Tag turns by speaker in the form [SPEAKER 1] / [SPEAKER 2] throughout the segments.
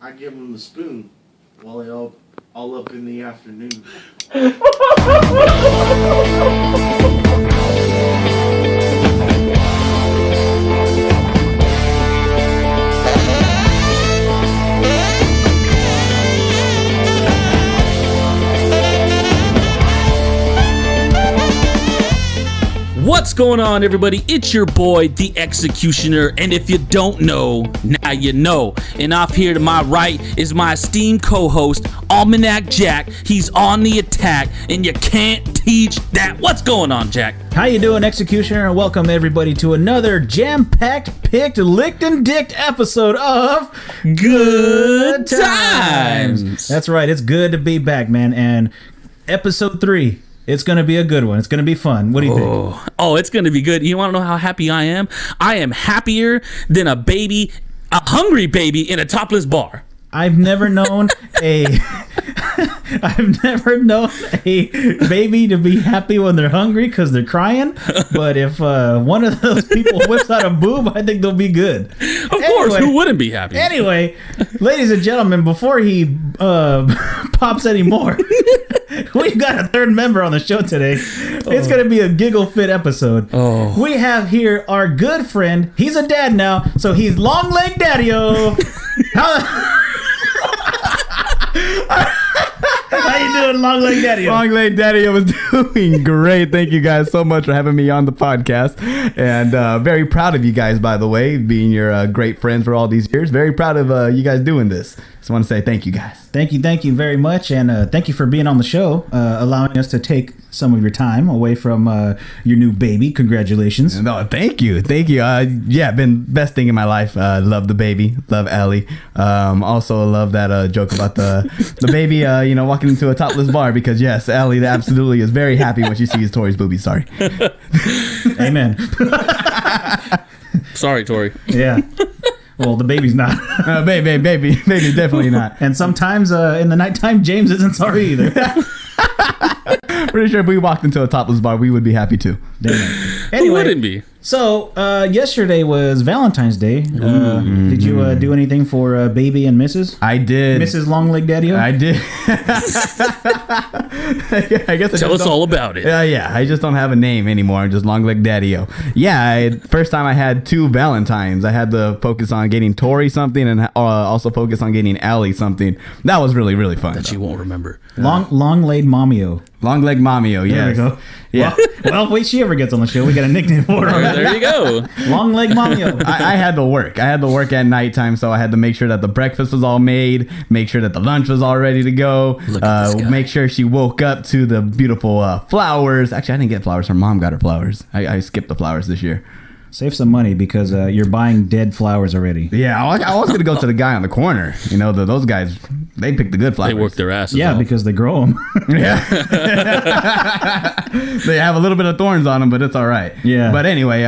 [SPEAKER 1] I give them the spoon while they all up in the afternoon.
[SPEAKER 2] What's going on, everybody? It's your boy, the Executioner, and if you don't know, now you know. And off here to my right is my esteemed co-host, Almanac Jack. He's on the attack, and you can't teach that. What's going on, Jack?
[SPEAKER 3] How you doing, Executioner? And welcome everybody to another jam-packed, picked, licked, and dicked episode of Good Times. That's right. It's good to be back, man. And episode 3. It's going to be a good one. It's going to be fun. What do you think?
[SPEAKER 2] Oh, it's going to be good. You want to know how happy I am? I am happier than a hungry baby in a topless bar.
[SPEAKER 3] I've never known a baby to be happy when they're hungry because they're crying. But if one of those people whips out a boob, I think they'll be good.
[SPEAKER 2] Of course, who wouldn't be happy?
[SPEAKER 3] Anyway, ladies and gentlemen, before he pops anymore, we've got a third member on the show today. It's going to be a giggle fit episode. We have here our good friend. He's a dad now, so he's Long Leg Daddio. How you doing, Long Leg Daddio?
[SPEAKER 4] Long Leg Daddio was doing great. Thank you guys so much for having me on the podcast. And very proud of you guys, by the way, being your great friends for all these years. Very proud of you guys doing this. Just want to say thank you, guys.
[SPEAKER 3] Thank you very much. And thank you for being on the show, allowing us to take some of your time away from your new baby. Congratulations.
[SPEAKER 4] No, thank you. Yeah, been best thing in my life. Love the baby. Love Allie. Also love that joke about the baby, walking into a topless bar because, yes, Allie absolutely is very happy when she sees Tori's boobies. Sorry.
[SPEAKER 3] Amen.
[SPEAKER 2] Sorry, Tori.
[SPEAKER 3] Yeah. Well, the baby's not.
[SPEAKER 4] Baby, definitely not.
[SPEAKER 3] And sometimes in the nighttime, James isn't sorry either.
[SPEAKER 4] Pretty sure if we walked into a topless bar, we would be happy too.
[SPEAKER 3] Anyway,
[SPEAKER 2] who wouldn't be?
[SPEAKER 3] So, yesterday was Valentine's Day. Did you do anything for baby and Mrs.?
[SPEAKER 4] I did.
[SPEAKER 3] Mrs. Long Leg Daddio?
[SPEAKER 4] I did. I guess
[SPEAKER 2] Tell us all about it.
[SPEAKER 4] Yeah, I just don't have a name anymore. I'm just Long Leg Daddio. Yeah, first time I had 2 Valentines. I had to focus on getting Tori something and also focus on getting Allie something. That was really, really fun.
[SPEAKER 2] That you won't remember.
[SPEAKER 3] Long Leg Mommyo.
[SPEAKER 4] Long Leg Mommyo, yes.
[SPEAKER 3] There we go.
[SPEAKER 4] Yeah.
[SPEAKER 3] Well, wait, she ever gets on the show, we got a nickname for her.
[SPEAKER 2] There you go.
[SPEAKER 3] Long Leg Mommyo.
[SPEAKER 4] I had to work. I had to work at nighttime, so I had to make sure that the breakfast was all made, make sure that the lunch was all ready to go, make sure she woke up to the beautiful flowers. Actually, I didn't get flowers. Her mom got her flowers. I skipped the flowers this year.
[SPEAKER 3] Save some money because you're buying dead flowers already.
[SPEAKER 4] Yeah, I was going to go to the guy on the corner. Those guys, they pick the good flowers.
[SPEAKER 2] They work their asses off.
[SPEAKER 3] Yeah, because they grow them.
[SPEAKER 4] Yeah. They have a little bit of thorns on them, but it's all right.
[SPEAKER 3] Yeah.
[SPEAKER 4] But anyway,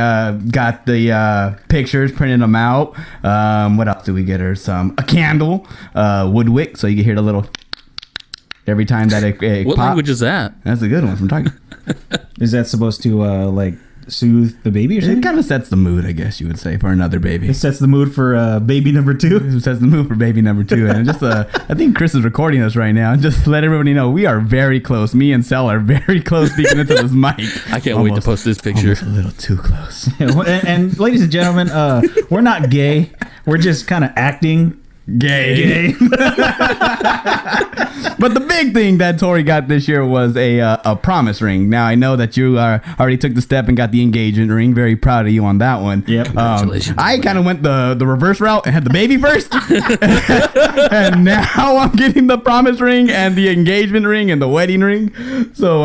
[SPEAKER 4] got the pictures, printed them out. What else did we get her? A candle, wood wick, so you can hear the little every time that it
[SPEAKER 2] What
[SPEAKER 4] pops.
[SPEAKER 2] language is that?
[SPEAKER 4] That's a good one from Target.
[SPEAKER 3] Is that supposed to, soothe the baby or something?
[SPEAKER 4] It kind of sets the mood, I guess you would say, for another baby.
[SPEAKER 3] It sets the mood for baby number 2.
[SPEAKER 4] It sets the mood for baby number 2. And just, I think Chris is recording us right now. And just let everybody know we are very close. Me and Sel are very close speaking into this mic.
[SPEAKER 2] I can't wait to post this picture.
[SPEAKER 4] Almost a little too close.
[SPEAKER 3] and ladies and gentlemen, we're not gay. We're just kind of acting
[SPEAKER 4] gay. But the big thing that Tori got this year was a promise ring. Now, I know that you already took the step and got the engagement ring. Very proud of you on that one.
[SPEAKER 3] Yep.
[SPEAKER 2] Congratulations.
[SPEAKER 4] I kind of went the reverse route and had the baby first. And now I'm getting the promise ring and the engagement ring and the wedding ring. So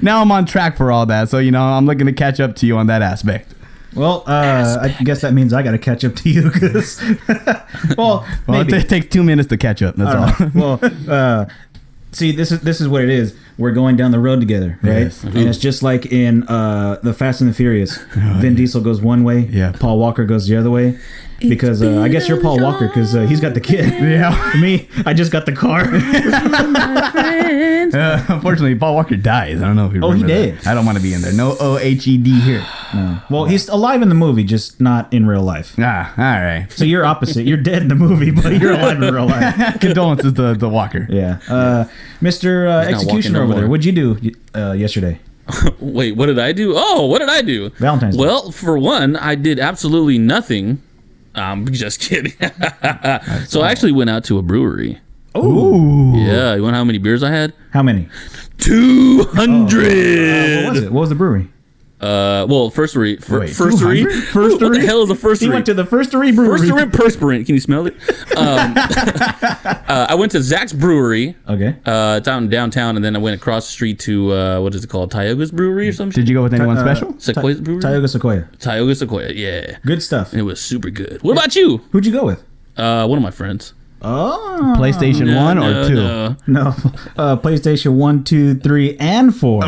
[SPEAKER 4] now I'm on track for all that. So, I'm looking to catch up to you on that aspect.
[SPEAKER 3] Well, I guess that means I got to catch up to you because, maybe.
[SPEAKER 4] It takes 2 minutes to catch up. That's all.
[SPEAKER 3] Well, see, this is what it is. we're going down the road together, right?
[SPEAKER 4] Yes.
[SPEAKER 3] And it's just like in the Fast and the Furious. Vin Diesel goes one way,
[SPEAKER 4] Yeah.
[SPEAKER 3] Paul Walker goes the other way. Because I guess you're Paul Walker because he's got the kid.
[SPEAKER 4] Yeah.
[SPEAKER 3] Me, I just got the car.
[SPEAKER 4] Unfortunately, Paul Walker dies. I don't know if you remember.
[SPEAKER 3] Oh, he
[SPEAKER 4] that.
[SPEAKER 3] did.
[SPEAKER 4] I don't want to be in there. No OHED here.
[SPEAKER 3] No. Well, he's alive in the movie, just not in real life.
[SPEAKER 4] Ah, all right.
[SPEAKER 3] So you're opposite. You're dead in the movie, but you're alive in real life.
[SPEAKER 4] Condolences to the Walker.
[SPEAKER 3] Yeah. Mr. Executioner
[SPEAKER 2] walking no
[SPEAKER 3] over there,
[SPEAKER 2] more.
[SPEAKER 3] what'd you do yesterday?
[SPEAKER 2] Wait, what did I do? Oh, what did I do?
[SPEAKER 3] Valentine's Day.
[SPEAKER 2] Well, for one, I did absolutely nothing. Just kidding. So I actually went out to a brewery.
[SPEAKER 3] Ooh.
[SPEAKER 2] Yeah, you want to know how many beers I had?
[SPEAKER 3] How many?
[SPEAKER 2] 200.
[SPEAKER 3] What was it? What was the brewery?
[SPEAKER 2] Well, firstery.
[SPEAKER 4] Wait,
[SPEAKER 2] Firstery?
[SPEAKER 4] 200?
[SPEAKER 2] What the hell is a firstery?
[SPEAKER 3] He went to the Firstery Brewery.
[SPEAKER 2] Firstery perspirant. Can you smell it? I went to Zach's Brewery.
[SPEAKER 3] Okay.
[SPEAKER 2] It's out in downtown, and then I went across the street to what is it called? Tioga's Brewery or something?
[SPEAKER 4] Did you go with anyone special?
[SPEAKER 2] Sequoia's Brewery?
[SPEAKER 3] Tioga Sequoia.
[SPEAKER 2] Tioga Sequoia, yeah.
[SPEAKER 3] Good stuff.
[SPEAKER 2] It was super good. What about you?
[SPEAKER 3] Who'd you go with?
[SPEAKER 2] One of my friends.
[SPEAKER 3] Oh.
[SPEAKER 4] PlayStation 1 or 2?
[SPEAKER 2] No.
[SPEAKER 3] No. PlayStation 1, 2, 3, and 4.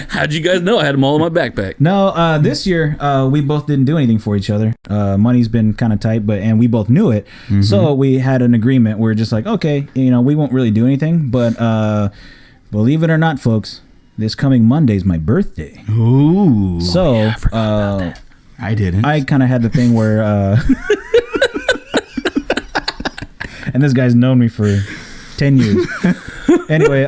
[SPEAKER 2] How'd you guys know I had them all in my backpack?
[SPEAKER 3] No, this year we both didn't do anything for each other. Money's been kind of tight, and we both knew it. So we had an agreement. We're just like, okay, we won't really do anything. But believe it or not, folks, this coming Monday's my birthday.
[SPEAKER 4] Ooh.
[SPEAKER 3] So
[SPEAKER 4] I didn't.
[SPEAKER 3] I kind of had the thing where, and this guy's known me for 10 years. Anyway,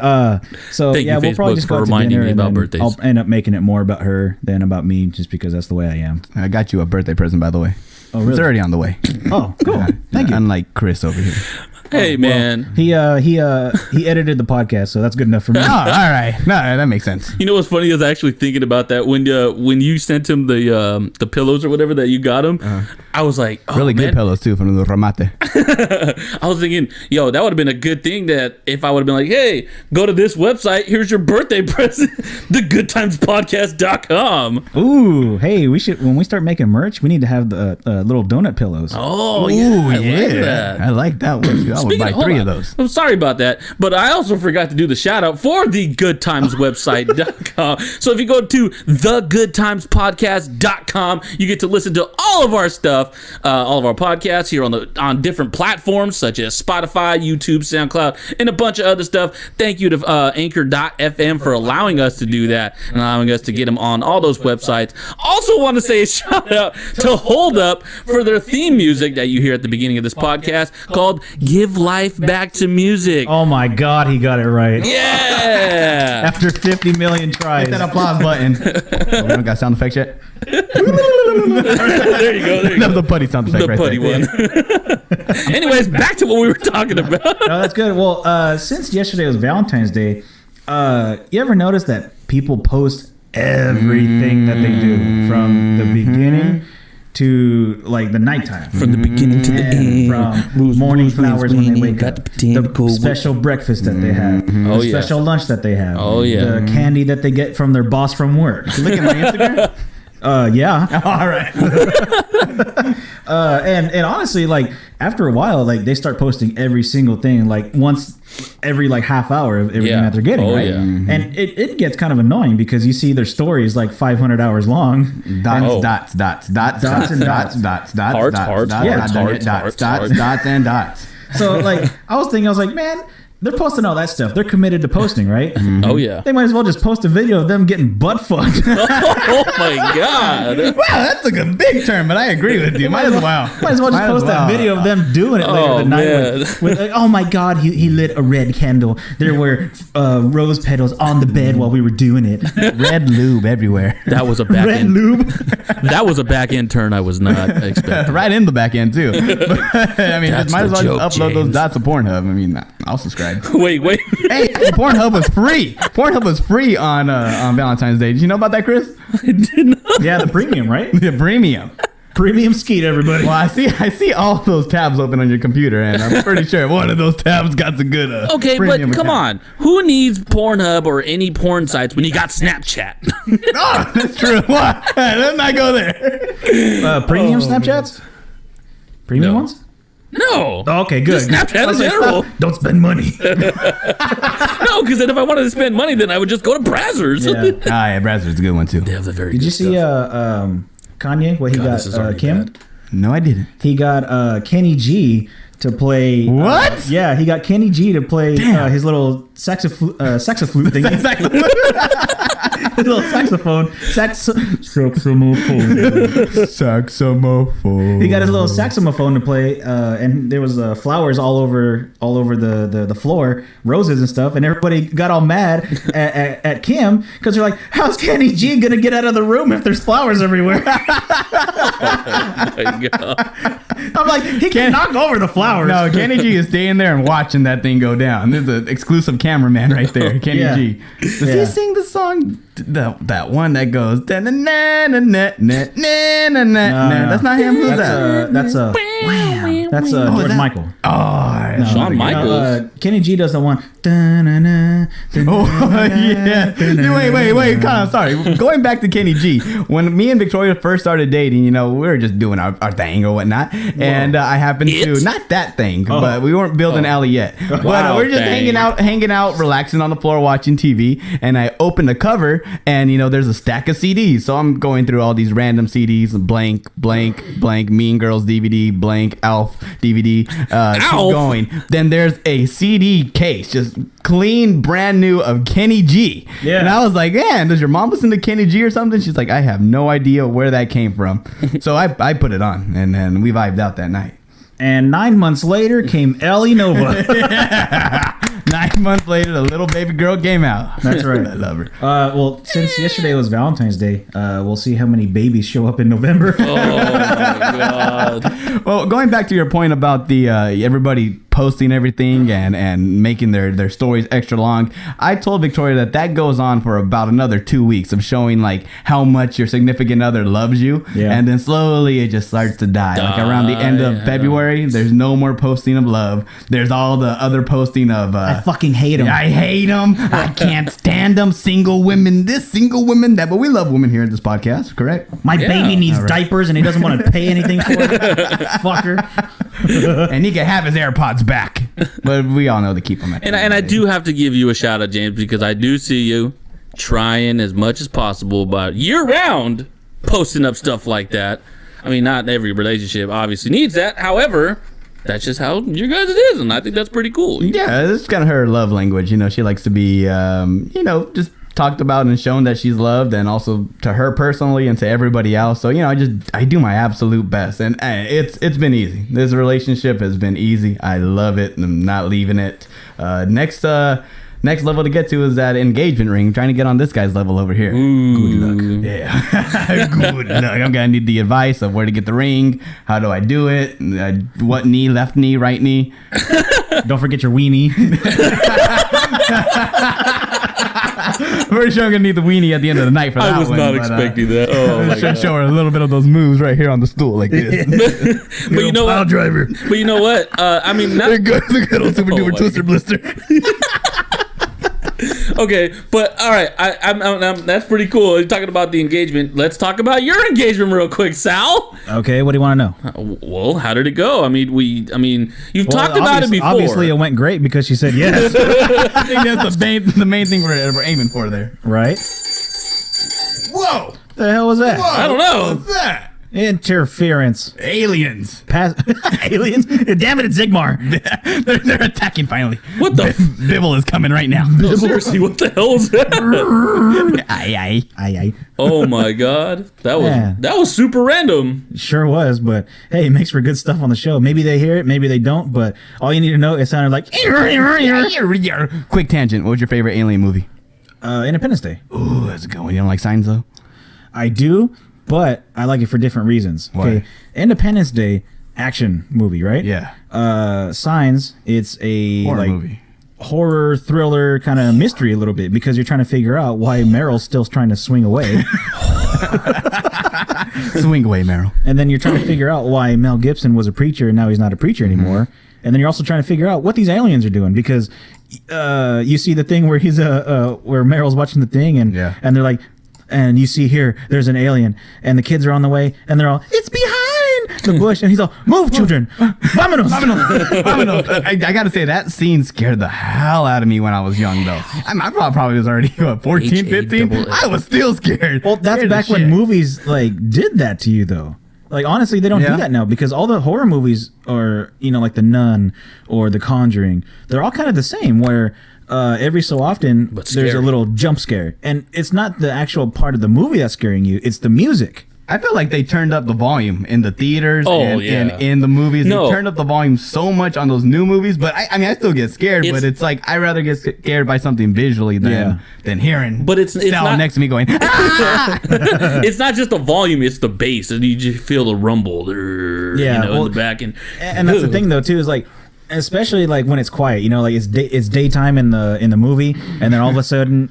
[SPEAKER 3] so
[SPEAKER 2] Thank you,
[SPEAKER 3] we'll probably
[SPEAKER 2] Facebook,
[SPEAKER 3] just
[SPEAKER 2] for
[SPEAKER 3] go out to
[SPEAKER 2] reminding
[SPEAKER 3] dinner
[SPEAKER 2] me
[SPEAKER 3] and
[SPEAKER 2] about
[SPEAKER 3] then
[SPEAKER 2] birthdays.
[SPEAKER 3] I'll end up making it more about her than about me, just because that's the way I am.
[SPEAKER 4] I got you a birthday present, by the way.
[SPEAKER 3] Oh, really?
[SPEAKER 4] It's already on the way.
[SPEAKER 3] Oh, cool. Thank you.
[SPEAKER 4] Unlike Chris over here.
[SPEAKER 2] Hey, man.
[SPEAKER 3] He edited the podcast, so that's good enough for me.
[SPEAKER 4] Oh, all right. No, that makes sense.
[SPEAKER 2] You know what's funny is actually thinking about that when you sent him the pillows or whatever that you got him, I was like, oh,
[SPEAKER 4] Really good
[SPEAKER 2] man.
[SPEAKER 4] pillows, too, from the Ramate.
[SPEAKER 2] I was thinking, yo, that would have been a good thing that if I would have been like, hey, go to this website, here's your birthday present, thegoodtimespodcast.com.
[SPEAKER 3] Ooh, hey, we should, when we start making merch, we need to have the little donut pillows.
[SPEAKER 2] Oh,
[SPEAKER 4] Ooh,
[SPEAKER 2] yeah, I like that.
[SPEAKER 4] I like that one. I would buy
[SPEAKER 2] hold
[SPEAKER 4] 3
[SPEAKER 2] on.
[SPEAKER 4] of those.
[SPEAKER 2] I'm sorry about that, but I also forgot to do the shout out for the goodtimeswebsite.com. So if you go to thegoodtimespodcast.com, you get to listen to all of our stuff, all of our podcasts here on different platforms such as Spotify, YouTube, SoundCloud, and a bunch of other stuff. Thank you to Anchor.fm for allowing us to do that and allowing us to get them on all those websites. Also want to say a shout out to Hold Up for their theme music that you hear at the beginning of this podcast called Give Life Back to Music.
[SPEAKER 3] Oh my God, he got it right.
[SPEAKER 2] Yeah.
[SPEAKER 3] After 50 million tries.
[SPEAKER 4] Hit that applause button. We don't got sound effects yet?
[SPEAKER 2] There you go. There you
[SPEAKER 4] That's
[SPEAKER 2] go.
[SPEAKER 4] the putty sound effect
[SPEAKER 2] The
[SPEAKER 4] right
[SPEAKER 2] putty
[SPEAKER 4] there.
[SPEAKER 2] one. Anyways, back to what we were talking about.
[SPEAKER 3] No, that's good. Well, since yesterday was Valentine's Day, you ever notice that people post everything that they do from the beginning to like the nighttime?
[SPEAKER 2] From the beginning to the end.
[SPEAKER 3] From morning flowers when they wake up, the special breakfast that they have,
[SPEAKER 2] Oh,
[SPEAKER 3] the
[SPEAKER 2] yeah.
[SPEAKER 3] special lunch that they have,
[SPEAKER 2] Oh, yeah.
[SPEAKER 3] the candy that they get from their boss from work.
[SPEAKER 4] Look at my Instagram.
[SPEAKER 3] Yeah.
[SPEAKER 4] All right.
[SPEAKER 3] And honestly, like after a while, like they start posting every single thing, like once every like half hour of everything
[SPEAKER 2] Yeah.
[SPEAKER 3] that they're getting,
[SPEAKER 2] Oh,
[SPEAKER 3] right?
[SPEAKER 2] yeah.
[SPEAKER 3] And it gets kind of annoying because you see their stories like 500 hours long.
[SPEAKER 4] Dots,
[SPEAKER 2] Oh.
[SPEAKER 4] dots, dots, dots,
[SPEAKER 3] Dots
[SPEAKER 4] dots,
[SPEAKER 3] and
[SPEAKER 4] dots, dots, dots,
[SPEAKER 2] Hearts,
[SPEAKER 4] dots,
[SPEAKER 2] hearts,
[SPEAKER 4] dots,
[SPEAKER 3] hearts,
[SPEAKER 4] dots,
[SPEAKER 2] hearts,
[SPEAKER 4] dots,
[SPEAKER 2] hearts,
[SPEAKER 4] dots,
[SPEAKER 2] hearts.
[SPEAKER 4] dots, and dots.
[SPEAKER 3] So like I was like, man, they're posting all that stuff. They're committed to posting, right?
[SPEAKER 2] Oh, yeah.
[SPEAKER 3] They might as well just post a video of them getting butt fucked.
[SPEAKER 2] Oh, my God.
[SPEAKER 4] Wow, that took a big turn, but I agree with you. Might as well.
[SPEAKER 3] Might as well just post that video of them doing it later
[SPEAKER 2] Oh,
[SPEAKER 3] the night
[SPEAKER 2] man.
[SPEAKER 3] with like, oh my God, he lit a red candle. There were rose petals on the bed while we were doing it.
[SPEAKER 4] Red lube everywhere.
[SPEAKER 2] That was a back
[SPEAKER 3] Red
[SPEAKER 2] end.
[SPEAKER 3] lube.
[SPEAKER 2] That was a back end turn I was not expecting.
[SPEAKER 4] Right in the back end, too. But, I mean,
[SPEAKER 2] That's
[SPEAKER 4] might as
[SPEAKER 2] the
[SPEAKER 4] well
[SPEAKER 2] joke,
[SPEAKER 4] just upload those
[SPEAKER 2] James.
[SPEAKER 4] dots to Pornhub. I mean, I'll subscribe.
[SPEAKER 2] Wait.
[SPEAKER 4] Hey, Pornhub was free. Pornhub was free on Valentine's Day. Did you know about that, Chris?
[SPEAKER 2] I did not.
[SPEAKER 3] Yeah, the premium, right?
[SPEAKER 4] The premium.
[SPEAKER 3] Premium skeet, everybody.
[SPEAKER 4] Well, I see all those tabs open on your computer, and I'm pretty sure one of those tabs got the good.
[SPEAKER 2] Okay, but
[SPEAKER 4] premium
[SPEAKER 2] come
[SPEAKER 4] account.
[SPEAKER 2] on. Who needs Pornhub or any porn sites when you got Snapchat?
[SPEAKER 4] Oh, that's true. What? Let's not go there.
[SPEAKER 3] Premium Snapchats? Premium
[SPEAKER 2] No.
[SPEAKER 3] ones?
[SPEAKER 2] No.
[SPEAKER 3] Oh, okay, good.
[SPEAKER 2] Just Snapchat
[SPEAKER 3] I was
[SPEAKER 2] in
[SPEAKER 3] like,
[SPEAKER 2] general.
[SPEAKER 3] stop. Don't spend money.
[SPEAKER 2] No, because then if I wanted to spend money, then I would just go to Brazzers.
[SPEAKER 3] Yeah.
[SPEAKER 4] Brazzers is a good one too.
[SPEAKER 2] They have the very
[SPEAKER 3] Did
[SPEAKER 2] good
[SPEAKER 3] you see Kanye? What he
[SPEAKER 2] God, this is
[SPEAKER 3] got
[SPEAKER 2] already
[SPEAKER 3] Kim?
[SPEAKER 2] bad.
[SPEAKER 4] No, I didn't.
[SPEAKER 3] He got Kenny G to play.
[SPEAKER 4] What?
[SPEAKER 3] Yeah, he got Kenny G to play his little saxophone thing. His little saxophone.
[SPEAKER 4] Saxophone.
[SPEAKER 3] He got his little saxophone to play, and there was flowers all over the floor, roses and stuff, and everybody got all mad at Kim because they're like, "How's Kenny G gonna get out of the room if there's flowers everywhere?"
[SPEAKER 2] Oh my God.
[SPEAKER 3] I'm like, he can knock over the flowers.
[SPEAKER 4] No, Kenny G is staying there and watching that thing go down. There's an exclusive cameraman right there, Kenny
[SPEAKER 3] Yeah.
[SPEAKER 4] G. Does
[SPEAKER 3] Yeah.
[SPEAKER 4] he sing the song? That one that goes na na na na na na na na na. That's not him. Who's that?
[SPEAKER 3] That's Wham. That's George
[SPEAKER 4] that-
[SPEAKER 3] Michael.
[SPEAKER 4] Oh,
[SPEAKER 2] Shawn Michaels.
[SPEAKER 3] Kenny G does the one. Da-na-na,
[SPEAKER 4] Oh yeah. Wait. Kind of sorry. Going back to Kenny G. When me and Victoria first started dating, we were just doing our thing or whatnot, and I happened to not that thing, but we weren't building alley yet. But
[SPEAKER 2] Wow,
[SPEAKER 4] we're just
[SPEAKER 2] dang.
[SPEAKER 4] hanging out, relaxing on the floor, watching TV, and I opened the cover, and there's a stack of CDs. So I'm going through all these random CDs, blank, Mean Girls DVD, blank, Alf DVD. Keep
[SPEAKER 2] Alf?
[SPEAKER 4] going. Then there's a CD case, just clean, brand new of Kenny G.
[SPEAKER 3] Yeah.
[SPEAKER 4] And I was like, man, does your mom listen to Kenny G or something? She's like, I have no idea where that came from. So I put it on, and then we vibed out that night.
[SPEAKER 3] And 9 months later came Ellie Nova.
[SPEAKER 4] 9 months later, the little baby girl came out.
[SPEAKER 3] That's right.
[SPEAKER 4] I love her.
[SPEAKER 3] Well, since yesterday was Valentine's Day, we'll see how many babies show up in November.
[SPEAKER 2] Oh my God.
[SPEAKER 4] Well, going back to your point about the everybody posting everything and making their stories extra long, I told Victoria that goes on for about another 2 weeks of showing like how much your significant other loves you, and then slowly it just starts to die. Like around the end of February, there's no more posting of love. There's all the other posting of
[SPEAKER 3] I fucking hate him.
[SPEAKER 4] I hate them. I can't stand them. Single women, this single women that. But we love women here at this podcast, correct?
[SPEAKER 3] My baby needs
[SPEAKER 4] All right.
[SPEAKER 3] diapers and he doesn't want to pay anything for it. Fucker.
[SPEAKER 4] And he can have his AirPods back. But we all know to keep them at
[SPEAKER 2] And I do have to give you a shout out, James, because I do see you trying as much as possible about year round posting up stuff like that. I mean, not every relationship obviously needs that. However, that's just how your guys it is, and I think that's pretty cool.
[SPEAKER 4] Yeah, this is kind of her love language. She likes to be, just talked about and shown that she's loved, and also to her personally and to everybody else. So I do my absolute best, and it's been easy. This relationship has been easy. I love it, and I'm not leaving it. Next level to get to is that engagement ring. I'm trying to get on this guy's level over here. Good luck. Yeah. Good luck. I'm gonna need the advice of where to get the ring. How do I do it? What knee? Left knee? Right knee?
[SPEAKER 3] Don't forget your weenie.
[SPEAKER 4] Pretty sure I'm gonna need the weenie at the end of the night for that one.
[SPEAKER 2] I was not expecting that. Oh my
[SPEAKER 4] Should
[SPEAKER 2] God.
[SPEAKER 4] show her a little bit of those moves right here on the stool like this.
[SPEAKER 2] But you know what?
[SPEAKER 3] driver.
[SPEAKER 2] But you know what? I mean, not
[SPEAKER 4] The good old super
[SPEAKER 2] Oh
[SPEAKER 4] duper
[SPEAKER 2] my
[SPEAKER 4] twister blister.
[SPEAKER 2] okay. But all right, I'm that's pretty cool. You're talking about the engagement. Let's talk about your engagement real quick, Sal.
[SPEAKER 3] Okay, what do you want to know?
[SPEAKER 2] Well, how did it go? I mean, you've talked about it before.
[SPEAKER 3] Obviously, it went great because she said yes.
[SPEAKER 4] I think that's the main thing we're aiming for there.
[SPEAKER 3] Right?
[SPEAKER 4] Whoa!
[SPEAKER 3] The hell was that?
[SPEAKER 2] I don't know.
[SPEAKER 4] What's that?
[SPEAKER 3] Interference.
[SPEAKER 4] Aliens.
[SPEAKER 3] Aliens? Damn it, it's Zigmar.
[SPEAKER 4] They're attacking finally.
[SPEAKER 2] What the?
[SPEAKER 4] Bibble is coming right now.
[SPEAKER 2] No, seriously, what the hell is that?
[SPEAKER 4] Aye, aye.
[SPEAKER 3] Aye,
[SPEAKER 2] Oh my God,
[SPEAKER 3] Man.
[SPEAKER 2] that was super random.
[SPEAKER 3] aye. Sure was, but hey, it makes for good stuff on the show. Maybe they hear it, maybe they don't, but all you need to know, it sounded like
[SPEAKER 4] Quick tangent. What was your favorite alien movie?
[SPEAKER 3] Independence Day.
[SPEAKER 4] Ooh, that's a good one. You don't like Signs though?
[SPEAKER 3] I do, but I like it for different reasons.
[SPEAKER 4] Why?
[SPEAKER 3] Okay, Independence Day, action movie, right?
[SPEAKER 4] Yeah.
[SPEAKER 3] Signs, it's a
[SPEAKER 4] Horror movie.
[SPEAKER 3] horror thriller kind of mystery a little bit because you're trying to figure out why Meryl's still trying to swing away.
[SPEAKER 4] Swing away, Meryl.
[SPEAKER 3] And then you're trying to figure out why Mel Gibson was a preacher and now he's not a preacher anymore. And then you're also trying to figure out what these aliens are doing because you see the thing where he's where Meryl's watching the thing and and they're like, and you see here there's an alien and the kids are on the way and they're all, it's behind the bush, and he's all, "Move, children, vámonos."
[SPEAKER 4] Vámonos. I gotta say, that scene scared the hell out of me when I was young, though. I probably was already, 14, 15? I was still scared.
[SPEAKER 3] Well, that's
[SPEAKER 4] Scared
[SPEAKER 3] back
[SPEAKER 4] as
[SPEAKER 3] when
[SPEAKER 4] shit.
[SPEAKER 3] movies, like, did that to you, though. Like, honestly, they don't do that now, because all the horror movies are, like The Nun or The Conjuring, they're all kind of the same, where every so often there's a little jump scare. And it's not the actual part of the movie that's scaring you, it's the music.
[SPEAKER 4] I feel like they turned up the volume in the theaters and in the movies.
[SPEAKER 2] No.
[SPEAKER 4] They turned up the volume so much on those new movies, but I still get scared. But it's like I rather get scared by something visually than hearing.
[SPEAKER 2] But it's
[SPEAKER 4] Sal
[SPEAKER 2] not
[SPEAKER 4] next to me going. Ah!
[SPEAKER 2] It's not just the volume; it's the bass, and you just feel the rumble. In the back, and
[SPEAKER 3] that's the thing, though, too, is like, especially like when it's quiet, like it's daytime in the movie, and then all of a sudden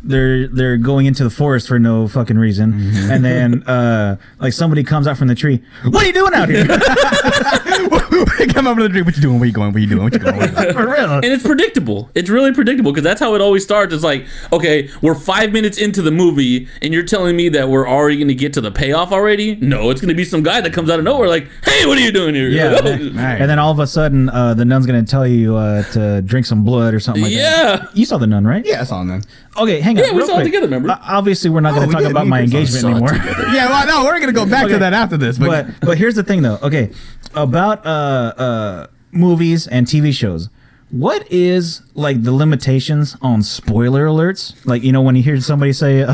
[SPEAKER 3] they're going into the forest for no fucking reason, and then like somebody comes out from the tree. What are you doing out here?
[SPEAKER 4] Come over to the tree. What you doing? Where you going? What you doing? What you going?
[SPEAKER 3] For real.
[SPEAKER 2] And it's predictable. It's really predictable because that's how it always starts. It's like, okay, we're 5 minutes into the movie, and you're telling me that we're already going to get to the payoff already? No, it's going to be some guy that comes out of nowhere like, hey, what are you doing here?
[SPEAKER 3] Yeah, and then all of a sudden the nun's gonna tell you to drink some blood or something like that.
[SPEAKER 2] Yeah.
[SPEAKER 3] You saw the nun, right?
[SPEAKER 4] Yeah, I saw them.
[SPEAKER 3] Okay, hang on.
[SPEAKER 2] Yeah, we
[SPEAKER 3] real
[SPEAKER 2] saw it
[SPEAKER 3] quick.
[SPEAKER 2] together, remember?
[SPEAKER 3] Obviously, we're not gonna talk about my engagement anymore.
[SPEAKER 4] Yeah, well, no, we're gonna go back to that after this.
[SPEAKER 3] But here's the thing, though. Okay, about movies and TV shows. What is like the limitations on spoiler alerts? Like, when you hear somebody say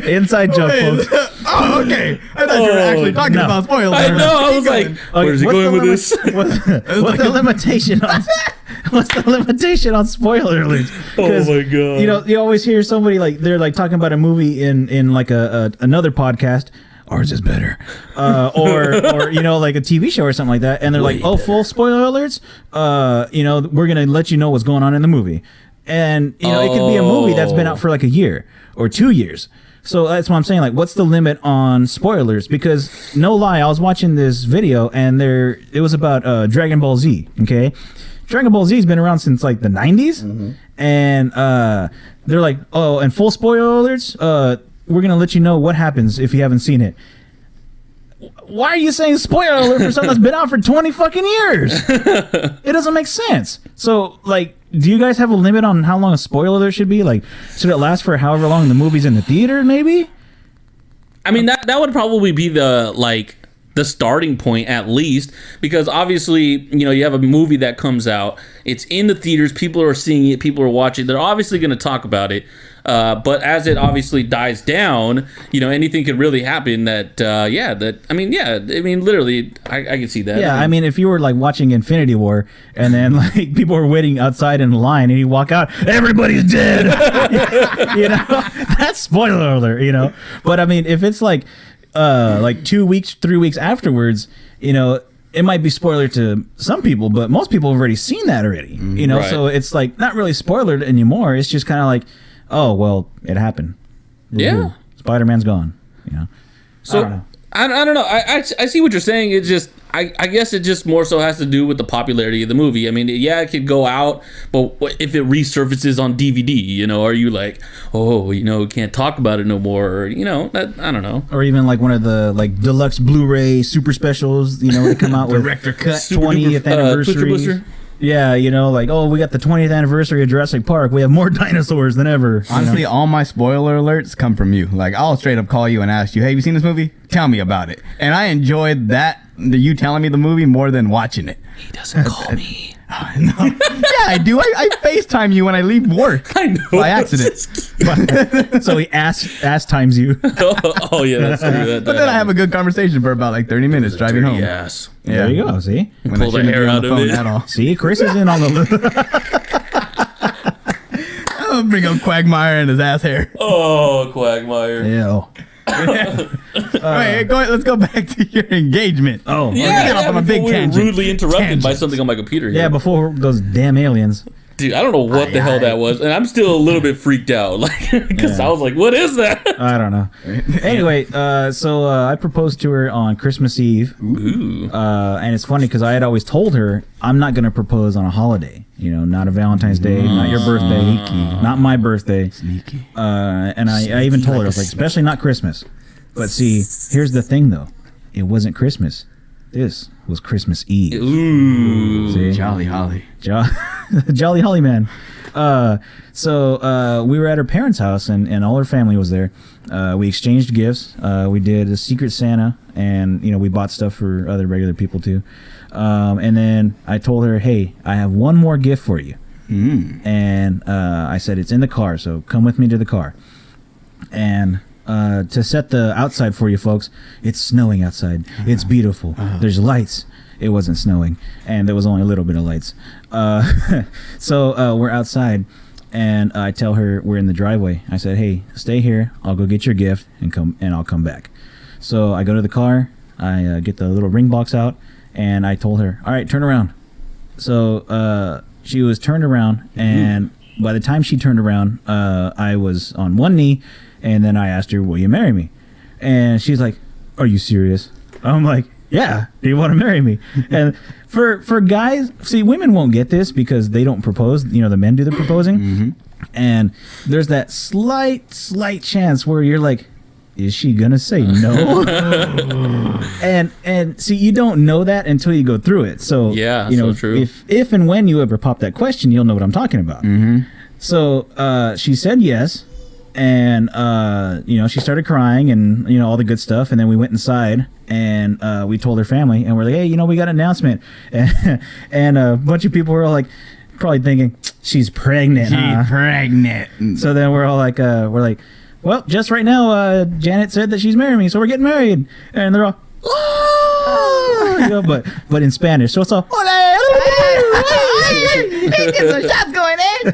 [SPEAKER 3] inside joke, folks.
[SPEAKER 4] Oh, okay. I thought you were actually talking about spoilers.
[SPEAKER 2] I know. I was like, where's he going with this?
[SPEAKER 3] What's the limitation on? What's the limitation on spoiler alerts?
[SPEAKER 2] Oh my god!
[SPEAKER 3] You always hear somebody like they're like talking about a movie in like another podcast. Ours is better, or like a TV show or something like that, and they're like, "Oh, full spoiler alerts." We're gonna let you know what's going on in the movie, and it could be a movie that's been out for like a year or 2 years. So that's what I'm saying. Like, what's the limit on spoilers? Because no lie, I was watching this video and it was about Dragon Ball Z. Okay, Dragon Ball Z has been around since like the 90s, and they're like, oh, and full spoiler alerts. We're gonna let you know what happens if you haven't seen it. Why are you saying spoiler alert for something that's been out for 20 fucking years? It doesn't make sense. So, like, do you guys have a limit on how long a spoiler alert should be? Like, should it last for however long the movie's in the theater, maybe?
[SPEAKER 2] I mean, that would probably be the starting point, at least, because obviously, you have a movie that comes out, it's in the theaters, people are seeing it, people are watching, they're obviously going to talk about it. But as it obviously dies down, anything could really happen literally, I can see that.
[SPEAKER 3] Yeah, I mean, if you were like watching Infinity War and then like people were waiting outside in line and you walk out, everybody's dead. That's spoiler alert, But I mean, if it's like 2 weeks, 3 weeks afterwards, it might be spoiler to some people, but most people have already seen that already,
[SPEAKER 2] Right.
[SPEAKER 3] So it's like not really spoiler anymore. It's just kind of like, oh, well, it happened.
[SPEAKER 2] Yeah.
[SPEAKER 3] Spider-Man's gone,
[SPEAKER 2] So,
[SPEAKER 3] I don't know.
[SPEAKER 2] I don't know. I see what you're saying. It's just, I guess it just more so has to do with the popularity of the movie. I mean, yeah, it could go out, but if it resurfaces on DVD, are you like, oh, can't talk about it no more, or, I don't know.
[SPEAKER 3] Or even like one of the like deluxe Blu-ray super specials, they come out with
[SPEAKER 4] Director cut.
[SPEAKER 3] 20th anniversary. Yeah, like, oh, we got the 20th anniversary of Jurassic Park. We have more dinosaurs than ever.
[SPEAKER 4] Honestly, all my spoiler alerts come from you. Like, I'll straight up call you and ask you, hey, have you seen this movie? Tell me about it. And I enjoyed you telling me the movie more than watching it.
[SPEAKER 2] He doesn't call me.
[SPEAKER 4] No. Yeah, I do. I FaceTime you when I leave work.
[SPEAKER 2] I know.
[SPEAKER 4] By accident.
[SPEAKER 3] So he ass times you.
[SPEAKER 2] Oh, yeah, that's true.
[SPEAKER 4] But then I have a good conversation for about like 30 minutes driving home.
[SPEAKER 2] Yes.
[SPEAKER 4] Yeah.
[SPEAKER 3] There you go. See?
[SPEAKER 4] When
[SPEAKER 2] Pull the hair out of it.
[SPEAKER 4] At all.
[SPEAKER 3] See, Chris is in on the
[SPEAKER 4] I'll bring up Quagmire and his ass hair.
[SPEAKER 2] Oh, Quagmire.
[SPEAKER 3] Ew.
[SPEAKER 4] Wait, let's go back to your engagement.
[SPEAKER 3] Oh,
[SPEAKER 2] Yeah,
[SPEAKER 4] got off on a big
[SPEAKER 2] before we were
[SPEAKER 4] tangent.
[SPEAKER 2] rudely interrupted by
[SPEAKER 4] Tangent.
[SPEAKER 2] something on my computer here.
[SPEAKER 3] yeah, before those damn aliens.
[SPEAKER 2] Dude, I don't know what the hell that was, and I'm still a little bit freaked out, like, because I was like, "What is that?"
[SPEAKER 3] I don't know. Anyway, so I proposed to her on Christmas Eve.
[SPEAKER 2] Ooh.
[SPEAKER 3] And it's funny because I had always told her I'm not going to propose on a holiday. Not a Valentine's Day, not your birthday, not my birthday.
[SPEAKER 4] Sneaky.
[SPEAKER 3] And I even told her, I was like, especially not Christmas. But see, here's the thing, though. It wasn't Christmas. This was Christmas Eve.
[SPEAKER 2] Ooh.
[SPEAKER 3] See?
[SPEAKER 4] Jolly Holly.
[SPEAKER 3] Jolly Holly man. So we were at her parents' house, and all her family was there. We exchanged gifts. We did a Secret Santa, and we bought stuff for other regular people too. And then I told her, "Hey, I have one more gift for you." And I said, "It's in the car, so come with me to the car." And to set the outside for you folks, it's snowing outside. It's beautiful. There's lights. It wasn't snowing, and there was only a little bit of lights. So we're outside, and I tell her we're in the driveway. I said, "Hey, stay here. I'll go get your gift and I'll come back." So I go to the car. I get the little ring box out, and I told her, "All right, turn around." So she was turned around, and by the time she turned around, I was on one knee, and then I asked her, "Will you marry me?" And she's like, "Are you serious?" I'm like, "Yeah, do you want to marry me?" And for guys, see, women won't get this because they don't propose. The men do the proposing. And there's that slight chance where you're like, is she gonna say no? and see, you don't know that until you go through it. So
[SPEAKER 2] yeah, so true.
[SPEAKER 3] If and when you ever pop that question, you'll know what I'm talking about. So she said yes. And she started crying and all the good stuff, and then we went inside and we told her family, and we're like, "Hey, we got an announcement," and a bunch of people were all like, probably thinking she's pregnant.
[SPEAKER 4] She's pregnant.
[SPEAKER 3] So then we're all like, well, just right now, Janet said that she's marrying me, so we're getting married, and they're all, oh! but in Spanish, so it's all, get some shots going in.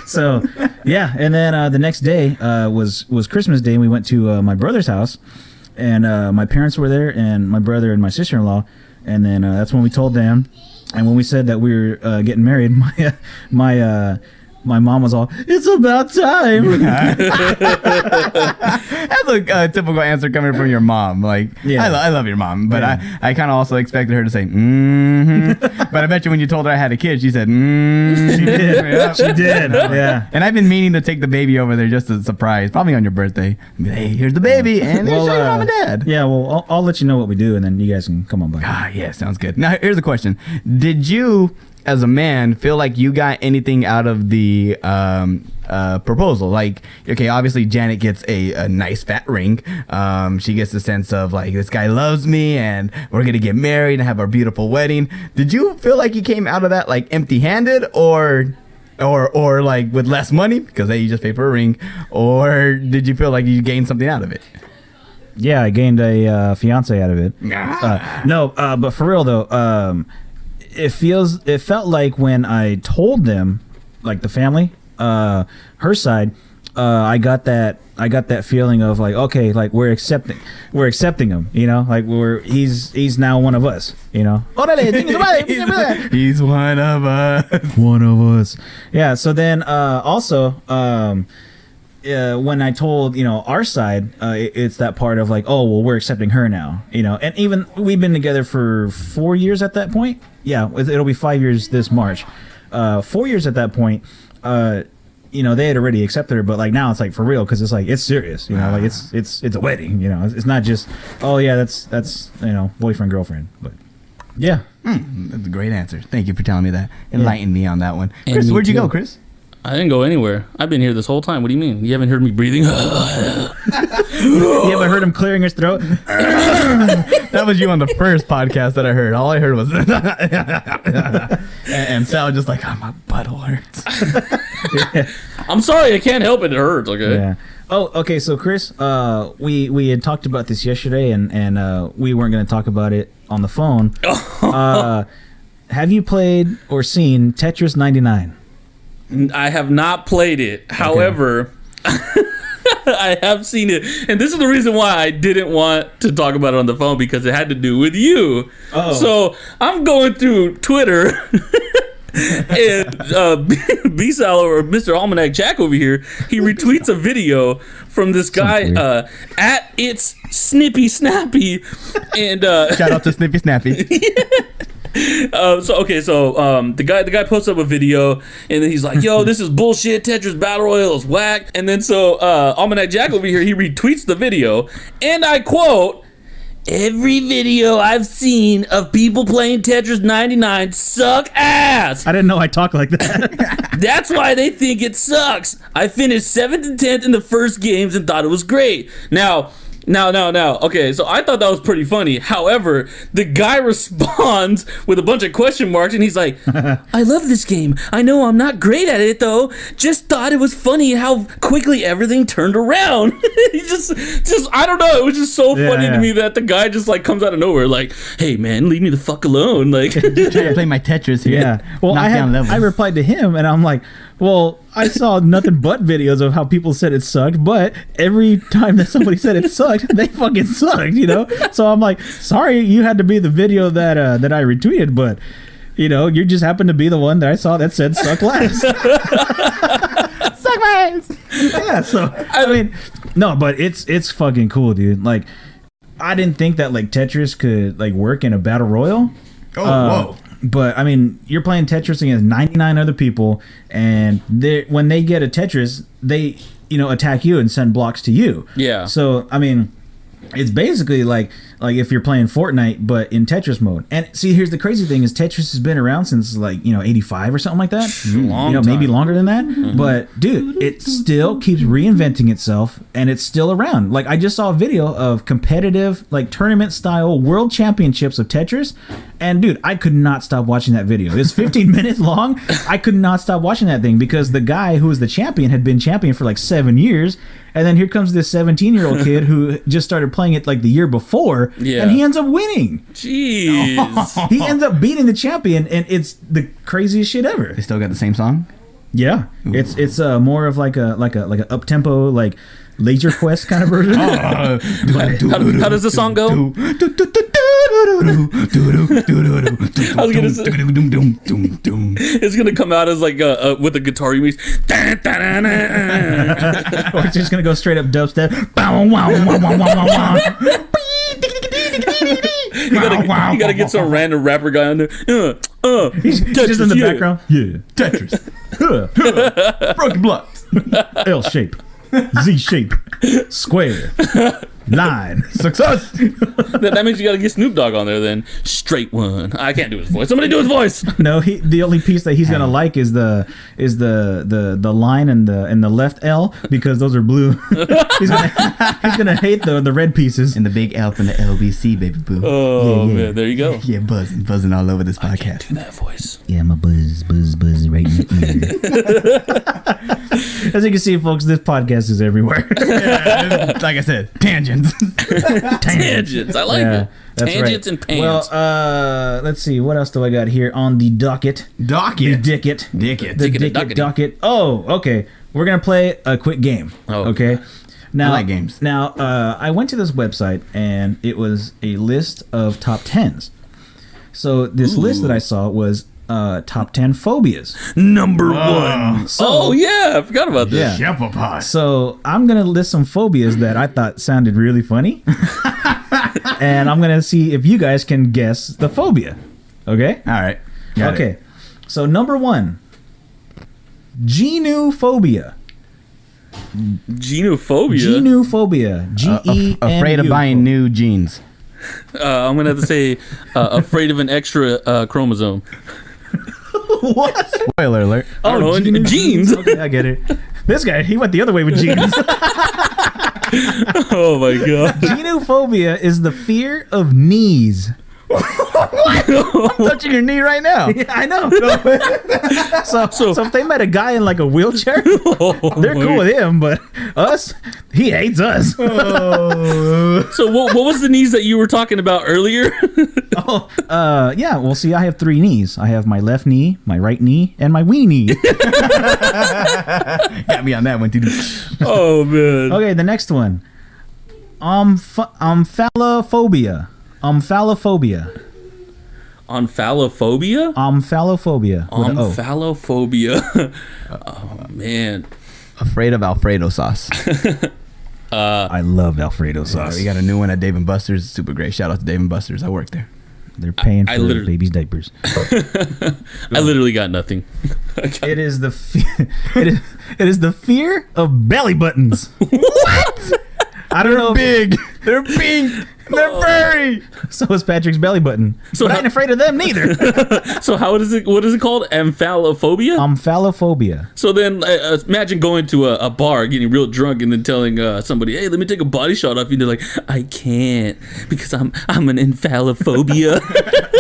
[SPEAKER 3] So yeah, and then the next day was Christmas Day, and we went to my brother's house, and my parents were there, and my brother and my sister-in-law, and then that's when we told them, and when we said that we were getting married, my mom was all, "It's about time."
[SPEAKER 4] That's a typical answer coming from your mom. Like, yeah. I love your mom, but yeah. I kind of also expected her to say, But I bet you when you told her I had a kid, she said, She did. Yeah.
[SPEAKER 3] She did. Yeah.
[SPEAKER 4] And I've been meaning to take the baby over there just as a surprise, probably on your birthday. Hey, here's the baby, and there's your mom and dad.
[SPEAKER 3] Yeah, well, I'll let you know what we do, and then you guys can come on by.
[SPEAKER 4] Yeah, sounds good. Now, here's the question. Did you, as a man, feel like you got anything out of the proposal? Like, okay, obviously Janet gets a nice fat ring. She gets the sense of like, this guy loves me and we're gonna get married and have our beautiful wedding. Did you feel like you came out of that like empty-handed, or like with less money because hey, you just paid for a ring, or did you feel like you gained something out of it?
[SPEAKER 3] Yeah, I gained a fiance out of it. No, but for real though, it felt like when I told them, like the family, her side, I got that feeling of like, okay, like we're accepting him, like he's now one of us, He's
[SPEAKER 4] one of us.
[SPEAKER 3] One of us. Yeah. So then, also, when I told our side, it's that part of like, oh well, we're accepting her now, and even we've been together for 4 years at that point. Yeah, it'll be 5 years this March. 4 years at that point. They had already accepted her, but like now it's like for real because it's like it's serious. Like it's a wedding. It's not just that's boyfriend girlfriend. But yeah,
[SPEAKER 4] that's a great answer. Thank you for telling me that. Enlighten me on that one. Chris, where'd you go, Chris?
[SPEAKER 2] I didn't go anywhere. I've been here this whole time. What do you mean? You haven't heard me breathing?
[SPEAKER 3] You haven't heard him clearing his throat?
[SPEAKER 4] That was you on the first podcast that I heard. All I heard was and Sal just like, oh, my butthole hurts.
[SPEAKER 2] I'm sorry, I can't help it. It hurts. Okay.
[SPEAKER 3] Yeah. Oh, okay. So Chris, we had talked about this yesterday, and we weren't going to talk about it on the phone. Have you played or seen Tetris 99?
[SPEAKER 2] I have not played it. Okay. However, I have seen it. And this is the reason why I didn't want to talk about it on the phone, because it had to do with you. Oh. So I'm going through Twitter and B-Sal, or Mr. Almanac Jack over here, he retweets a video from this guy at It's Snippy Snappy. And
[SPEAKER 4] shout out to Snippy Snappy.
[SPEAKER 2] The guy posts up a video and then he's like, "Yo, this is bullshit. Tetris Battle Royale is whack." And then Almanac Jack over here, he retweets the video, and I quote, "Every video I've seen of people playing Tetris 99 suck ass.
[SPEAKER 3] I didn't know I talk like that.
[SPEAKER 2] That's why they think it sucks. I finished 7th and 10th in the first games and thought it was great." Now. Okay, so I thought that was pretty funny. However, the guy responds with a bunch of question marks, and he's like, "I love this game. I know I'm not great at it, though. Just thought it was funny how quickly everything turned around." He just I don't know. It was just so funny to me that the guy just like comes out of nowhere, like, "Hey man, leave me the fuck alone." Like,
[SPEAKER 4] just trying to play my Tetris here.
[SPEAKER 3] Yeah. Well, I replied to him, and I'm like, "Well, I saw nothing but videos of how people said it sucked, but every time that somebody said it sucked, they fucking sucked, you know?" So I'm like, "Sorry, you had to be the video that I retweeted, but you know, you just happened to be the one that I saw that said suck last." Suck last. Yeah. So I mean, no, but it's fucking cool, dude. Like, I didn't think that like Tetris could like work in a battle royal.
[SPEAKER 4] Whoa.
[SPEAKER 3] But I mean, you're playing Tetris against 99 other people, and when they get a Tetris, they attack you and send blocks to you.
[SPEAKER 2] Yeah.
[SPEAKER 3] So I mean, it's basically like if you're playing Fortnite but in Tetris mode. And see, here's the crazy thing: is Tetris has been around since like 85 or something like that. Maybe longer than that. Mm-hmm. But dude, it still keeps reinventing itself, and it's still around. Like, I just saw a video of competitive like tournament style world championships of Tetris, and dude, I could not stop watching that video. It's 15 minutes long. I could not stop watching that thing because the guy who was the champion had been champion for like 7 years. And then here comes this 17-year-old kid who just started playing it like the year before, and he ends up winning.
[SPEAKER 2] Jeez.
[SPEAKER 3] He ends up beating the champion, and it's the craziest shit ever.
[SPEAKER 4] They still got the same song?
[SPEAKER 3] Yeah. Ooh. It's more of like a up-tempo, like Laser Quest kind of version.
[SPEAKER 2] How does the song go? I was gonna say, it's gonna come out as like with a guitar remix.
[SPEAKER 3] Or it's just gonna go straight up dubstep.
[SPEAKER 2] You gotta get some random rapper guy on there.
[SPEAKER 3] He's just in the background. Yeah,
[SPEAKER 4] Tetris. Broken blocks.
[SPEAKER 3] L shape. Z shape. Square. Line. Success.
[SPEAKER 2] That means you gotta get Snoop Dogg on there then. Straight one. I can't do his voice. Somebody do his voice.
[SPEAKER 3] No, the only piece that he's gonna like is the line and the left L, because those are blue. he's gonna hate the red pieces.
[SPEAKER 4] And the big L from the LBC, baby boo.
[SPEAKER 2] Oh, yeah. Man, there you go.
[SPEAKER 4] Yeah, buzzing all over this podcast.
[SPEAKER 2] I can't do that voice.
[SPEAKER 3] Yeah, my buzz right in the ear. As you can see, folks, this podcast is everywhere.
[SPEAKER 4] Yeah, like I said, tangents.
[SPEAKER 2] Tangents. I like it. Tangents and pants.
[SPEAKER 3] Well, let's see. What else do I got here on the docket?
[SPEAKER 4] The
[SPEAKER 3] dicket.
[SPEAKER 2] Docket.
[SPEAKER 3] Oh, okay. We're going to play a quick game.
[SPEAKER 2] Oh.
[SPEAKER 3] Okay. Now,
[SPEAKER 4] I like games.
[SPEAKER 3] Now, I went to this website, and it was a list of top 10s. So this list that I saw was top 10 phobias.
[SPEAKER 2] Number 1. So, I forgot about this.
[SPEAKER 3] Yeah. So I'm gonna list some phobias that I thought sounded really funny, and I'm gonna see if you guys can guess the phobia. Okay.
[SPEAKER 4] All right.
[SPEAKER 3] Okay. So number 1, genophobia.
[SPEAKER 2] Genophobia.
[SPEAKER 3] G-E-N-U.
[SPEAKER 4] Afraid of buying new jeans.
[SPEAKER 2] I'm gonna have to say afraid of an extra chromosome.
[SPEAKER 3] What?
[SPEAKER 4] Spoiler alert.
[SPEAKER 2] Oh, jeans.
[SPEAKER 3] Okay, I get it. This guy, he went the other way with jeans.
[SPEAKER 2] Oh my god.
[SPEAKER 3] Genophobia is the fear of knees.
[SPEAKER 4] What? I'm touching your knee right now.
[SPEAKER 3] Yeah, I know. So if they met a guy in like a wheelchair, they're cool with him, but us, he hates us.
[SPEAKER 2] So what was the knees that you were talking about earlier?
[SPEAKER 3] Yeah. Well, see, I have 3 knees. I have my left knee, my right knee, and my wee knee.
[SPEAKER 4] Got me on that one, dude.
[SPEAKER 2] Oh man.
[SPEAKER 3] Okay, the next one. Omphalophobia. Omphalophobia.
[SPEAKER 2] Omphalophobia?
[SPEAKER 3] Omphalophobia.
[SPEAKER 2] Omphalophobia. Oh man.
[SPEAKER 4] Afraid of Alfredo sauce.
[SPEAKER 3] I love Alfredo sauce.
[SPEAKER 4] We got a new one at Dave & Buster's. It's super great. Shout out to Dave & Buster's. I work there.
[SPEAKER 3] They're paying
[SPEAKER 2] I
[SPEAKER 3] for
[SPEAKER 2] literally-
[SPEAKER 3] babies' diapers.
[SPEAKER 2] I literally got nothing.
[SPEAKER 3] It is the it is the fear of belly buttons.
[SPEAKER 4] What?
[SPEAKER 3] I don't know.
[SPEAKER 4] Big. They're pink. They're furry.
[SPEAKER 3] So is Patrick's belly button.
[SPEAKER 2] So
[SPEAKER 3] But I
[SPEAKER 2] how-
[SPEAKER 3] ain't afraid of them neither.
[SPEAKER 2] So what is it called? Amphalophobia?
[SPEAKER 3] Omphalophobia.
[SPEAKER 2] So then imagine going to a bar, getting real drunk, and then telling somebody, hey, let me take a body shot off you. And they're like, I can't because I'm an amphalophobia.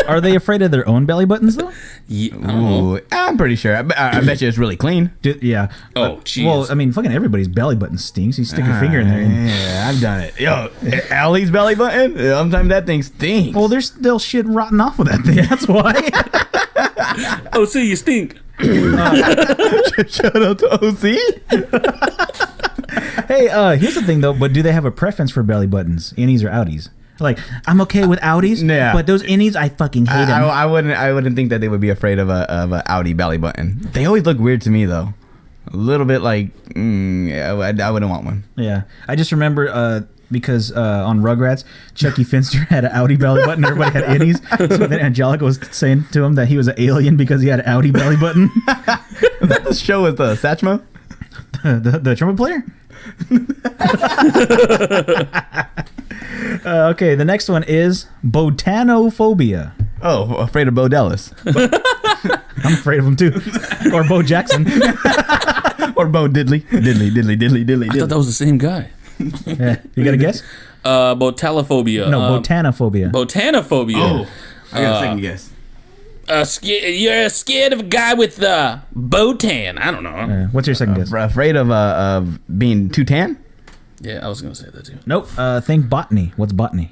[SPEAKER 3] Are they afraid of their own belly buttons though?
[SPEAKER 2] Yeah, I don't know.
[SPEAKER 4] Ooh, I'm pretty sure. I bet you it's really clean.
[SPEAKER 3] Yeah.
[SPEAKER 2] Oh, jeez.
[SPEAKER 3] Well, I mean, fucking everybody's belly button stinks. You stick your finger in there. And,
[SPEAKER 4] Yeah, I've done it. Yo, Allie's belly button. Sometimes that thing stinks.
[SPEAKER 3] well, there's still shit rotten off of that thing. That's why.
[SPEAKER 2] Oh, see, you stink.
[SPEAKER 4] Shout out to OC.
[SPEAKER 3] Hey, here's the thing though. But do they have a preference for belly buttons, innies or outies? Like, I'm okay with outies,
[SPEAKER 4] Yeah.
[SPEAKER 3] but those innies, I fucking hate them.
[SPEAKER 4] I wouldn't think that they would be afraid of a Audi belly button. They always look weird to me though. A little bit like, yeah, I wouldn't want one.
[SPEAKER 3] Yeah, I just remember because on Rugrats, Chucky Finster had an outie belly button. Everybody had innies. So then Angelica was saying to him that he was an alien because he had an outie belly button.
[SPEAKER 4] Was that the show with Satchmo?
[SPEAKER 3] the trumpet player. Okay, the next one is botanophobia.
[SPEAKER 4] Oh, afraid of Bo Dallas.
[SPEAKER 3] I'm afraid of him too, or Bo Jackson.
[SPEAKER 4] Or Bo Diddley. Diddley.
[SPEAKER 2] I thought that was the same guy.
[SPEAKER 3] Yeah. You got a guess?
[SPEAKER 2] Botalophobia.
[SPEAKER 3] No, botanophobia.
[SPEAKER 2] Botanophobia.
[SPEAKER 4] Oh, I got a second guess.
[SPEAKER 2] You're scared of a guy with botan. I don't know.
[SPEAKER 3] What's your second guess?
[SPEAKER 4] Afraid of being too tan?
[SPEAKER 2] Yeah, I was gonna say that too.
[SPEAKER 3] Nope. Think botany. What's botany?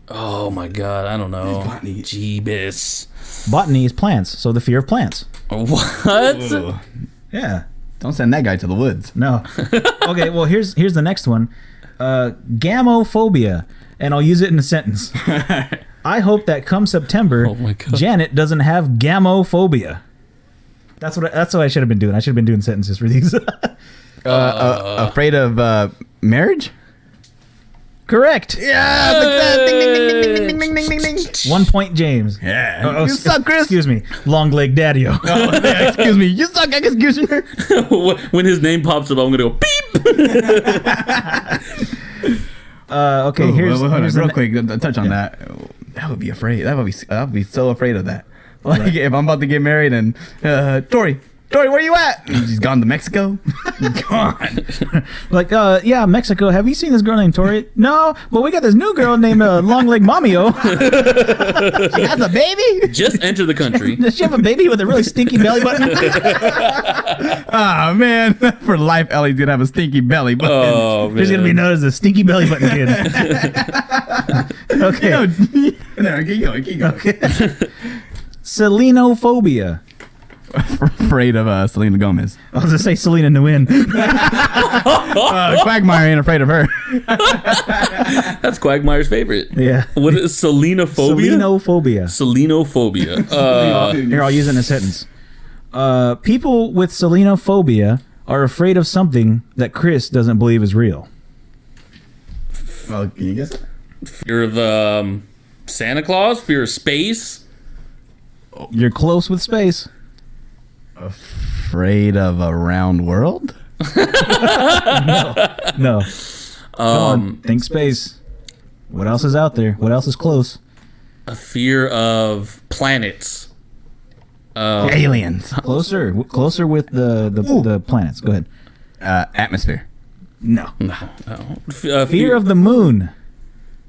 [SPEAKER 2] Oh my god, I don't know.
[SPEAKER 4] botany?
[SPEAKER 2] Jeebus.
[SPEAKER 3] Botany is plants, so the fear of plants.
[SPEAKER 2] What?
[SPEAKER 4] Ugh.
[SPEAKER 3] Yeah.
[SPEAKER 4] Don't send that guy to the woods.
[SPEAKER 3] No. Okay, well here's the next one. Gamophobia. And I'll use it in a sentence. I hope that come September,
[SPEAKER 2] Oh my God.
[SPEAKER 3] Janet doesn't have gamophobia. That's what I should have been doing. I should have been doing sentences for these.
[SPEAKER 4] Afraid of marriage?
[SPEAKER 3] Correct.
[SPEAKER 4] Yeah, success. Ding, ding, ding.
[SPEAKER 3] 1 point, James.
[SPEAKER 4] Yeah.
[SPEAKER 3] Oh,
[SPEAKER 4] You suck, Chris.
[SPEAKER 3] Excuse me. Long Leg Daddio.
[SPEAKER 4] Oh, yeah, excuse me. You suck, executioner.
[SPEAKER 2] When his name pops up, I'm gonna go beep.
[SPEAKER 3] Okay, here's
[SPEAKER 4] hold on,
[SPEAKER 3] the
[SPEAKER 4] real
[SPEAKER 3] ne-
[SPEAKER 4] quick. Touch on that. That would be afraid. I would be so afraid of that. Like if I'm about to get married and Tori, where you at? And she's gone to Mexico. Gone.
[SPEAKER 3] Like, yeah, Mexico. Have you seen this girl named Tori? No, but we got this new girl named Long Leg Mamio.
[SPEAKER 4] She has a baby.
[SPEAKER 2] Just enter the country.
[SPEAKER 3] Does she have a baby with a really stinky belly button?
[SPEAKER 4] Ah man, for life, Ellie's gonna have a stinky belly button.
[SPEAKER 2] Oh man.
[SPEAKER 3] She's gonna be known as the stinky belly button kid. Okay.
[SPEAKER 4] No, keep going.
[SPEAKER 3] Okay. Selenophobia.
[SPEAKER 4] Afraid of Selena Gomez.
[SPEAKER 3] I was gonna say Selena Nguyen.
[SPEAKER 4] Quagmire ain't afraid of her.
[SPEAKER 2] That's Quagmire's favorite.
[SPEAKER 3] Yeah.
[SPEAKER 2] What is selenophobia?
[SPEAKER 3] Selenophobia.
[SPEAKER 2] Selenophobia.
[SPEAKER 3] Here, I'll use it in a sentence. People with selenophobia are afraid of something that Chris doesn't believe is real.
[SPEAKER 4] Well, can you guess?
[SPEAKER 2] Fear of Santa Claus. Fear of space.
[SPEAKER 3] You're close with space.
[SPEAKER 4] Afraid of a round world?
[SPEAKER 3] No. Come on, think space. What else is out there? What else is close?
[SPEAKER 2] A fear of planets.
[SPEAKER 4] Aliens.
[SPEAKER 3] Closer with the planets. Go ahead.
[SPEAKER 4] Atmosphere.
[SPEAKER 3] No.
[SPEAKER 2] No.
[SPEAKER 3] Fear of the moon.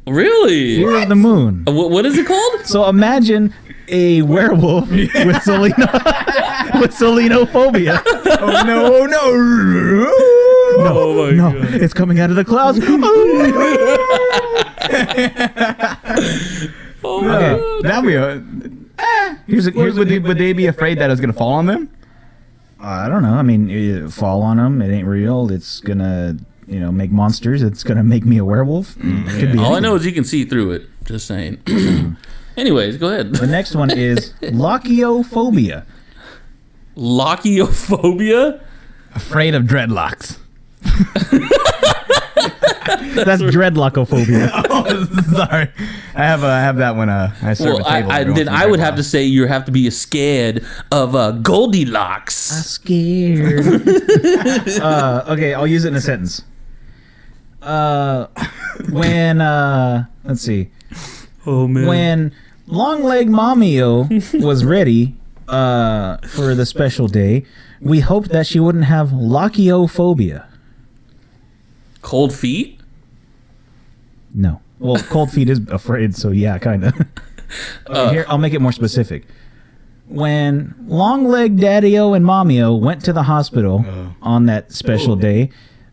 [SPEAKER 2] Really?
[SPEAKER 3] Fear of the moon.
[SPEAKER 2] What is it called?
[SPEAKER 3] So imagine a werewolf with selenophobia.
[SPEAKER 4] Oh no!
[SPEAKER 2] Oh my
[SPEAKER 3] No,
[SPEAKER 2] god.
[SPEAKER 3] it's coming out of the clouds.
[SPEAKER 2] Oh my
[SPEAKER 3] Okay.
[SPEAKER 2] god.
[SPEAKER 4] That'd be a. Would they be afraid that it's gonna fall on them?
[SPEAKER 3] I don't know. I mean, fall on them. It ain't real. It's gonna, make monsters. It's gonna make me a werewolf. Could be.
[SPEAKER 2] All I
[SPEAKER 3] anything.
[SPEAKER 2] know is you can see through it. Just saying. Anyways, go ahead.
[SPEAKER 3] The next one is lochiophobia.
[SPEAKER 2] Lochiophobia?
[SPEAKER 4] Afraid of dreadlocks.
[SPEAKER 3] That's dreadlockophobia.
[SPEAKER 4] Sorry. I have that when I serve a table.
[SPEAKER 2] Then I would have to say you have to be scared of Goldilocks.
[SPEAKER 3] Scared. Okay, I'll use it in a sentence. When let's see.
[SPEAKER 2] Oh man.
[SPEAKER 3] When Long Leg Mamio was ready for the special day, we hoped that she wouldn't have lochiophobia.
[SPEAKER 2] Cold feet?
[SPEAKER 3] No. Well, cold feet is afraid, so yeah, kind of. Here, I'll make it more specific. When Long Leg Daddio and Mamio went to the hospital on that special day,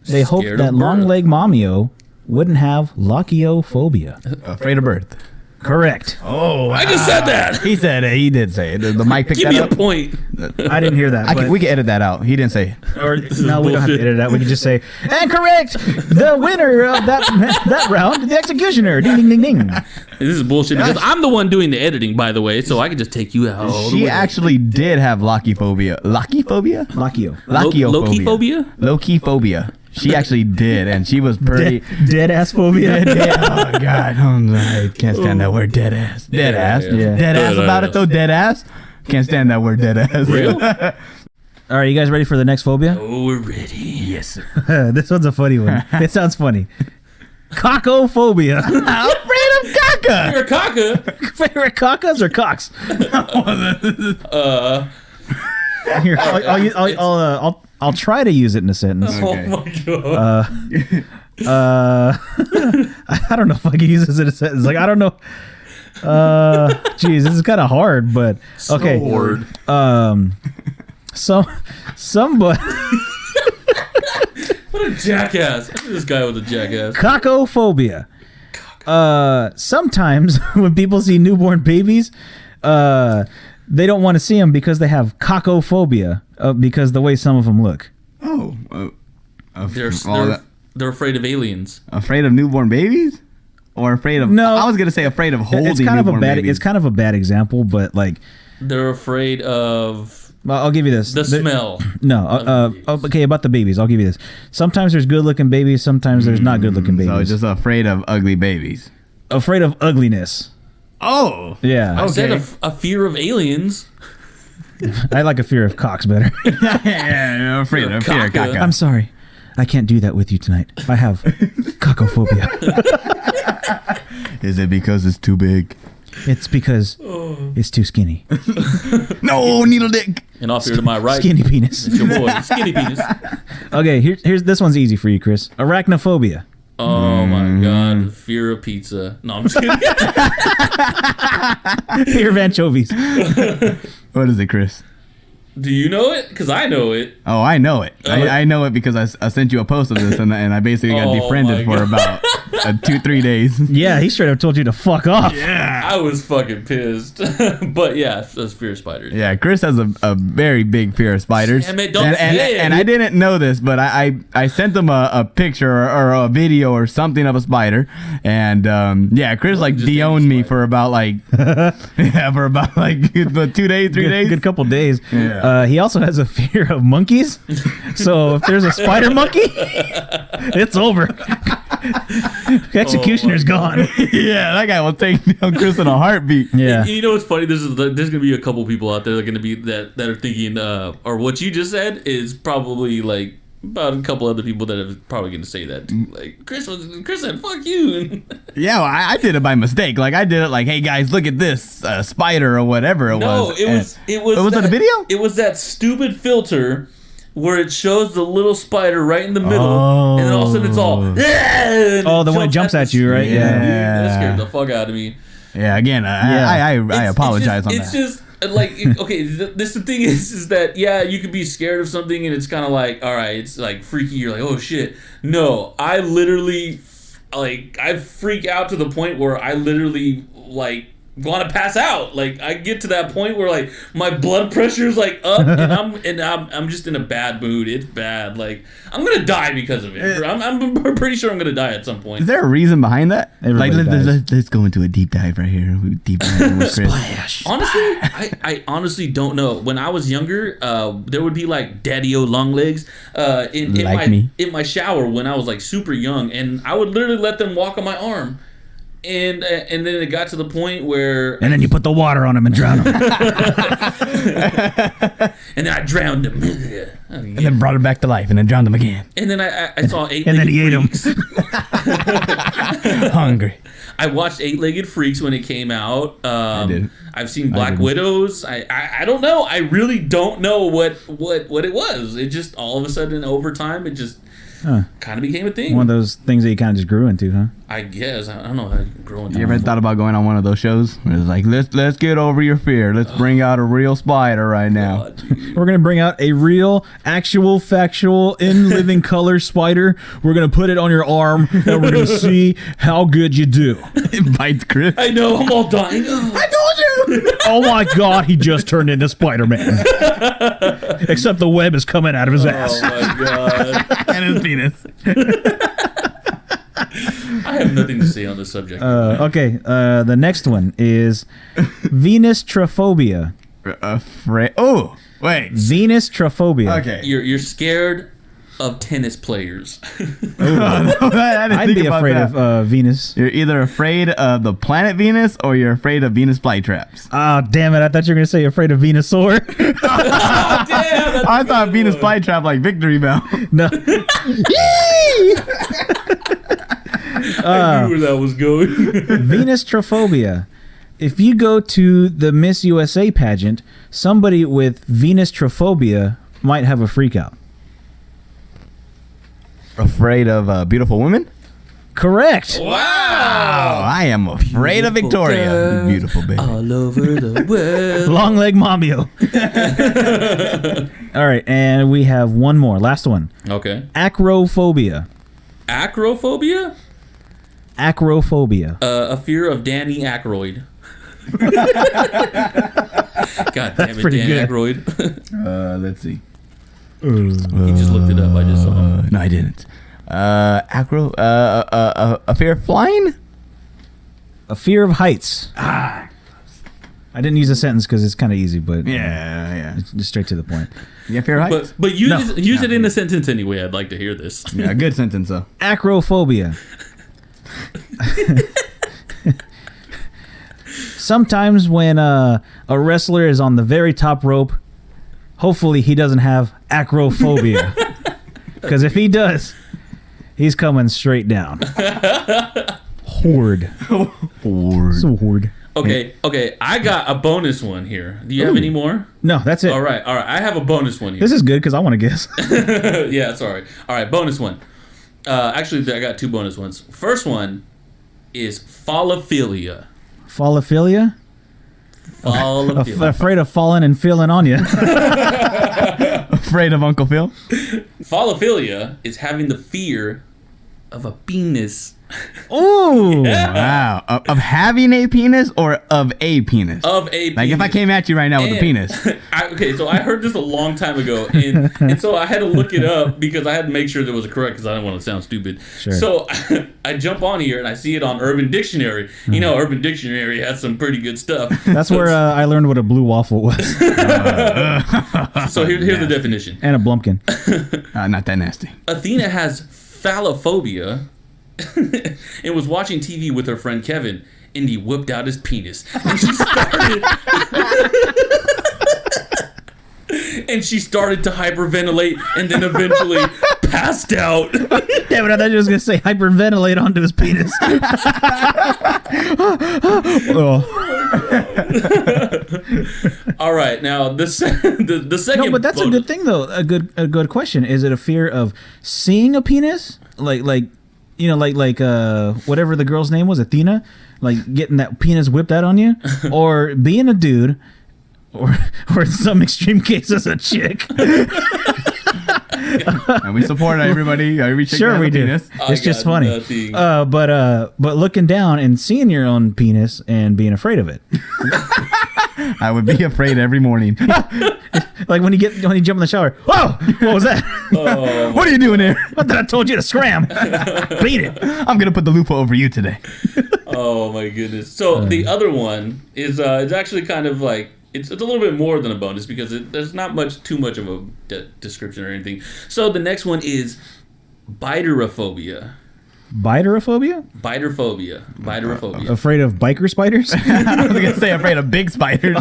[SPEAKER 3] they hoped
[SPEAKER 2] Scared
[SPEAKER 3] that
[SPEAKER 2] of
[SPEAKER 3] Long
[SPEAKER 2] birth.
[SPEAKER 3] Leg Mamio wouldn't have lochiophobia.
[SPEAKER 4] Afraid of birth.
[SPEAKER 3] Correct.
[SPEAKER 4] Oh,
[SPEAKER 2] I just said that.
[SPEAKER 4] He said it. He did say it. The mic picked
[SPEAKER 2] Give
[SPEAKER 4] that
[SPEAKER 2] me a
[SPEAKER 4] up.
[SPEAKER 2] point.
[SPEAKER 3] I didn't hear that.
[SPEAKER 4] We can edit that out. He didn't say it.
[SPEAKER 3] Or no, we don't have to edit it out. We can just say, and correct, the winner of that round, the executioner. Ding, ding, ding, ding.
[SPEAKER 2] This is bullshit because I'm the one doing the editing, by the way, so I can just take you out.
[SPEAKER 4] She actually did have lochiphobia. Lochiphobia?
[SPEAKER 3] Lochio.
[SPEAKER 2] Loki-phobia?
[SPEAKER 4] Lochiphobia. She actually did, and she was pretty...
[SPEAKER 3] Dead ass phobia.
[SPEAKER 4] Oh, God. I can't stand that word, dead ass. Dead ass.
[SPEAKER 3] Yeah.
[SPEAKER 4] Dead ass about it, though, dead ass. Can't stand that word, dead ass.
[SPEAKER 2] Real?
[SPEAKER 3] All right, you guys ready for the next phobia?
[SPEAKER 2] Oh, we're ready.
[SPEAKER 4] Yes, sir.
[SPEAKER 3] This one's a funny one. It sounds funny. Cockophobia.
[SPEAKER 4] I'm afraid of caca.
[SPEAKER 2] You're a caca.
[SPEAKER 3] Favorite cockas or cocks? Here, I'll try to use it in a sentence.
[SPEAKER 4] Okay.
[SPEAKER 2] Oh my god.
[SPEAKER 3] I don't know if I can use this in a sentence. Like, I don't know. Geez, this is kind of hard, but okay.
[SPEAKER 2] Hard.
[SPEAKER 3] Somebody
[SPEAKER 2] What a jackass. Look at this guy with a jackass.
[SPEAKER 3] cockophobia. Sometimes when people see newborn babies, they don't want to see them because they have cockophobia because the way some of them look.
[SPEAKER 4] Oh.
[SPEAKER 2] They're afraid of aliens.
[SPEAKER 4] Afraid of newborn babies? Or afraid of...
[SPEAKER 3] No.
[SPEAKER 4] I was going to say afraid of holding
[SPEAKER 3] It's kind of a
[SPEAKER 4] newborn
[SPEAKER 3] bad.
[SPEAKER 4] babies.
[SPEAKER 3] It's kind of a bad example, but like,
[SPEAKER 2] They're afraid of
[SPEAKER 3] well, I'll give you this.
[SPEAKER 2] the smell.
[SPEAKER 3] No, okay, about the babies, I'll give you this. Sometimes there's good-looking babies. Sometimes there's not good-looking babies.
[SPEAKER 4] So just afraid of ugly babies.
[SPEAKER 3] Afraid of ugliness.
[SPEAKER 4] Oh.
[SPEAKER 3] Yeah,
[SPEAKER 2] I said a fear of aliens.
[SPEAKER 3] I like a fear of cocks better.
[SPEAKER 4] Yeah, afraid
[SPEAKER 2] You're a
[SPEAKER 4] of fear of
[SPEAKER 2] caca.
[SPEAKER 4] caca.
[SPEAKER 3] I'm sorry, I can't do that with you tonight. I have cockophobia.
[SPEAKER 4] Is it because it's too big?
[SPEAKER 3] It's because it's too skinny.
[SPEAKER 4] No, needle dick.
[SPEAKER 2] And off here to my right,
[SPEAKER 3] Skinny penis.
[SPEAKER 2] it's your boy, Skinny Penis.
[SPEAKER 3] Okay, here's this one's easy for you, Chris. Arachnophobia.
[SPEAKER 2] Oh my god, fear of pizza. No, I'm just kidding.
[SPEAKER 3] Fear of anchovies.
[SPEAKER 4] What is it, Chris?
[SPEAKER 2] Do you know it? Because I know it.
[SPEAKER 4] Oh, I know it. I know it because I sent you a post of this, and I basically got
[SPEAKER 2] Oh
[SPEAKER 4] defriended
[SPEAKER 2] my
[SPEAKER 4] for about 2-3 days.
[SPEAKER 3] Yeah, he straight up told you to fuck off.
[SPEAKER 2] I was fucking pissed. But yeah, that's fear of spiders.
[SPEAKER 4] Yeah, Chris has a very big fear of spiders.
[SPEAKER 2] Damn it, don't
[SPEAKER 4] and,
[SPEAKER 2] say it.
[SPEAKER 4] and I didn't know this, but I sent him a picture or a video or something of a spider, and yeah, Chris like
[SPEAKER 2] just
[SPEAKER 4] de-owned
[SPEAKER 2] named
[SPEAKER 4] me
[SPEAKER 2] spider.
[SPEAKER 4] for about like 2 days, 3 days.
[SPEAKER 3] Good couple days.
[SPEAKER 4] Yeah.
[SPEAKER 3] He also has a fear of monkeys. So if there's a spider monkey, it's over. Executioner's gone.
[SPEAKER 4] Yeah, that guy will take down Chris in a heartbeat.
[SPEAKER 3] Yeah.
[SPEAKER 2] You know what's funny? There's gonna be a couple people out there that are gonna be that are thinking, or what you just said is probably like about a couple other people that are probably gonna say that too. Like Chris said, "Fuck you."
[SPEAKER 4] Yeah, well, I did it by mistake. Like I did it like, hey guys, look at this spider or whatever it
[SPEAKER 2] No,
[SPEAKER 4] was.
[SPEAKER 2] it was.
[SPEAKER 4] Was it a video?
[SPEAKER 2] It was that stupid filter where it shows the little spider right in the middle, and then all of a sudden it's all.
[SPEAKER 3] Oh, the one that jumps at you, right?
[SPEAKER 4] Yeah.
[SPEAKER 2] That scared the fuck out of me.
[SPEAKER 4] Yeah, again, I apologize on that.
[SPEAKER 2] It's just like okay. This the thing is that yeah, you could be scared of something and it's kind of like all right, it's like freaky. You're like oh shit. No, I literally like I freak out to the point where I literally like want to pass out. Like I get to that point where like my blood pressure is like up and I'm just in a bad mood. It's bad. Like I'm gonna die because of it. I'm pretty sure I'm gonna die at some point.
[SPEAKER 4] Is there a reason behind that?
[SPEAKER 3] Everybody
[SPEAKER 4] like,
[SPEAKER 3] dies.
[SPEAKER 4] let's go into a deep dive right here. Deep dive with Chris.
[SPEAKER 3] Splash.
[SPEAKER 2] Honestly, I honestly don't know. When I was younger, there would be like Daddio long legs in
[SPEAKER 4] Like me.
[SPEAKER 2] my shower when I was like super young, and I would literally let them walk on my arm. And then it got to the point where...
[SPEAKER 3] And then you put the water on him and drown him.
[SPEAKER 2] And then I drowned him.
[SPEAKER 4] And then brought him back to life and then drowned him again.
[SPEAKER 2] And then I saw Eight-Legged
[SPEAKER 3] And then he ate him.
[SPEAKER 2] Freaks.
[SPEAKER 4] Hungry.
[SPEAKER 2] I watched Eight-Legged Freaks when it came out.
[SPEAKER 4] I did.
[SPEAKER 2] I've seen Black Widows. I don't know. I really don't know what it was. It just all of a sudden over time it just kind of became a thing.
[SPEAKER 3] One of those things that you kind of just grew into, huh?
[SPEAKER 2] I guess. I don't know how to grow into.
[SPEAKER 4] You ever thought about going on one of those shows where it's like, let's get over your fear. Let's bring out a real spider right now.
[SPEAKER 3] We're going to bring out a real, actual, factual, in living color spider. We're going to put it on your arm, and we're going to see how good you do.
[SPEAKER 4] It bites Chris.
[SPEAKER 2] I know. I'm all dying.
[SPEAKER 3] I told you! Oh my God, he just turned into Spider-Man. Except the web is coming out of his ass.
[SPEAKER 2] Oh my God.
[SPEAKER 4] And his penis.
[SPEAKER 2] I have nothing to say on this subject.
[SPEAKER 3] Okay, the next one is Venus Trophobia.
[SPEAKER 4] Afraid. Oh, wait.
[SPEAKER 3] Venus Trophobia.
[SPEAKER 4] Okay.
[SPEAKER 2] You're scared of tennis players.
[SPEAKER 3] I'd be afraid of Venus.
[SPEAKER 4] You're either afraid of the planet Venus or you're afraid of Venus flytraps.
[SPEAKER 3] Oh, damn it. I thought you were going to say you're afraid of Venusaur.
[SPEAKER 2] Oh, damn, that's
[SPEAKER 4] I thought Venus flytrap like Victory Bell.
[SPEAKER 3] No.
[SPEAKER 2] I knew where that was going.
[SPEAKER 3] Venus Trophobia. If you go to the Miss USA pageant, somebody with Venus Trophobia might have a freak out.
[SPEAKER 4] Afraid of beautiful women?
[SPEAKER 3] Correct.
[SPEAKER 2] Wow.
[SPEAKER 4] Oh, I am afraid of Victoria.
[SPEAKER 2] girl.
[SPEAKER 4] Beautiful baby.
[SPEAKER 2] All over the world.
[SPEAKER 3] Long leg Mamio. All right, and we have one more. Last one.
[SPEAKER 2] Okay.
[SPEAKER 3] Acrophobia.
[SPEAKER 2] Acrophobia?
[SPEAKER 3] Acrophobia.
[SPEAKER 2] A fear of Danny Aykroyd. God damn it,
[SPEAKER 3] pretty
[SPEAKER 2] Dan
[SPEAKER 3] good.
[SPEAKER 2] Aykroyd.
[SPEAKER 4] Let's see.
[SPEAKER 2] He just looked it up. I just saw him.
[SPEAKER 4] No, I didn't. A fear of flying?
[SPEAKER 3] A fear of heights. I didn't use a sentence because it's kind of easy, but
[SPEAKER 4] Yeah.
[SPEAKER 3] just straight to the point.
[SPEAKER 4] You fear of heights?
[SPEAKER 2] But use,
[SPEAKER 3] No.
[SPEAKER 2] use it in a sentence anyway. I'd like to hear this.
[SPEAKER 4] Yeah, good sentence though.
[SPEAKER 3] Acrophobia. Sometimes when a wrestler is on the very top rope, hopefully he doesn't have acrophobia. Because if he does, he's coming straight down. Horde. So horde.
[SPEAKER 2] Okay. I got a bonus one here. Do you have any more?
[SPEAKER 3] No, that's it.
[SPEAKER 2] All right. I have a bonus one here.
[SPEAKER 3] This is good because I want to guess.
[SPEAKER 2] Yeah, sorry. All right, bonus one. Actually, I got two bonus ones. First one is phallophilia.
[SPEAKER 3] Phallophilia?
[SPEAKER 2] Phallophilia.
[SPEAKER 3] Afraid of falling and feeling on you.
[SPEAKER 4] Afraid of Uncle Phil?
[SPEAKER 2] Phallophilia is having the fear of a penis.
[SPEAKER 3] Ooh.
[SPEAKER 4] Wow. Of having a penis or of a penis?
[SPEAKER 2] Of a penis.
[SPEAKER 4] Like if I came at you right now with a penis.
[SPEAKER 2] So I heard this a long time ago, and so I had to look it up because I had to make sure that it was correct because I didn't want to sound stupid.
[SPEAKER 3] Sure.
[SPEAKER 2] So I jump on here and I see it on Urban Dictionary. You know, Urban Dictionary has some pretty good stuff.
[SPEAKER 3] That's where I learned what a blue waffle was.
[SPEAKER 2] So here's the definition.
[SPEAKER 3] And a blumpkin.
[SPEAKER 4] Not that nasty.
[SPEAKER 2] Athena has phallophobia and was watching TV with her friend Kevin, and he whipped out his penis. And she started to hyperventilate and then eventually passed out.
[SPEAKER 3] Damn it, I thought you was going to say hyperventilate onto his penis. Oh.
[SPEAKER 2] All right, now the second.
[SPEAKER 3] No, but that's a good thing though. A good question. Is it a fear of seeing a penis, like whatever the girl's name was, Athena, like getting that penis whipped out on you, or being a dude, or in some extreme cases a chick?
[SPEAKER 4] And we support everybody. Every chick
[SPEAKER 3] Sure
[SPEAKER 4] has
[SPEAKER 3] we
[SPEAKER 4] a
[SPEAKER 3] do.
[SPEAKER 4] penis.
[SPEAKER 3] It's just
[SPEAKER 2] got
[SPEAKER 3] funny.
[SPEAKER 2] nothing.
[SPEAKER 3] But looking down and seeing your own penis and being afraid of it.
[SPEAKER 4] I would be afraid every morning.
[SPEAKER 3] Like when you jump in the shower. Whoa! What was that?
[SPEAKER 4] What are you doing here?
[SPEAKER 3] I thought I told you to scram. Beat it.
[SPEAKER 4] I'm gonna put the loofah over you today.
[SPEAKER 2] Oh my goodness! So the other one is it's actually kind of like it's a little bit more than a bonus because there's not too much of a description or anything. So the next one is biterophobia.
[SPEAKER 3] Biterophobia?
[SPEAKER 2] Biterophobia.
[SPEAKER 3] Afraid of biker spiders?
[SPEAKER 4] I was gonna say afraid of big spiders.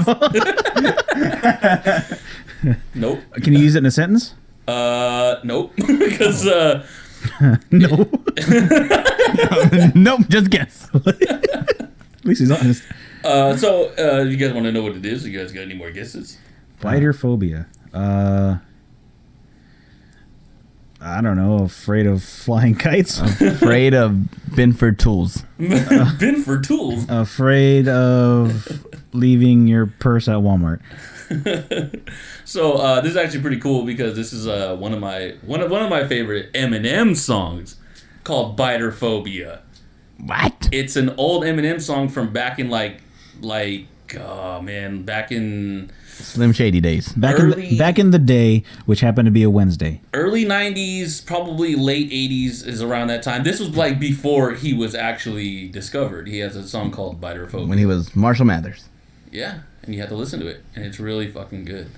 [SPEAKER 2] Nope.
[SPEAKER 3] Can you use it in a sentence?
[SPEAKER 2] Nope. Because
[SPEAKER 3] No.
[SPEAKER 4] Nope, just guess.
[SPEAKER 3] At least he's honest.
[SPEAKER 2] so you guys want to know what it is? You guys got any more guesses?
[SPEAKER 3] Biterophobia. I don't know. Afraid of flying kites?
[SPEAKER 4] Afraid of Binford tools.
[SPEAKER 2] Binford tools.
[SPEAKER 3] Afraid of leaving your purse at Walmart.
[SPEAKER 2] So this is actually pretty cool because this is one of my favorite Eminem songs called Biterophobia.
[SPEAKER 4] What?
[SPEAKER 2] It's an old Eminem song from back in back in
[SPEAKER 4] Slim Shady days.
[SPEAKER 3] Back in the day, which happened to be a Wednesday.
[SPEAKER 2] early 90s, probably late 80s is around that time. This was like before he was actually discovered. He has a song called Biterophobia.
[SPEAKER 4] When he was Marshall Mathers.
[SPEAKER 2] Yeah, and you have to listen to it, and it's really fucking good.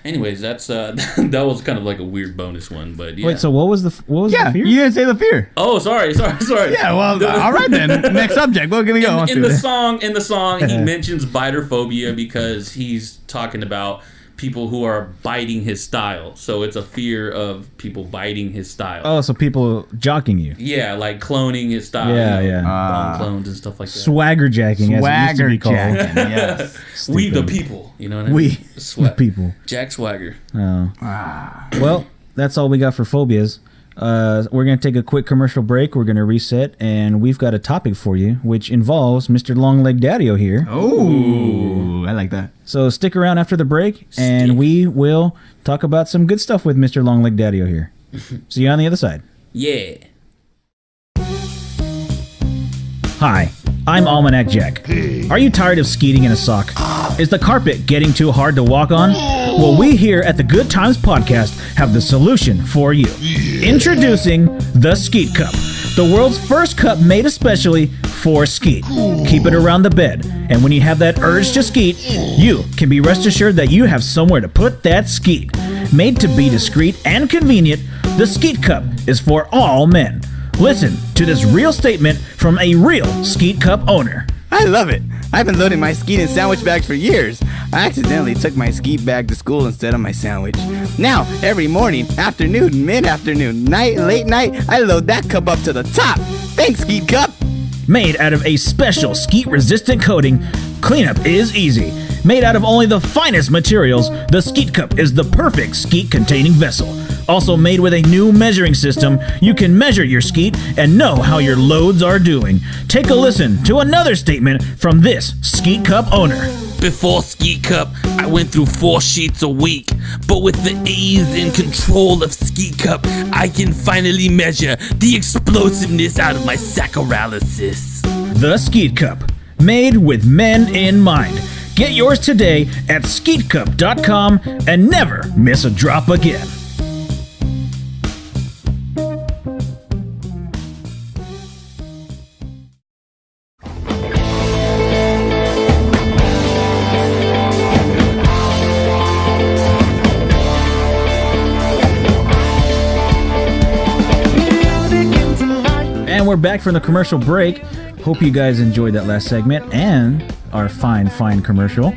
[SPEAKER 2] Anyways, that's that was kind of like a weird bonus one, but yeah.
[SPEAKER 3] Wait, so what was the fear?
[SPEAKER 4] You didn't say the fear.
[SPEAKER 2] Oh, sorry.
[SPEAKER 4] Yeah, well, all right then. Next subject. We're gonna go.
[SPEAKER 2] In the song, he mentions biterophobia because he's talking about people who are biting his style. So it's a fear of people biting his style.
[SPEAKER 3] Oh, so people jocking you.
[SPEAKER 2] Yeah, like cloning his style.
[SPEAKER 3] Yeah.
[SPEAKER 2] Bone clones and stuff like that.
[SPEAKER 3] Swagger jacking, as it used to be called.
[SPEAKER 4] Yes.
[SPEAKER 2] We the people. You know what I mean?
[SPEAKER 3] We the people.
[SPEAKER 2] Jack Swagger.
[SPEAKER 3] Oh. Well, that's all we got for phobias. We're going to take a quick commercial break. We're going to reset, and we've got a topic for you, which involves Mr. Long Leg Daddio here.
[SPEAKER 4] Oh, I like that.
[SPEAKER 3] So stick around after the break, and we will talk about some good stuff with Mr. Long Leg Daddio here. See you on the other side.
[SPEAKER 2] Yeah.
[SPEAKER 3] Hi, I'm Almanac Jack. Are you tired of skeeting in a sock? Is the carpet getting too hard to walk on? Well, we here at the Good Times Podcast have the solution for you. Introducing the Skeet Cup, the world's first cup made especially for skeet. Keep it around the bed, and when you have that urge to skeet, you can be rest assured that you have somewhere to put that skeet. Made to be discreet and convenient, the Skeet Cup is for all men. Listen to this real statement from a real Skeet Cup owner.
[SPEAKER 5] I love it. I've been loading my skeet in sandwich bags for years. I accidentally took my skeet bag to school instead of my sandwich. Now, every morning, afternoon, mid-afternoon, night, late night, I load that cup up to the top. Thanks, Skeet Cup.
[SPEAKER 3] Made out of a special skeet-resistant coating, cleanup is easy. Made out of only the finest materials, the Skeet Cup is the perfect skeet-containing vessel. Also made with a new measuring system, you can measure your skeet and know how your loads are doing. Take a listen to another statement from this Skeet Cup owner.
[SPEAKER 2] Before Skeet Cup, I went through 4 sheets a week. But with the ease and control of Skeet Cup, I can finally measure the explosiveness out of my saccharalysis.
[SPEAKER 3] The Skeet Cup, made with men in mind. Get yours today at skeetcup.com and never miss a drop again. And we're back from the commercial break. Hope you guys enjoyed that last segment and our fine commercial.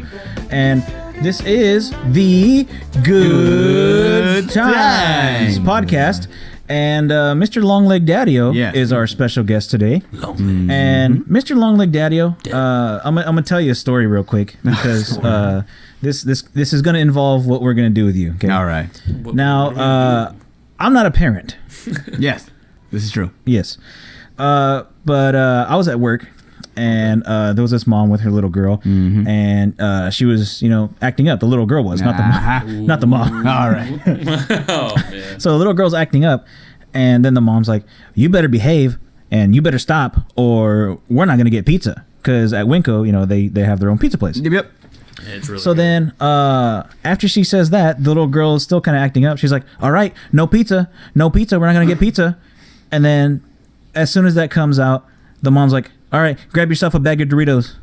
[SPEAKER 3] And this is the Good Times Podcast. And Mr. Long Leg Daddio is our special guest today. And Mr. Long Leg Daddio, I'm gonna tell you a story real quick because this is gonna involve what we're gonna do with you. Okay?
[SPEAKER 4] All right.
[SPEAKER 3] Now, I'm not a parent.
[SPEAKER 4] Yes, this is true.
[SPEAKER 3] Yes. But I was at work, and there was this mom with her little girl, and she was, acting up. The little girl was, not the mom.
[SPEAKER 4] All right.
[SPEAKER 2] Oh, man.
[SPEAKER 3] So the little girl's acting up, and then the mom's like, "You better behave, and you better stop, or we're not gonna get pizza." Because at Winco, they have their own pizza place.
[SPEAKER 4] Yep.
[SPEAKER 2] It's really
[SPEAKER 3] So
[SPEAKER 2] good.
[SPEAKER 3] then, after she says that, the little girl is still kind of acting up. She's like, "All right, no pizza. We're not gonna get pizza." And then, as soon as that comes out, the mom's like, "All right, grab yourself a bag of Doritos."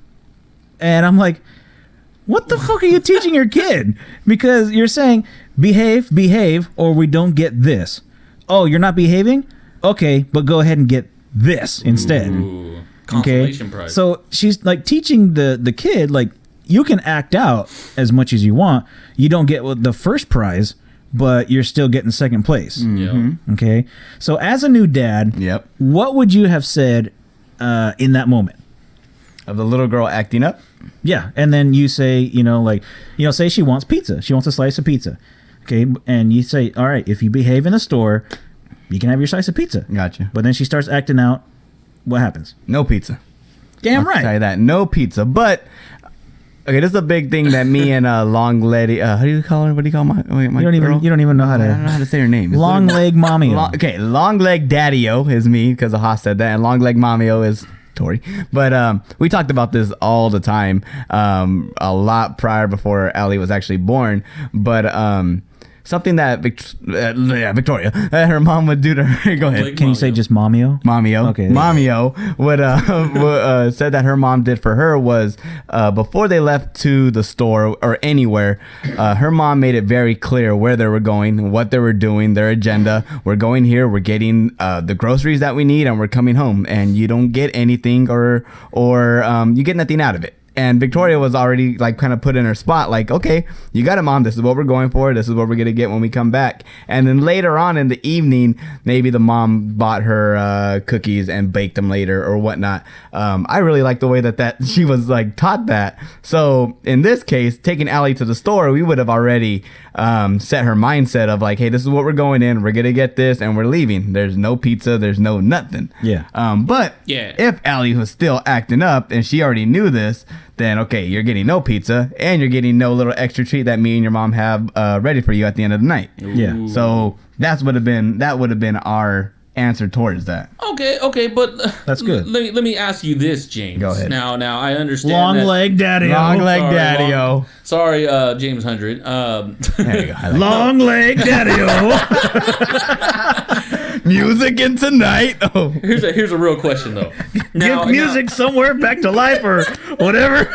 [SPEAKER 3] And I'm like, what the fuck are you teaching your kid? Because you're saying, behave, or we don't get this. Oh, you're not behaving? Okay, but go ahead and get this instead.
[SPEAKER 2] Ooh, consolation prize.
[SPEAKER 3] So she's like teaching the kid, like, you can act out as much as you want. You don't get the first prize, but you're still getting second place.
[SPEAKER 2] Yeah.
[SPEAKER 3] Okay. So as a new dad,
[SPEAKER 4] Yep.
[SPEAKER 3] what would you have said in that moment?
[SPEAKER 4] Of the little girl acting up.
[SPEAKER 3] Yeah. And then you say, say she wants pizza. She wants a slice of pizza. Okay. And you say, all right, if you behave in the store, you can have your slice of pizza.
[SPEAKER 4] Gotcha.
[SPEAKER 3] But then she starts acting out. What happens?
[SPEAKER 4] No pizza.
[SPEAKER 3] Damn
[SPEAKER 4] I'll
[SPEAKER 3] right.
[SPEAKER 4] tell you that. No pizza. But okay, this is a big thing that me and Long Leg. How do you call her? What do you call my girl?
[SPEAKER 3] You don't even know how
[SPEAKER 4] I don't know
[SPEAKER 3] to.
[SPEAKER 4] how to say her name. It's
[SPEAKER 3] Long
[SPEAKER 4] literally-
[SPEAKER 3] Leg Mommy.
[SPEAKER 4] Okay, Long Leg Daddio is me because Haas said that, and Long Leg Mommy is Tori. But we talked about this all the time, a lot prior before Allie was actually born. But something that Victoria, her mom would do to her. Go ahead.
[SPEAKER 3] Can you say just Mommy-o?
[SPEAKER 4] Mommy-o.
[SPEAKER 3] Okay.
[SPEAKER 4] Mommy-o would said that her mom did for her was before they left to the store or anywhere, her mom made it very clear where they were going, what they were doing, their agenda. We're going here, we're getting the groceries that we need, and we're coming home. And you don't get anything or you get nothing out of it. And Victoria was already like kind of put in her spot, like, okay, you got it, Mom. This is what we're going for. This is what we're going to get when we come back. And then later on in the evening, maybe the mom bought her cookies and baked them later or whatnot. I really like the way that she was like taught that. So in this case, taking Allie to the store, we would have already set her mindset of like, hey, this is what we're going in. We're going to get this and we're leaving. There's no pizza. There's no nothing.
[SPEAKER 3] Yeah.
[SPEAKER 4] But
[SPEAKER 2] Yeah.
[SPEAKER 4] if Allie was still acting up and she already knew this, then okay, you're getting no pizza and you're getting no little extra treat that me and your mom have ready for you at the end of the night.
[SPEAKER 3] Yeah.
[SPEAKER 4] So that would have been our answer towards that.
[SPEAKER 2] Okay, but
[SPEAKER 3] That's good.
[SPEAKER 2] Let me ask you this, James.
[SPEAKER 4] Go ahead.
[SPEAKER 2] Now I understand.
[SPEAKER 3] Long
[SPEAKER 2] that,
[SPEAKER 3] Leg Daddy.
[SPEAKER 4] Long Leg
[SPEAKER 2] Sorry,
[SPEAKER 4] Daddio.
[SPEAKER 2] Sorry, James 100.
[SPEAKER 4] There you go. I like
[SPEAKER 3] Long Leg Daddy.
[SPEAKER 4] music in tonight. Oh.
[SPEAKER 2] Here's a real question though.
[SPEAKER 3] Give music somewhere back to life or whatever.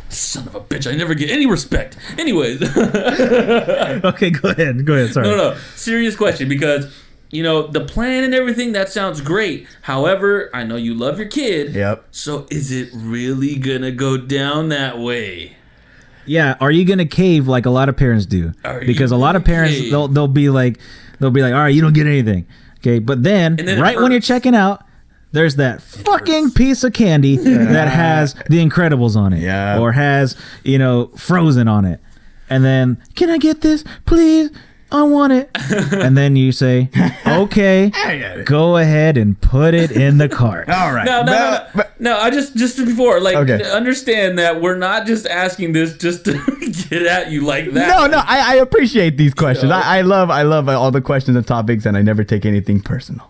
[SPEAKER 2] Son of a bitch! I never get any respect. Anyways,
[SPEAKER 3] Okay, go ahead. Sorry.
[SPEAKER 2] no. Serious question because the plan and everything that sounds great. However, I know you love your kid.
[SPEAKER 4] Yep.
[SPEAKER 2] So is it really gonna go down that way?
[SPEAKER 3] Yeah, are you gonna cave like a lot of parents do? Because a lot of parents
[SPEAKER 2] cave?
[SPEAKER 3] they'll be like, all right, you don't get anything. Okay, but then
[SPEAKER 2] And then it
[SPEAKER 3] right when you're
[SPEAKER 2] hurts.
[SPEAKER 3] checking out, there's that fucking piece of candy that has The Incredibles on it,
[SPEAKER 4] Yeah.
[SPEAKER 3] or has Frozen on it, and then can I get this, please? I want it. And then you say, okay, go ahead and put it in the cart.
[SPEAKER 4] All right.
[SPEAKER 2] No. I just before
[SPEAKER 4] Okay.
[SPEAKER 2] understand that we're not just asking this just to get at you like that.
[SPEAKER 4] No, I appreciate these questions. I love all the questions and topics, and I never take anything personal.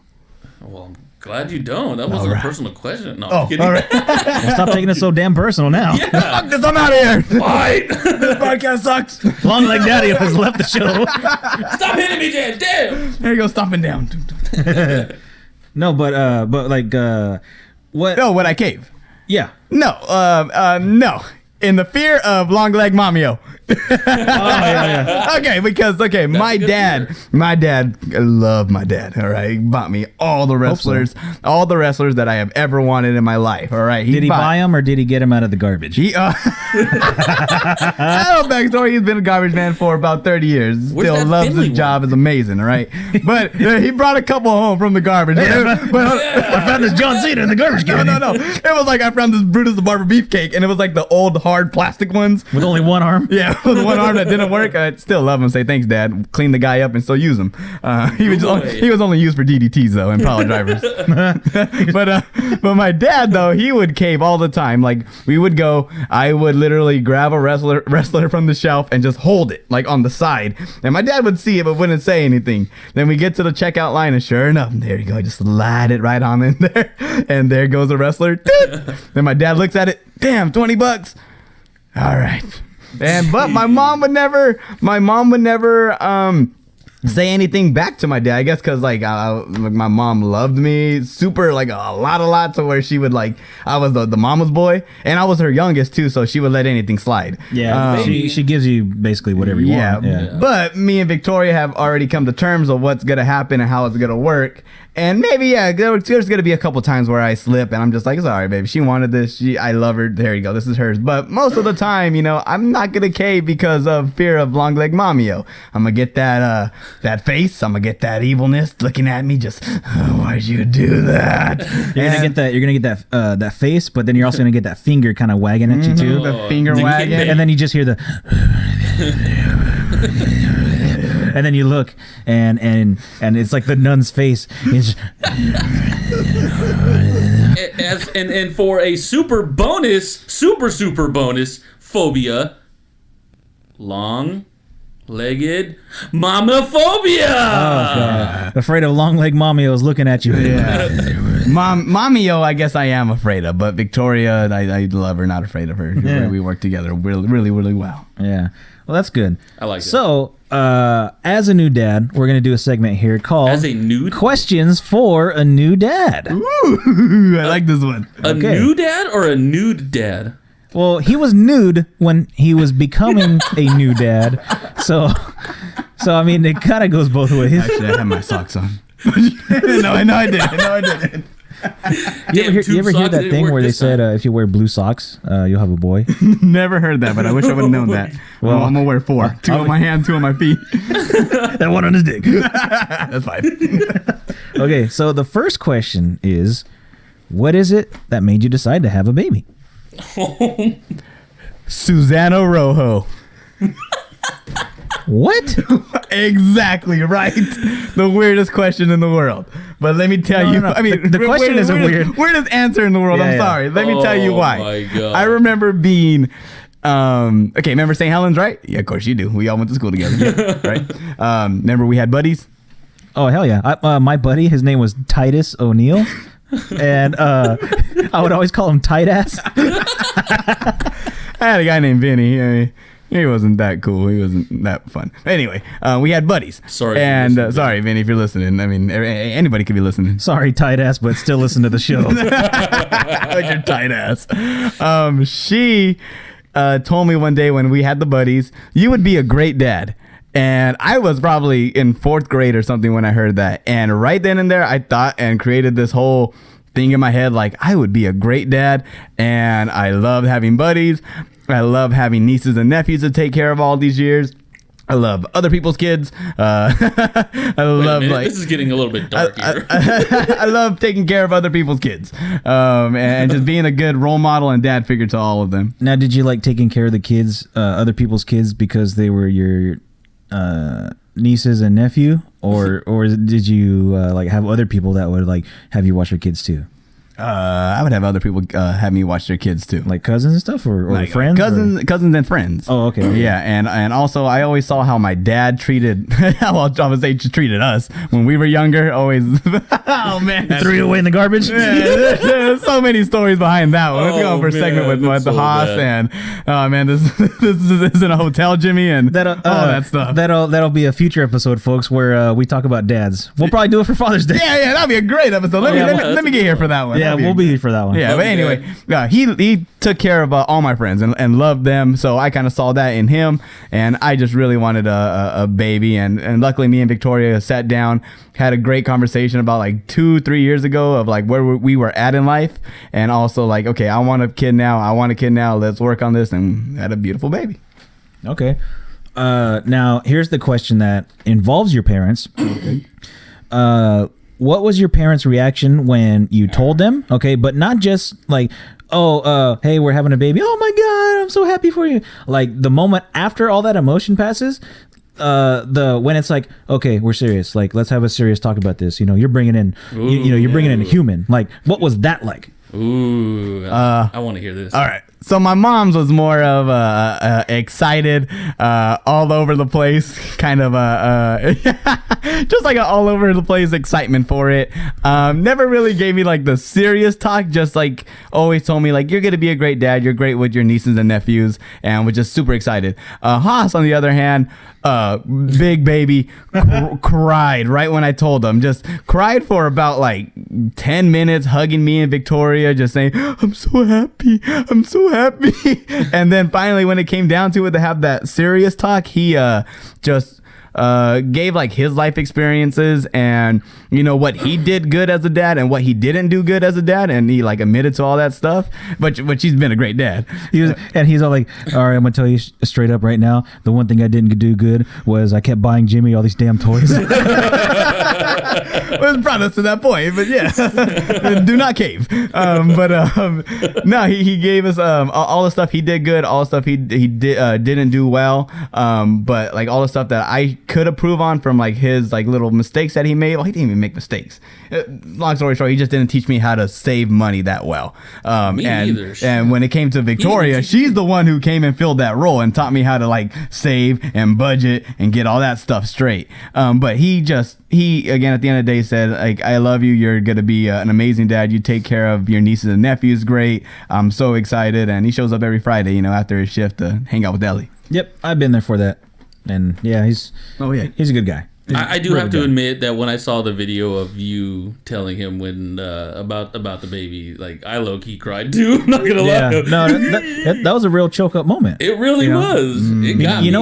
[SPEAKER 2] Well, I'm glad you don't. That wasn't a personal question. No, I'm
[SPEAKER 4] Oh,
[SPEAKER 2] kidding.
[SPEAKER 4] all right.
[SPEAKER 3] Well, stop taking it so damn personal now.
[SPEAKER 4] Fuck this, I'm out of here.
[SPEAKER 2] Fight!
[SPEAKER 4] This podcast sucks.
[SPEAKER 3] Long Leg Daddy has left the show.
[SPEAKER 2] Stop hitting me, James! Damn!
[SPEAKER 4] There you go, stomping down.
[SPEAKER 3] No, but what?
[SPEAKER 4] No, would I cave?
[SPEAKER 3] Yeah.
[SPEAKER 4] No, no. In the fear of Long Leg Mommy-o. Okay, because my
[SPEAKER 2] good
[SPEAKER 4] dad, I love my dad. All right, he bought me all the wrestlers that I have ever wanted in my life. All right,
[SPEAKER 3] Did he buy them or did he get them out of the garbage?
[SPEAKER 4] He I don't know backstory. He's been a garbage man for about 30 years.
[SPEAKER 2] Where's
[SPEAKER 4] Still
[SPEAKER 2] that
[SPEAKER 4] loves his
[SPEAKER 2] Finley
[SPEAKER 4] job. Is amazing. All right, but he brought a couple home from the garbage.
[SPEAKER 3] I found this John Cena in the garbage can.
[SPEAKER 4] No. It was like I found this Brutus the Barber beefcake, and it was like the old hard plastic ones.
[SPEAKER 3] With only one arm?
[SPEAKER 4] Yeah, with one arm that didn't work. I still love him. Say thanks, Dad. Clean the guy up and still use him. He was only used for DDTs though and power drivers. But my dad though, he would cave all the time. Like we would go, I would literally grab a wrestler from the shelf and just hold it like on the side, and my dad would see it but wouldn't say anything. Then we get to the checkout line and sure enough, there you go. I just slide it right on in there, and there goes the wrestler. Then my dad looks at it. Damn, $20. All right. But my mom would never say anything back to my dad. I guess because like my mom loved me super, like a lot, to where she would like, I was the mama's boy, and I was her youngest too, so she would let anything slide.
[SPEAKER 3] Yeah, she gives you basically whatever you want. Yeah.
[SPEAKER 4] But me and Victoria have already come to terms of what's gonna happen and how it's gonna work. And maybe there's gonna be a couple times where I slip, and I'm just like, it's alright, baby. She wanted this. I love her. There you go. This is hers. But most of the time, I'm not gonna cave because of fear of Long Leg Mamio. I'm gonna get that face. I'm gonna get that evilness looking at me. Just why'd you do that?
[SPEAKER 3] You're gonna get that face, but then you're also gonna get that finger kind of wagging at you too.
[SPEAKER 4] The finger wagging,
[SPEAKER 3] and then you just hear the. And then you look, and it's like the nun's face. It's
[SPEAKER 2] and for a super bonus phobia, long-legged mamaphobia.
[SPEAKER 3] Oh God! Afraid of long-legged Mamio looking at you.
[SPEAKER 4] Yeah. Mamio, I guess I am afraid of, but Victoria, I love her, not afraid of her.
[SPEAKER 3] Yeah.
[SPEAKER 4] We work together really, really, really well.
[SPEAKER 3] Yeah. Well, that's good.
[SPEAKER 2] I like that.
[SPEAKER 3] So, as a new dad, we're going to do a segment here called
[SPEAKER 2] As a nude?
[SPEAKER 3] Questions for a New Dad.
[SPEAKER 4] Ooh, I like this one.
[SPEAKER 2] A new dad or a nude dad?
[SPEAKER 3] Well, he was nude when he was becoming a new dad. So I mean, it kind of goes both ways.
[SPEAKER 4] Actually, I have my socks on. No, I didn't.
[SPEAKER 3] You ever hear that thing where they said if you wear blue socks, you'll have a boy?
[SPEAKER 4] Never heard that, but I wish I would have known that. Well, I'm gonna wear 4. 2 on my hand, 2 on my feet.
[SPEAKER 3] That one on his dick.
[SPEAKER 4] That's fine.
[SPEAKER 3] Okay, so the first question is, what is it that made you decide to have a baby?
[SPEAKER 4] Susano Rojo.
[SPEAKER 3] What?
[SPEAKER 4] Exactly right. The weirdest question in the world. But let me tell you.
[SPEAKER 3] No.
[SPEAKER 4] I mean,
[SPEAKER 3] the question isn't weird.
[SPEAKER 4] Weirdest answer in the world. I'm sorry. Let me tell you why.
[SPEAKER 2] My God.
[SPEAKER 4] I remember being. Okay, remember St. Helens, right? Yeah, of course you do. We all went to school together, right? Remember we had buddies?
[SPEAKER 3] Oh, hell yeah. My buddy, his name was Titus O'Neill. And I would always call him Tight Ass.
[SPEAKER 4] I had a guy named Vinny. He wasn't that cool. He wasn't that fun. Anyway, we had buddies.
[SPEAKER 2] Sorry.
[SPEAKER 4] And sorry, Vinny, if you're listening. I mean, anybody could be listening.
[SPEAKER 3] Sorry, Tight Ass, but still listen to the show.
[SPEAKER 4] You're tight ass. She told me one day when we had the buddies, you would be a great dad. And I was probably in 4th grade or something when I heard that. And right then and there, I thought and created this whole thing in my head, like I would be a great dad. And I love having buddies. I love having nieces and nephews to take care of all these years. I love other people's kids. I love
[SPEAKER 2] this is getting a little bit dark here.
[SPEAKER 4] I love taking care of other people's kids, and just being a good role model and dad figure to all of them.
[SPEAKER 3] Now, did you like taking care of the kids, other people's kids, because they were your nieces and nephew, or did you like have other people that would like have you watch your kids too?
[SPEAKER 4] I would have other people have me watch their kids too,
[SPEAKER 3] like cousins and stuff, or
[SPEAKER 4] like
[SPEAKER 3] friends,
[SPEAKER 4] cousins and friends.
[SPEAKER 3] Oh, okay.
[SPEAKER 4] Yeah, and also I always saw how my dad treated, well, I would say treated us when we were younger. Always, oh man,
[SPEAKER 3] threw you away in the garbage.
[SPEAKER 4] Yeah, there's so many stories behind that one. Let's go for a segment with the Haas and oh man, this is in a hotel, Jimmy, and all that stuff.
[SPEAKER 3] That'll be a future episode, folks, where we talk about dads. We'll probably do it for Father's Day.
[SPEAKER 4] Yeah, that'll be a great episode. Let me get here for that one.
[SPEAKER 3] Yeah, we'll be here for that one.
[SPEAKER 4] Yeah, but anyway, he took care of all my friends and loved them, so I kind of saw that in him, and I just really wanted a baby, and luckily me and Victoria sat down, had a great conversation about like 2-3 years ago of like where we were at in life, and also like, okay, I want a kid now, let's work on this, and had a beautiful baby.
[SPEAKER 3] Okay. Now here's the question that involves your parents. Okay. What was your parents' reaction when you told them? Okay, but not just like, hey, we're having a baby. Oh my God, I'm so happy for you. Like the moment after all that emotion passes, when it's like, okay, we're serious. Like, let's have a serious talk about this. You're bringing in, you're bringing in a human. Like, what was that like?
[SPEAKER 2] Ooh, I want to hear this.
[SPEAKER 4] All right. So my mom's was more of excited, all over the place, kind of just like an all over the place excitement for it. Never really gave me like the serious talk, just like always told me like, you're gonna be a great dad, you're great with your nieces and nephews, and was just super excited. Haas, on the other hand, big baby, cried right when I told him. Just cried for about like 10 minutes, hugging me and Victoria, just saying, I'm so happy, I'm so happy. And then finally, when it came down to it, to have that serious talk, he just gave like his life experiences and what he did good as a dad and what he didn't do good as a dad, and he like admitted to all that stuff, but he's been a great dad.
[SPEAKER 3] He's all like, all right, I'm gonna tell you straight up right now, the one thing I didn't do good was I kept buying Jimmy all these damn toys.
[SPEAKER 4] Well, it brought us to that point, but yeah. Do not cave. No, he gave us all the stuff he did good, all the stuff he didn't do well, but like all the stuff that I could approve on from like his like little mistakes that he made. Well, he didn't even make mistakes. Long story short, he just didn't teach me how to save money that well.
[SPEAKER 2] Me either.
[SPEAKER 4] And when it came to Victoria, she's the one who came and filled that role and taught me how to like save and budget and get all that stuff straight. But he again at the end of the day said like, I love you. You're gonna be an amazing dad. You take care of your nieces and nephews great. I'm so excited. And he shows up every Friday, after his shift to hang out with Ellie.
[SPEAKER 3] Yep, I've been there for that. And yeah, he's a good guy.
[SPEAKER 2] I do have to admit that when I saw the video of you telling him when about the baby, like I low key cried too. I'm not gonna lie.
[SPEAKER 3] No, that was a real choke up moment.
[SPEAKER 2] It really was. It got me.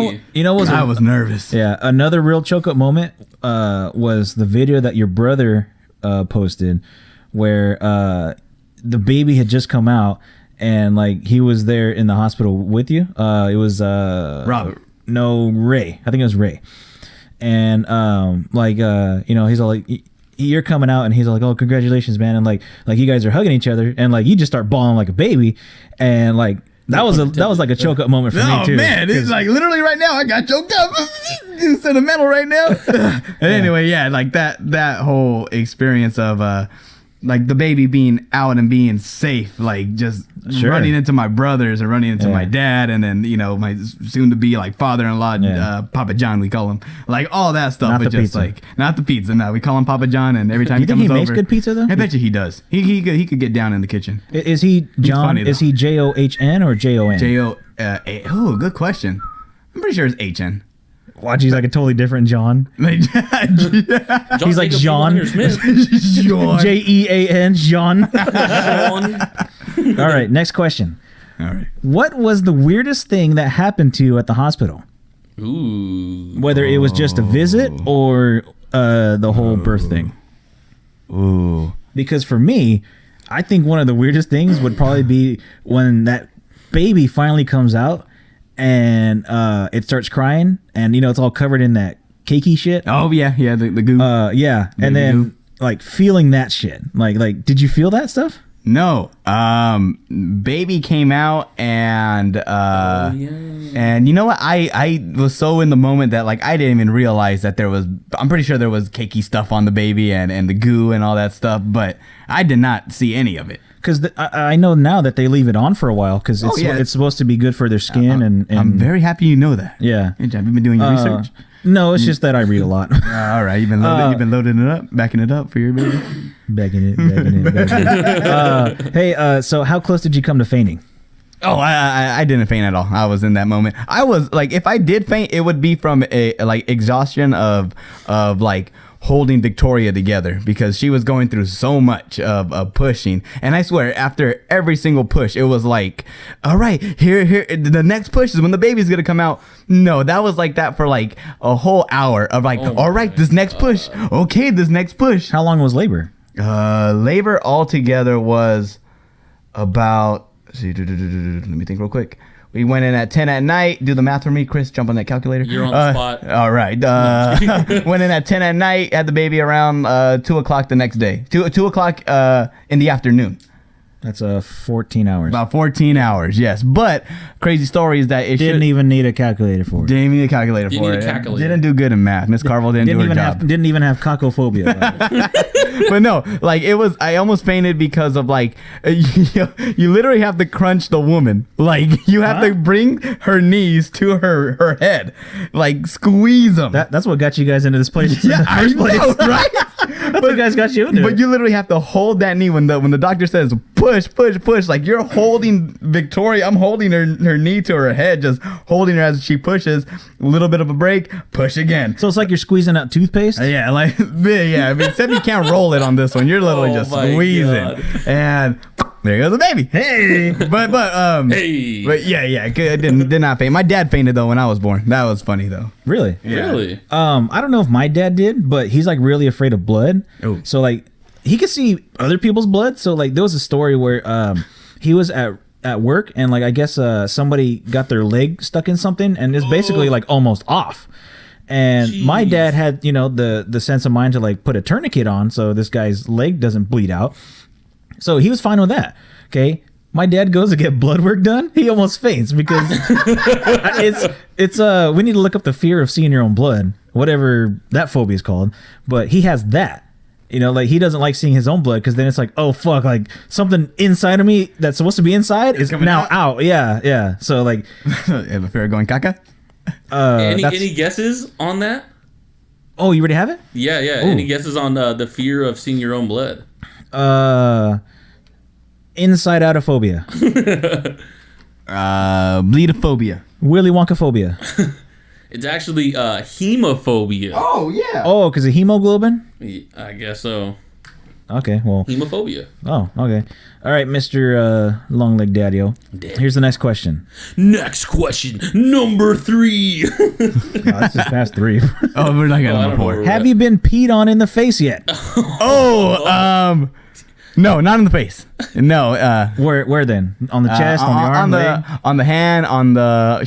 [SPEAKER 4] I was nervous.
[SPEAKER 3] Yeah, another real choke up moment was the video that your brother posted, where the baby had just come out and like he was there in the hospital with you. It was
[SPEAKER 4] Robert.
[SPEAKER 3] No, Ray. I think it was Ray. And he's all like, you're coming out, and he's all like, oh, congratulations, man. And like you guys are hugging each other, and like you just start bawling like a baby, and like that was like a choke up moment for me too.
[SPEAKER 4] Oh man, it's like literally right now I got choked up. Sentimental right now. Anyway, yeah, like that whole experience of like the baby being out and being safe, like just running into my brothers and running into my dad, and then my soon to be like father-in-law, Papa John, we call him, like all that stuff.
[SPEAKER 3] Not
[SPEAKER 4] but
[SPEAKER 3] the
[SPEAKER 4] just
[SPEAKER 3] pizza.
[SPEAKER 4] Like not the pizza. No, we call him Papa John, and every time
[SPEAKER 3] You
[SPEAKER 4] he
[SPEAKER 3] think
[SPEAKER 4] comes
[SPEAKER 3] he
[SPEAKER 4] over,
[SPEAKER 3] makes good pizza though?
[SPEAKER 4] I bet you he does. He could get down in the kitchen.
[SPEAKER 3] Is he John?
[SPEAKER 4] funny, though.
[SPEAKER 3] Is he John or Jon?
[SPEAKER 4] Oh, good question. I'm pretty sure it's HN.
[SPEAKER 3] Watch, he's like a totally different John. He's like Jean.
[SPEAKER 4] Jean.
[SPEAKER 3] Jean. Jean. All right, next question.
[SPEAKER 4] All right.
[SPEAKER 3] What was the weirdest thing that happened to you at the hospital?
[SPEAKER 2] Ooh.
[SPEAKER 3] Whether it was just a visit or the whole birth thing.
[SPEAKER 4] Ooh.
[SPEAKER 3] Because for me, I think one of the weirdest things would probably be when that baby finally comes out and it starts crying, and it's all covered in that cakey shit.
[SPEAKER 4] Oh yeah, the goo.
[SPEAKER 3] Yeah, and then
[SPEAKER 4] goo.
[SPEAKER 3] like feeling that shit. Like, did you feel that stuff?
[SPEAKER 4] No. Baby came out and and you know what? I was so in the moment that like I didn't even realize that I'm pretty sure there was cakey stuff on the baby and the goo and all that stuff, but I did not see any of it.
[SPEAKER 3] Because I know now that they leave it on for a while because it's supposed to be good for their skin. And
[SPEAKER 4] I'm very happy you know that.
[SPEAKER 3] Yeah.
[SPEAKER 4] Have you been doing your research?
[SPEAKER 3] No, it's just that I read a lot.
[SPEAKER 4] All right, you've been loading it up, backing it up for your baby.
[SPEAKER 3] Backing it. Hey, so how close did you come to fainting?
[SPEAKER 4] Oh, I didn't faint at all. I was in that moment. I was like, if I did faint, it would be from a like exhaustion of like holding Victoria together because she was going through so much of pushing. And I swear, after every single push, it was like, all right, here, the next push is when the baby's gonna come out. No, that was like that for like a whole hour of like, all right, this next push. Okay, this next push.
[SPEAKER 3] How long was labor?
[SPEAKER 4] Labor altogether was about, let me think real quick. We went in at 10 at night. Do the math for me, Chris. Jump on that calculator.
[SPEAKER 2] You're on the spot.
[SPEAKER 4] All right. Went in at 10 at night. Had the baby around 2 o'clock the next day. 2 o'clock in the afternoon.
[SPEAKER 3] That's 14 hours.
[SPEAKER 4] About 14 hours, yes. But crazy story is that it
[SPEAKER 3] didn't even need a calculator for it.
[SPEAKER 4] Didn't even need a calculator for it. Didn't do good in math. Miss Carville didn't do her job.
[SPEAKER 3] Didn't even have cacophobia.
[SPEAKER 4] But no, like it was. I almost fainted because of like you literally have to crunch the woman. Like you have to bring her knees to her head, like squeeze them.
[SPEAKER 3] That's what got you guys into this place.
[SPEAKER 4] Yeah, I know, right?
[SPEAKER 3] That's what guys got you into.
[SPEAKER 4] But you literally have to hold that knee when the doctor says push. Like you're holding Victoria. I'm holding her knee to her head, just holding her as she pushes. A little bit of a break, push again.
[SPEAKER 3] So it's like you're squeezing out toothpaste.
[SPEAKER 4] Yeah, like yeah. I mean, except you can't roll it on this one. You're literally just squeezing, and there goes the baby.
[SPEAKER 3] Hey,
[SPEAKER 4] but
[SPEAKER 2] Hey.
[SPEAKER 4] but yeah. Did not faint. My dad fainted though when I was born. That was funny though.
[SPEAKER 3] really?
[SPEAKER 4] Yeah.
[SPEAKER 2] Really?
[SPEAKER 3] I don't know if my dad did, but he's like really afraid of blood.
[SPEAKER 4] Oh.
[SPEAKER 3] So like he could see other people's blood. So like there was a story where he was at work and like I guess somebody got their leg stuck in something and it's basically like almost off. And my dad had, you know, the sense of mind to like put a tourniquet on so this guy's leg doesn't bleed out. So he was fine with that. Okay. My dad goes to get blood work done. He almost faints because it's we need to look up the fear of seeing your own blood, whatever that phobia is called. But he has that. You know, like he doesn't like seeing his own blood because then it's like, oh fuck, like something inside of me that's supposed to be inside is now out. Yeah. So like,
[SPEAKER 4] have a fear of going caca?
[SPEAKER 2] Any guesses on that?
[SPEAKER 3] Oh, you already have it?
[SPEAKER 2] Yeah.
[SPEAKER 3] Ooh.
[SPEAKER 2] Any guesses on the fear of seeing your own blood?
[SPEAKER 3] Inside out phobia.
[SPEAKER 4] Bleedophobia.
[SPEAKER 3] Willy Wonka phobia.
[SPEAKER 2] It's actually hemophobia.
[SPEAKER 4] Oh yeah.
[SPEAKER 3] Oh, because of hemoglobin?
[SPEAKER 2] I guess so.
[SPEAKER 3] Okay, well.
[SPEAKER 2] Hemophobia.
[SPEAKER 3] Oh, okay. All right, Mr. Long Leg Daddio. Here's the next question.
[SPEAKER 2] Next question, number 3.
[SPEAKER 3] Oh, this is past 3.
[SPEAKER 4] Oh, we're not getting number 4.
[SPEAKER 3] Have you been peed on in the face yet?
[SPEAKER 4] No, not in the face. No.
[SPEAKER 3] Where then? On the chest, on the arm, leg?
[SPEAKER 4] On the hand,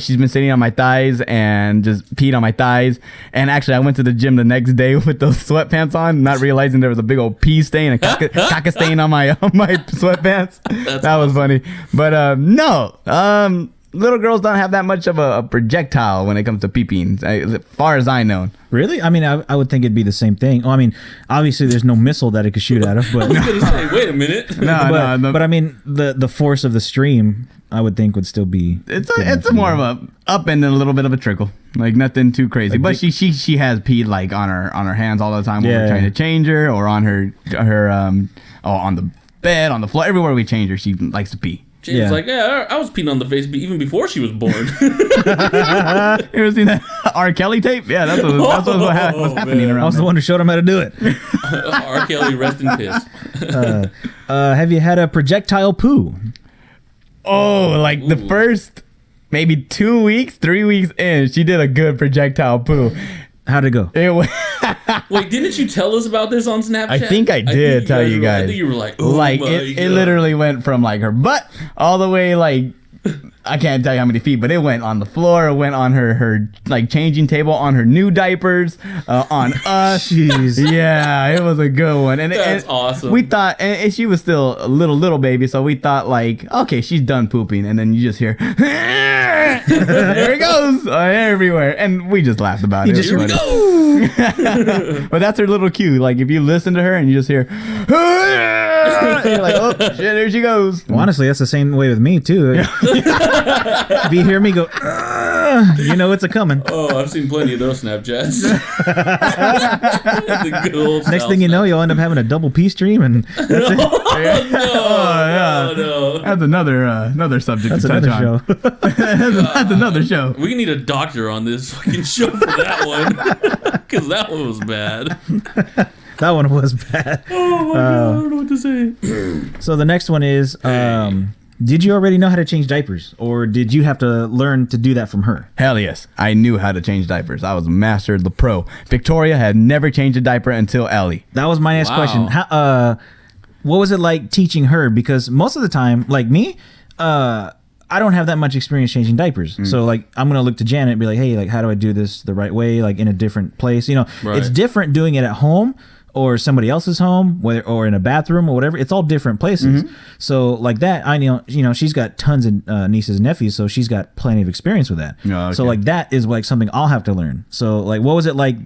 [SPEAKER 4] she's been sitting on my thighs and just peed on my thighs. And actually, I went to the gym the next day with those sweatpants on, not realizing there was a big old pee stain, a caca stain on my sweatpants. That was funny. But no, little girls don't have that much of a projectile when it comes to peeping, as far as I know.
[SPEAKER 3] Really? I mean, I would think it'd be the same thing. Oh, I mean, obviously there's no missile that it could shoot out of, but
[SPEAKER 2] I was gonna say, wait a minute.
[SPEAKER 3] but I mean, the force of the stream, I would think would still be.
[SPEAKER 4] It's more of a up and then a little bit of a trickle, like nothing too crazy. But she has peed like on her hands all the time when we're trying to change her, or on her on the bed, on the floor, everywhere we change her, she likes to pee.
[SPEAKER 2] James like, yeah, I was peeing on the face even before she was born.
[SPEAKER 4] You ever seen that R. Kelly tape? Yeah, that's what was happening around.
[SPEAKER 3] I was the one who showed him how to do it.
[SPEAKER 2] R. Kelly, rest in piss.
[SPEAKER 3] Have you had a projectile poo?
[SPEAKER 4] Oh, like the first maybe 2 weeks, 3 weeks in, she did a good projectile poo.
[SPEAKER 3] How'd it go?
[SPEAKER 4] It was
[SPEAKER 2] Wait, didn't you tell us about this on Snapchat?
[SPEAKER 4] I think I did tell you guys.
[SPEAKER 2] I think you were like, oh
[SPEAKER 4] like
[SPEAKER 2] my
[SPEAKER 4] it
[SPEAKER 2] God.
[SPEAKER 4] literally went from like her butt all the way like I can't tell you how many feet, but it went on the floor, it went on her like changing table, on her new diapers, on us.
[SPEAKER 3] Jeez.
[SPEAKER 4] Yeah, it was a good one. And
[SPEAKER 2] That's awesome.
[SPEAKER 4] We thought, and she was still a little baby, so we thought like, okay, she's done pooping, and then you just hear, there it goes everywhere, and we just laughed about it.
[SPEAKER 2] Here we go.
[SPEAKER 4] But that's her little cue. Like if you listen to her and you just hear, you're like, oh shit, there she goes.
[SPEAKER 3] Well, honestly, that's the same way with me too. If you hear me go, you know it's a coming.
[SPEAKER 2] Oh, I've seen plenty of those Snapchats. The good old
[SPEAKER 3] Next thing you know, you'll end up having a double pee stream, and that's it.
[SPEAKER 2] No.
[SPEAKER 4] That's another subject
[SPEAKER 3] That's
[SPEAKER 4] to touch
[SPEAKER 3] another
[SPEAKER 4] on.
[SPEAKER 3] show.
[SPEAKER 4] That's another show.
[SPEAKER 2] We need a doctor on this fucking show for that one. Because that one was bad.
[SPEAKER 3] That one was bad.
[SPEAKER 2] Oh my God, I don't know what to say.
[SPEAKER 3] So the next one is, did you already know how to change diapers, or did you have to learn to do that from her?
[SPEAKER 4] Hell yes, I knew how to change diapers. I was master the pro. Victoria had never changed a diaper until Ellie.
[SPEAKER 3] That was my next
[SPEAKER 2] Wow.
[SPEAKER 3] question. How, what was it like teaching her? Because most of the time, like me, I don't have that much experience changing diapers. So like, I'm going to look to Janet and be like, hey, like, how do I do this the right way? Like in a different place, you know,
[SPEAKER 2] Right.
[SPEAKER 3] It's different doing it at home or somebody else's home, whether, or in a bathroom or whatever. It's all different places. So like that, I know, you know, she's got tons of nieces and nephews, so she's got plenty of experience with that.
[SPEAKER 4] Oh, okay.
[SPEAKER 3] So like that is like something I'll have to learn. So like, what was it like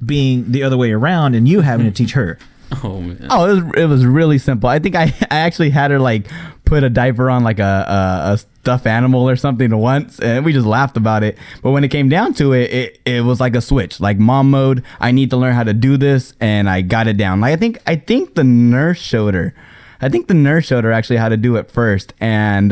[SPEAKER 3] being the other way around and you having to teach her?
[SPEAKER 2] Oh man.
[SPEAKER 4] Oh, it was really simple. I think I actually had her like put a diaper on like a stuffed animal or something once, and we just laughed about it. But when it came down to it, it was like a switch, like mom mode. I need to learn how to do this, and I got it down. Like I think the nurse showed her. I think the nurse showed her actually how to do it first, and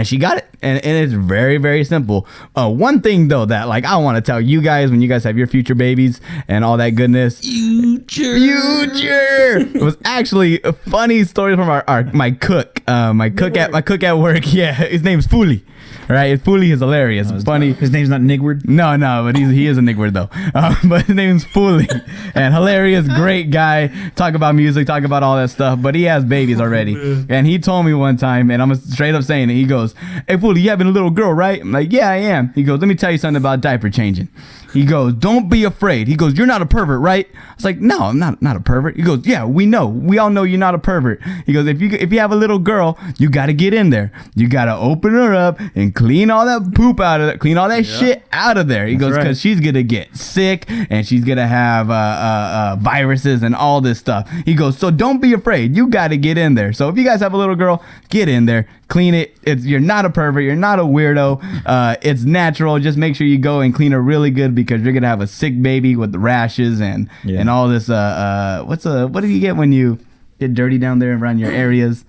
[SPEAKER 4] she got it, and it's very, very simple. One thing though that like I want to tell you guys when you guys have your future babies and all that goodness. Future. It was actually a funny story from my cook. My cook at work. Yeah, his name's Fuli. Right, Fuli is hilarious. Funny.
[SPEAKER 3] His name's not Nigward.
[SPEAKER 4] No, but he is a Nigward though. But his name's Fuli, and hilarious, great guy. Talk about music, talk about all that stuff. But he has babies already, and he told me one time, and I'm straight up saying it. He goes, "Hey Fuli, you having a little girl, right?" I'm like, "Yeah, I am." He goes, "Let me tell you something about diaper changing." He goes, "Don't be afraid." He goes, "You're not a pervert, right?" I was like, "No, I'm not a pervert." He goes, "Yeah, we know. We all know you're not a pervert." He goes, "If you have a little girl, you got to get in there. You got to open her up and clean all that poop out of there, clean all that shit out of there." He goes, "Because she's going to get sick and she's going to have viruses and all this stuff." He goes, "So don't be afraid. You got to get in there. So if you guys have a little girl, get in there, clean it. You're not a pervert. You're not a weirdo. It's natural. Just make sure you go and clean her really good because you're gonna have a sick baby with the rashes and all this. What do you get when you get dirty down there around your areas?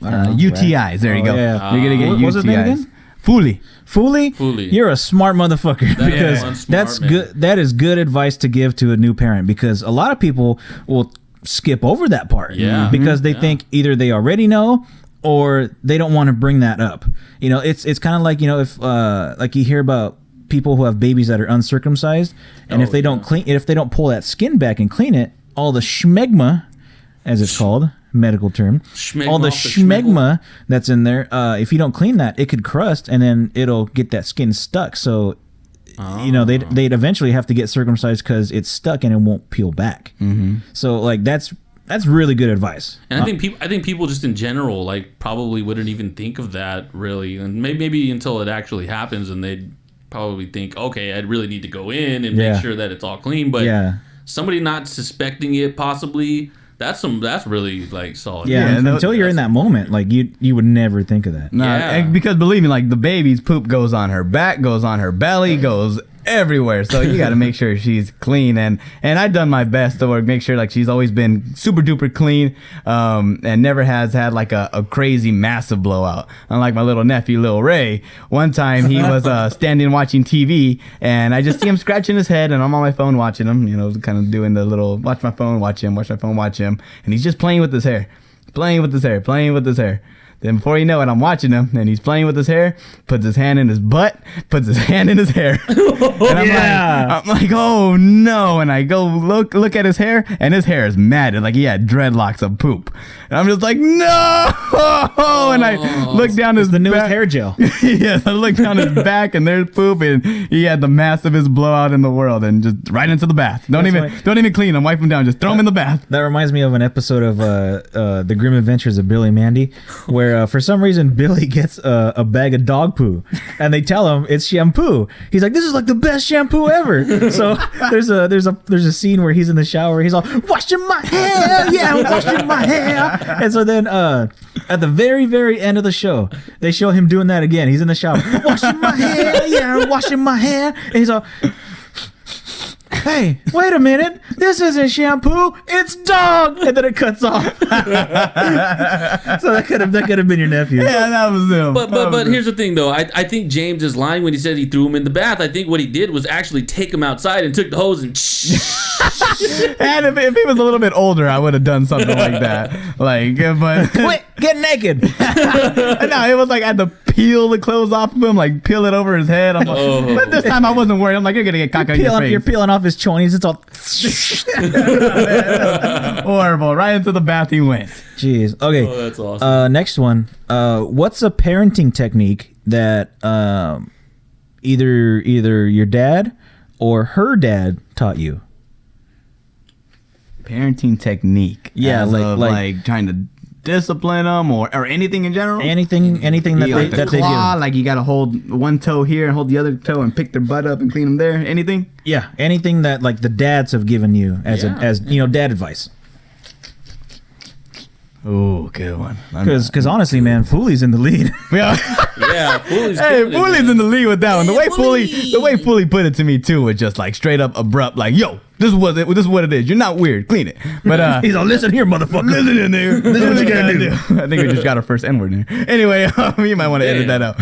[SPEAKER 4] UTIs. There you go.
[SPEAKER 3] Yeah.
[SPEAKER 4] You're gonna get UTIs.
[SPEAKER 3] What's his name again?
[SPEAKER 2] Fuli.
[SPEAKER 3] You're a smart motherfucker because that's good. That is good advice to give to a new parent because a lot of people will skip over that part. Because they think either they already know or they don't want to bring that up. You know, it's kind of like, you know, if like you hear about people who have babies that are uncircumcised, and if they don't pull that skin back and clean it, all the schmegma, as it's called, medical term, all the schmegma that's in there, if you don't clean that, it could crust and then it'll get that skin stuck. So you know, they'd eventually have to get circumcised because it's stuck and it won't peel back. So like that's really good advice.
[SPEAKER 2] And I think people just in general like probably wouldn't even think of that really, and maybe until it actually happens, and they'd probably think, okay, I really need to go in and make sure that it's all clean. But somebody not suspecting it, possibly, that's really like solid.
[SPEAKER 3] Yeah, and until you're in that moment, like you would never think of that.
[SPEAKER 4] No, because believe me, like the baby's poop goes on her back, goes on her belly, goes everywhere. So you got to make sure she's clean, and I've done my best to make sure like she's always been super duper clean, and never has had like a crazy massive blowout. Unlike my little nephew, Lil Ray. One time he was standing watching TV, and I just see him scratching his head, and I'm on my phone watching him, you know, kind of doing the little watch my phone, watch him, and he's just playing with his hair. Then before you know it, I'm watching him, and he's playing with his hair, puts his hand in his butt, puts his hand in his hair. And I'm like, oh no. And I go look at his hair, and his hair is matted, like he had dreadlocks of poop. And I'm just like, no! And I look down his
[SPEAKER 3] the newest
[SPEAKER 4] back.
[SPEAKER 3] hair gel.
[SPEAKER 4] Yes, I look down his back, and there's poop, and he had the massivest blowout in the world, and just right into the bath. Don't even clean him, wipe him down, just throw him in the bath.
[SPEAKER 3] That reminds me of an episode of The Grim Adventures of Billy Mandy, where for some reason Billy gets a bag of dog poo, and they tell him it's shampoo. He's like, "This is like the best shampoo ever." So there's a scene where he's in the shower. He's all, "Washing my hair, yeah, I'm washing my hair." And so then at the very, very end of the show, they show him doing that again. He's in the shower, "Washing my hair, yeah, I'm washing my hair," and he's all, "Hey, wait a minute. This isn't shampoo. It's dog." And then it cuts off. So that could have been your nephew.
[SPEAKER 4] Yeah, that was him.
[SPEAKER 2] But here's the thing, though. I think James is lying when he said he threw him in the bath. I think what he did was actually take him outside and took the hose and
[SPEAKER 4] And if he was a little bit older, I would have done something like that. Like, but
[SPEAKER 3] Quick, get naked.
[SPEAKER 4] no, it was like I had to peel the clothes off of him, like peel it over his head. I'm like, but this time I wasn't worried. I'm like, you're gonna get cock on your face.
[SPEAKER 3] You're peeling off his chonies. It's all
[SPEAKER 4] horrible. Right into the bath he went.
[SPEAKER 3] Jeez. Okay.
[SPEAKER 2] Oh, that's awesome.
[SPEAKER 3] Next one. What's a parenting technique that either your dad or her dad taught you?
[SPEAKER 4] Parenting technique.
[SPEAKER 3] Yeah,
[SPEAKER 4] like trying to discipline them or anything in general.
[SPEAKER 3] Anything that they do.
[SPEAKER 4] Like you gotta hold one toe here and hold the other toe and pick their butt up and clean them there. Anything.
[SPEAKER 3] Yeah, anything that like the dads have given you as dad advice.
[SPEAKER 4] Ooh, good one.
[SPEAKER 3] Because honestly, man, Fooley's in the lead.
[SPEAKER 4] Yeah.
[SPEAKER 2] Yeah, Fooley's
[SPEAKER 4] Hey,
[SPEAKER 2] killing it,
[SPEAKER 4] Fooley's
[SPEAKER 2] man.
[SPEAKER 4] in the lead with that one. The
[SPEAKER 2] Yeah,
[SPEAKER 4] way
[SPEAKER 2] Fooley.
[SPEAKER 4] Fooley put it to me too was just like straight up abrupt, like, yo, this is what it is. You're not weird. Clean it. But
[SPEAKER 3] He's all, listen here, motherfucker.
[SPEAKER 4] listen in there.
[SPEAKER 3] This is what you gotta do.
[SPEAKER 4] I think we just got our first N-word in there. Anyway, you might want to edit that out.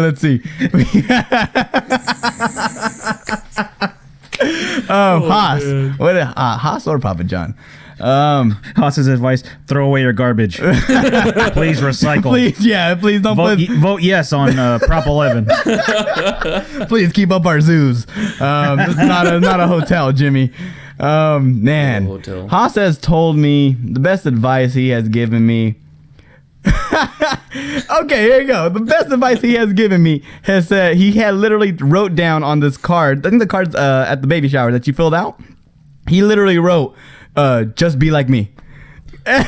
[SPEAKER 4] Let's see. Haas. Haas or Papa John?
[SPEAKER 3] Haas's advice: throw away your garbage. Please recycle.
[SPEAKER 4] Please don't
[SPEAKER 3] Vote yes on Prop 11.
[SPEAKER 4] please keep up our zoos. It's not a hotel, Jimmy. Man,
[SPEAKER 2] Hotel.
[SPEAKER 4] Haas has told me the best advice he has given me. Okay, here you go. The best advice he has given me has said he had literally wrote down on this card. I think the card's at the baby shower that you filled out. He literally wrote, "Just be like me." And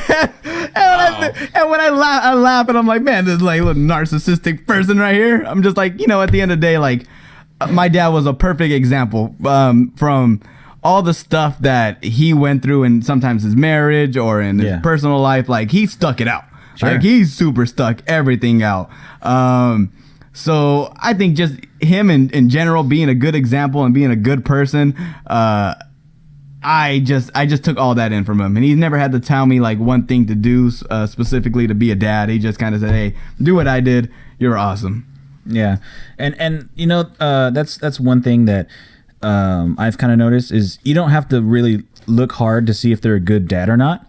[SPEAKER 4] when I laugh, and I'm like, man, this is like a little narcissistic person right here. I'm just like, at the end of the day, like, my dad was a perfect example from all the stuff that he went through in sometimes his marriage or in his personal life. Like, he stuck it out.
[SPEAKER 3] Sure.
[SPEAKER 4] Like, he super stuck everything out. So I think just him in general being a good example and being a good person, I just took all that in from him, and he's never had to tell me like one thing to do specifically to be a dad. He just kind of said, "Hey, do what I did. You're awesome."
[SPEAKER 3] Yeah, and that's one thing that I've kind of noticed is you don't have to really look hard to see if they're a good dad or not,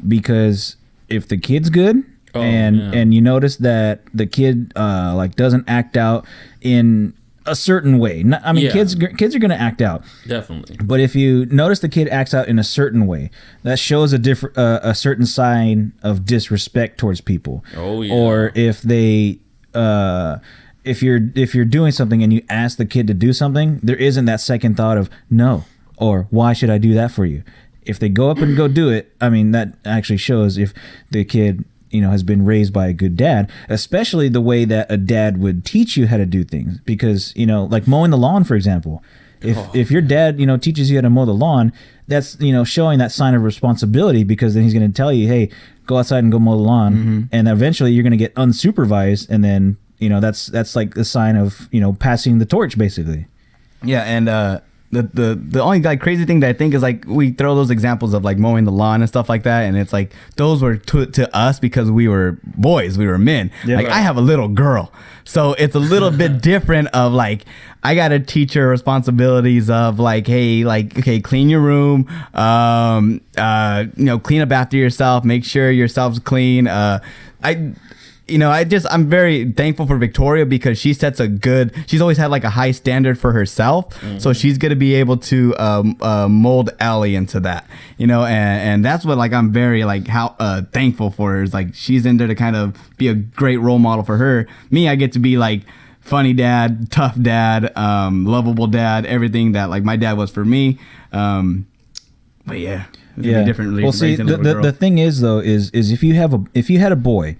[SPEAKER 3] because if the kid's good and you notice that the kid like doesn't act out in a certain way. Kids are gonna act out,
[SPEAKER 2] Definitely.
[SPEAKER 3] but if you notice the kid acts out in a certain way, that shows a certain sign of disrespect towards people.
[SPEAKER 2] Oh yeah.
[SPEAKER 3] Or if they if you're doing something and you ask the kid to do something, there isn't that second thought of no or why should I do that for you. If they go up and go do it, that actually shows if the kid has been raised by a good dad, especially the way that a dad would teach you how to do things. Because, like mowing the lawn, for example, if your dad, teaches you how to mow the lawn, that's, showing that sign of responsibility, because then he's going to tell you, hey, go outside and go mow the lawn. Mm-hmm. And eventually you're going to get unsupervised. And then, that's like the sign of, passing the torch, basically.
[SPEAKER 4] Yeah, and the only like crazy thing that I think is like we throw those examples of like mowing the lawn and stuff like that, and it's like those were to us because we were boys, we were men.
[SPEAKER 3] Yeah,
[SPEAKER 4] like
[SPEAKER 3] right.
[SPEAKER 4] I have a little girl, so it's a little bit different of like I gotta teach her responsibilities of like, hey, like, okay, clean your room, clean up after yourself, make sure yourself's clean. I'm very thankful for Victoria because she's always had like a high standard for herself. Mm-hmm. So she's going to be able to mold Ellie into that, and that's what like I'm very like thankful for her is like she's in there to kind of be a great role model for her. Me, I get to be like funny dad, tough dad, lovable dad, everything that like my dad was for me. But yeah. Different.
[SPEAKER 3] Well, see, the thing is though, is if you had a boy,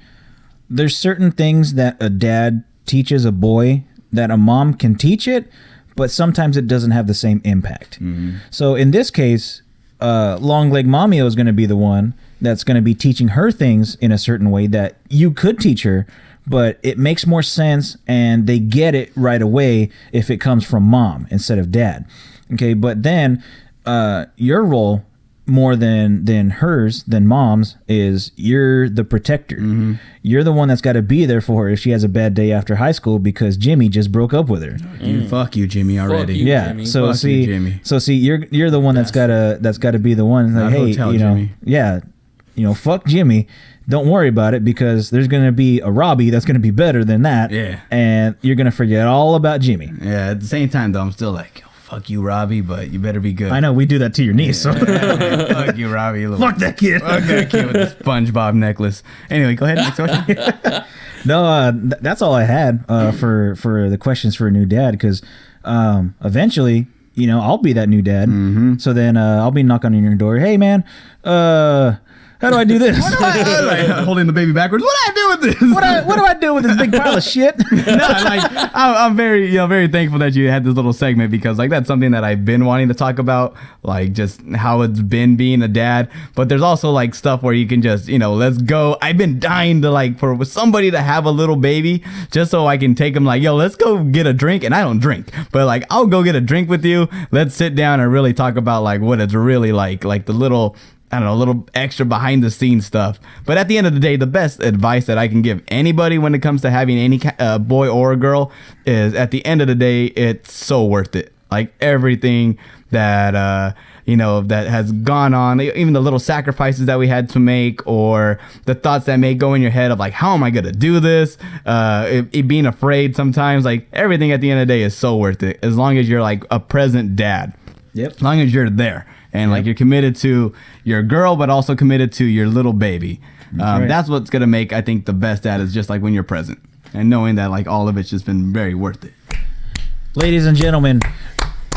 [SPEAKER 3] there's certain things that a dad teaches a boy that a mom can teach it, but sometimes it doesn't have the same impact. Mm-hmm. So in this case, Long Leg Mamio is going to be the one that's going to be teaching her things in a certain way that you could teach her, but it makes more sense and they get it right away if it comes from mom instead of dad. Okay, but then your role more than hers, than mom's, is you're the protector. Mm-hmm. You're the one that's got to be there for her if she has a bad day after high school because Jimmy just broke up with her.
[SPEAKER 4] Fuck you, Jimmy, already.
[SPEAKER 2] You,
[SPEAKER 3] yeah.
[SPEAKER 2] Jimmy.
[SPEAKER 3] So
[SPEAKER 4] Fuck
[SPEAKER 3] see,
[SPEAKER 4] you, Jimmy.
[SPEAKER 3] You're the one that's gotta be the one. Like, hey,
[SPEAKER 4] Jimmy.
[SPEAKER 3] Yeah, fuck Jimmy. Don't worry about it because there's gonna be a Robbie that's gonna be better than that.
[SPEAKER 4] Yeah.
[SPEAKER 3] And you're gonna forget all about Jimmy.
[SPEAKER 4] Yeah. At the same time, though, I'm still like, fuck you, Robbie, but you better be good.
[SPEAKER 3] I know we do that to your niece. So.
[SPEAKER 4] Fuck you, Robbie.
[SPEAKER 3] Fuck that kid.
[SPEAKER 4] Fuck that kid with the SpongeBob necklace. Anyway, go ahead. Next question.
[SPEAKER 3] No, that's all I had for the questions for a new dad because eventually, I'll be that new dad. Mm-hmm. So then I'll be knocking on your door. Hey, man, How do I do this?
[SPEAKER 4] Like, holding the baby backwards. What do I do with this?
[SPEAKER 3] What do I do with this big pile of shit?
[SPEAKER 4] No, like I'm very, very thankful that you had this little segment because like that's something that I've been wanting to talk about, like just how it's been being a dad. But there's also like stuff where you can just, let's go. I've been dying to like for somebody to have a little baby just so I can take them like, yo, let's go get a drink. And I don't drink, but like I'll go get a drink with you. Let's sit down and really talk about like what it's really like the little, I don't know, a little extra behind the scenes stuff. But at the end of the day, the best advice that I can give anybody when it comes to having any boy or a girl is at the end of the day, it's so worth it. Like everything that, that has gone on, even the little sacrifices that we had to make or the thoughts that may go in your head of like, how am I going to do this? It being afraid sometimes, like everything at the end of the day is so worth it. As long as you're like a present dad.
[SPEAKER 3] Yep.
[SPEAKER 4] As long as you're there. And like you're committed to your girl, but also committed to your little baby.
[SPEAKER 3] Right.
[SPEAKER 4] That's what's gonna make, I think, the best dad is just like when you're present and knowing that like all of it's just been very worth it.
[SPEAKER 3] Ladies and gentlemen,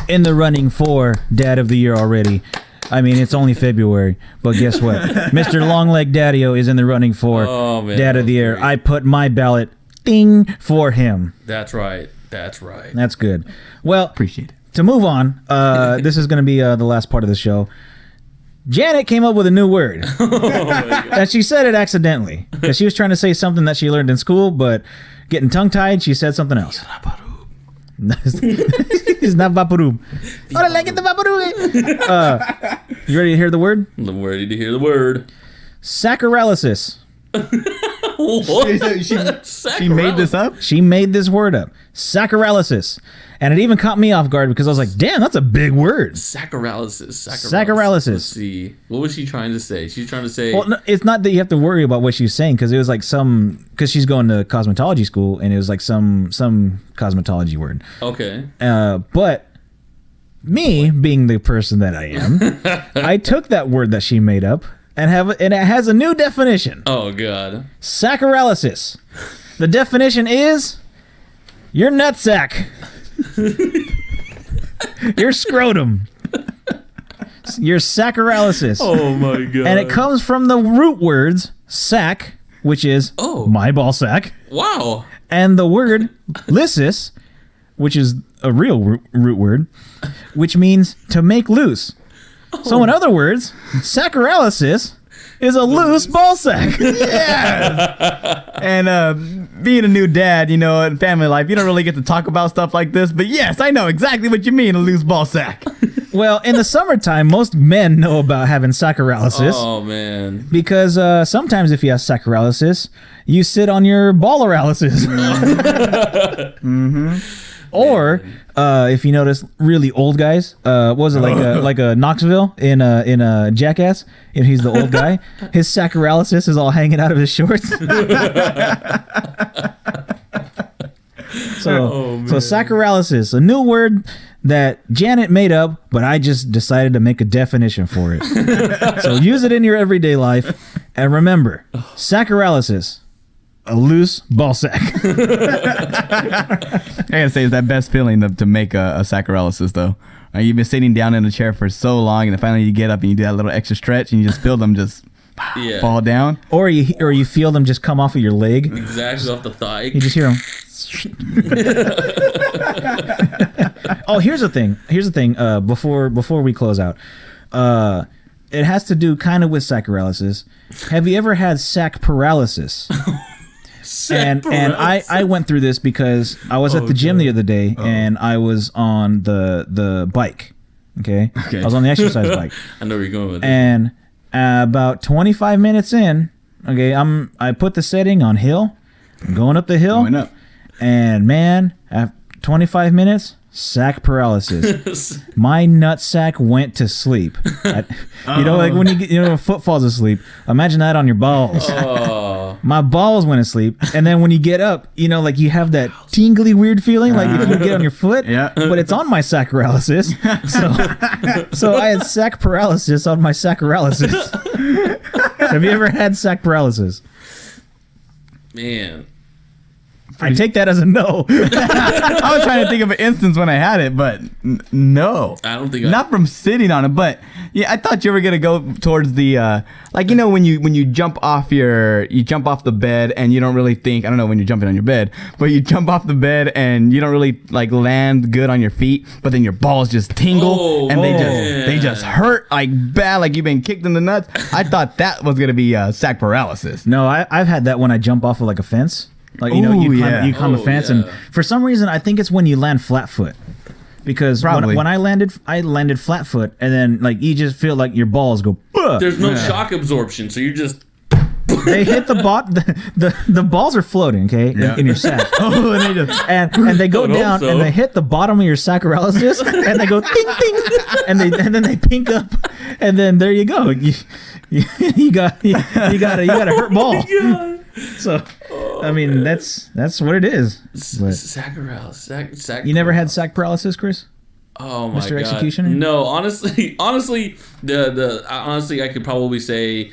[SPEAKER 3] in the running for Dad of the Year already. I mean, it's only February, but guess what? Mr. Long Leg Daddio is in the running for Dad of the Year. I put my ballot ding for him.
[SPEAKER 2] That's right. That's right.
[SPEAKER 3] That's good. Well,
[SPEAKER 4] Appreciate it.
[SPEAKER 3] to move on, this is going to be the last part of the show. Janet came up with a new word. And she said it accidentally. Because she was trying to say something that she learned in school, but getting tongue-tied, she said something else. It's not vaporub. Oh, I like it, the vaporub. You ready to hear the word?
[SPEAKER 2] I'm ready to hear the word.
[SPEAKER 3] Saccharalysis.
[SPEAKER 2] What?
[SPEAKER 4] She made this up?
[SPEAKER 3] She made this word up. Saccharalysis. And it even caught me off guard because I was like, damn, that's a big word.
[SPEAKER 2] Saccharalysis.
[SPEAKER 3] Saccharalysis.
[SPEAKER 2] Let's see. What was she trying to say? She's trying to say...
[SPEAKER 3] Well, no, it's not that you have to worry about what she's saying because it was like because she's going to cosmetology school and it was like some cosmetology word.
[SPEAKER 2] Okay.
[SPEAKER 3] But me being the person that I am, I took that word that she made up and it has a new definition.
[SPEAKER 2] Oh, God.
[SPEAKER 3] Saccharalysis. The definition is your nutsack. Your scrotum. Your saccharalysis.
[SPEAKER 2] Oh, my God.
[SPEAKER 3] And it comes from the root words sac, which is my ball sack,
[SPEAKER 2] Wow.
[SPEAKER 3] and the word lysis, which is a real root word, which means to make loose. So in other words, saccharalysis is a loose ball sack.
[SPEAKER 4] Yes. And being a new dad, in family life, you don't really get to talk about stuff like this. But yes, I know exactly what you mean, a loose ball sack.
[SPEAKER 3] Well, in the summertime, most men know about having saccharalysis.
[SPEAKER 2] Oh, man.
[SPEAKER 3] Because sometimes if you have saccharalysis, you sit on your balleralysis. Mm-hmm. Or if you notice, really old guys, what was it like a Knoxville in a Jackass? And he's the old guy. His saccharalysis is all hanging out of his shorts. So saccharalysis, a new word that Janet made up, but I just decided to make a definition for it. So use it in your everyday life, and remember, saccharalysis. A loose ball sack.
[SPEAKER 4] I gotta say, it's that best feeling to make a saccharalysis, though. You've been sitting down in a chair for so long, and then finally you get up and you do that little extra stretch, and you just feel them just fall down.
[SPEAKER 3] Or you feel them just come off of your leg.
[SPEAKER 2] Exactly, off the thigh.
[SPEAKER 3] You just hear them. Oh, here's the thing. Before we close out, it has to do kind of with saccharalysis. Have you ever had sack paralysis? And I went through this because I was at the gym the other day and I was on the bike. Okay. I was on the exercise bike.
[SPEAKER 2] I know where you're going with it.
[SPEAKER 3] And about 25 minutes in, okay, I put the setting on hill. I'm going up the hill.
[SPEAKER 4] Going up.
[SPEAKER 3] And man, after 25 minutes, sack paralysis. My nut sack went to sleep. Like when a foot falls asleep. Imagine that on your balls. My balls went to sleep, and then when you get up, like you have that tingly weird feeling, like if you get on your foot.
[SPEAKER 4] Yeah.
[SPEAKER 3] But it's on my saccharalysis. So I had sack paralysis on my saccharalysis. Have you ever had sack paralysis?
[SPEAKER 2] Man.
[SPEAKER 3] I take that as a no.
[SPEAKER 4] I was trying to think of an instance when I had it, but no.
[SPEAKER 2] I don't think
[SPEAKER 4] not from sitting on it, but yeah, I thought you were gonna go towards the like when you jump off the bed and you don't really think, I don't know when you're jumping on your bed, but you jump off the bed and you don't really like land good on your feet, but then your balls just tingle and they just hurt like bad, like you've been kicked in the nuts. I thought that was gonna be sac paralysis.
[SPEAKER 3] No, I've had that when I jump off of like a fence. Like, you climb a fence, and for some reason, I think it's when you land flat foot. Because when I landed flat foot, and then like you just feel like your balls go. Ugh!
[SPEAKER 2] There's no shock absorption, so you're just.
[SPEAKER 3] They hit the the balls are floating, okay, in your sack. And they just and they go down and they hit the bottom of your sacroiliacis and they go ting ting, and then they pink up, and then there you go. You got a hurt ball. So, I mean, that's what it is.
[SPEAKER 2] Sac paralysis.
[SPEAKER 3] You never had sac paralysis, Chris?
[SPEAKER 2] Oh my
[SPEAKER 3] Mr.
[SPEAKER 2] God.
[SPEAKER 3] Executioner?
[SPEAKER 2] No, honestly, I could probably say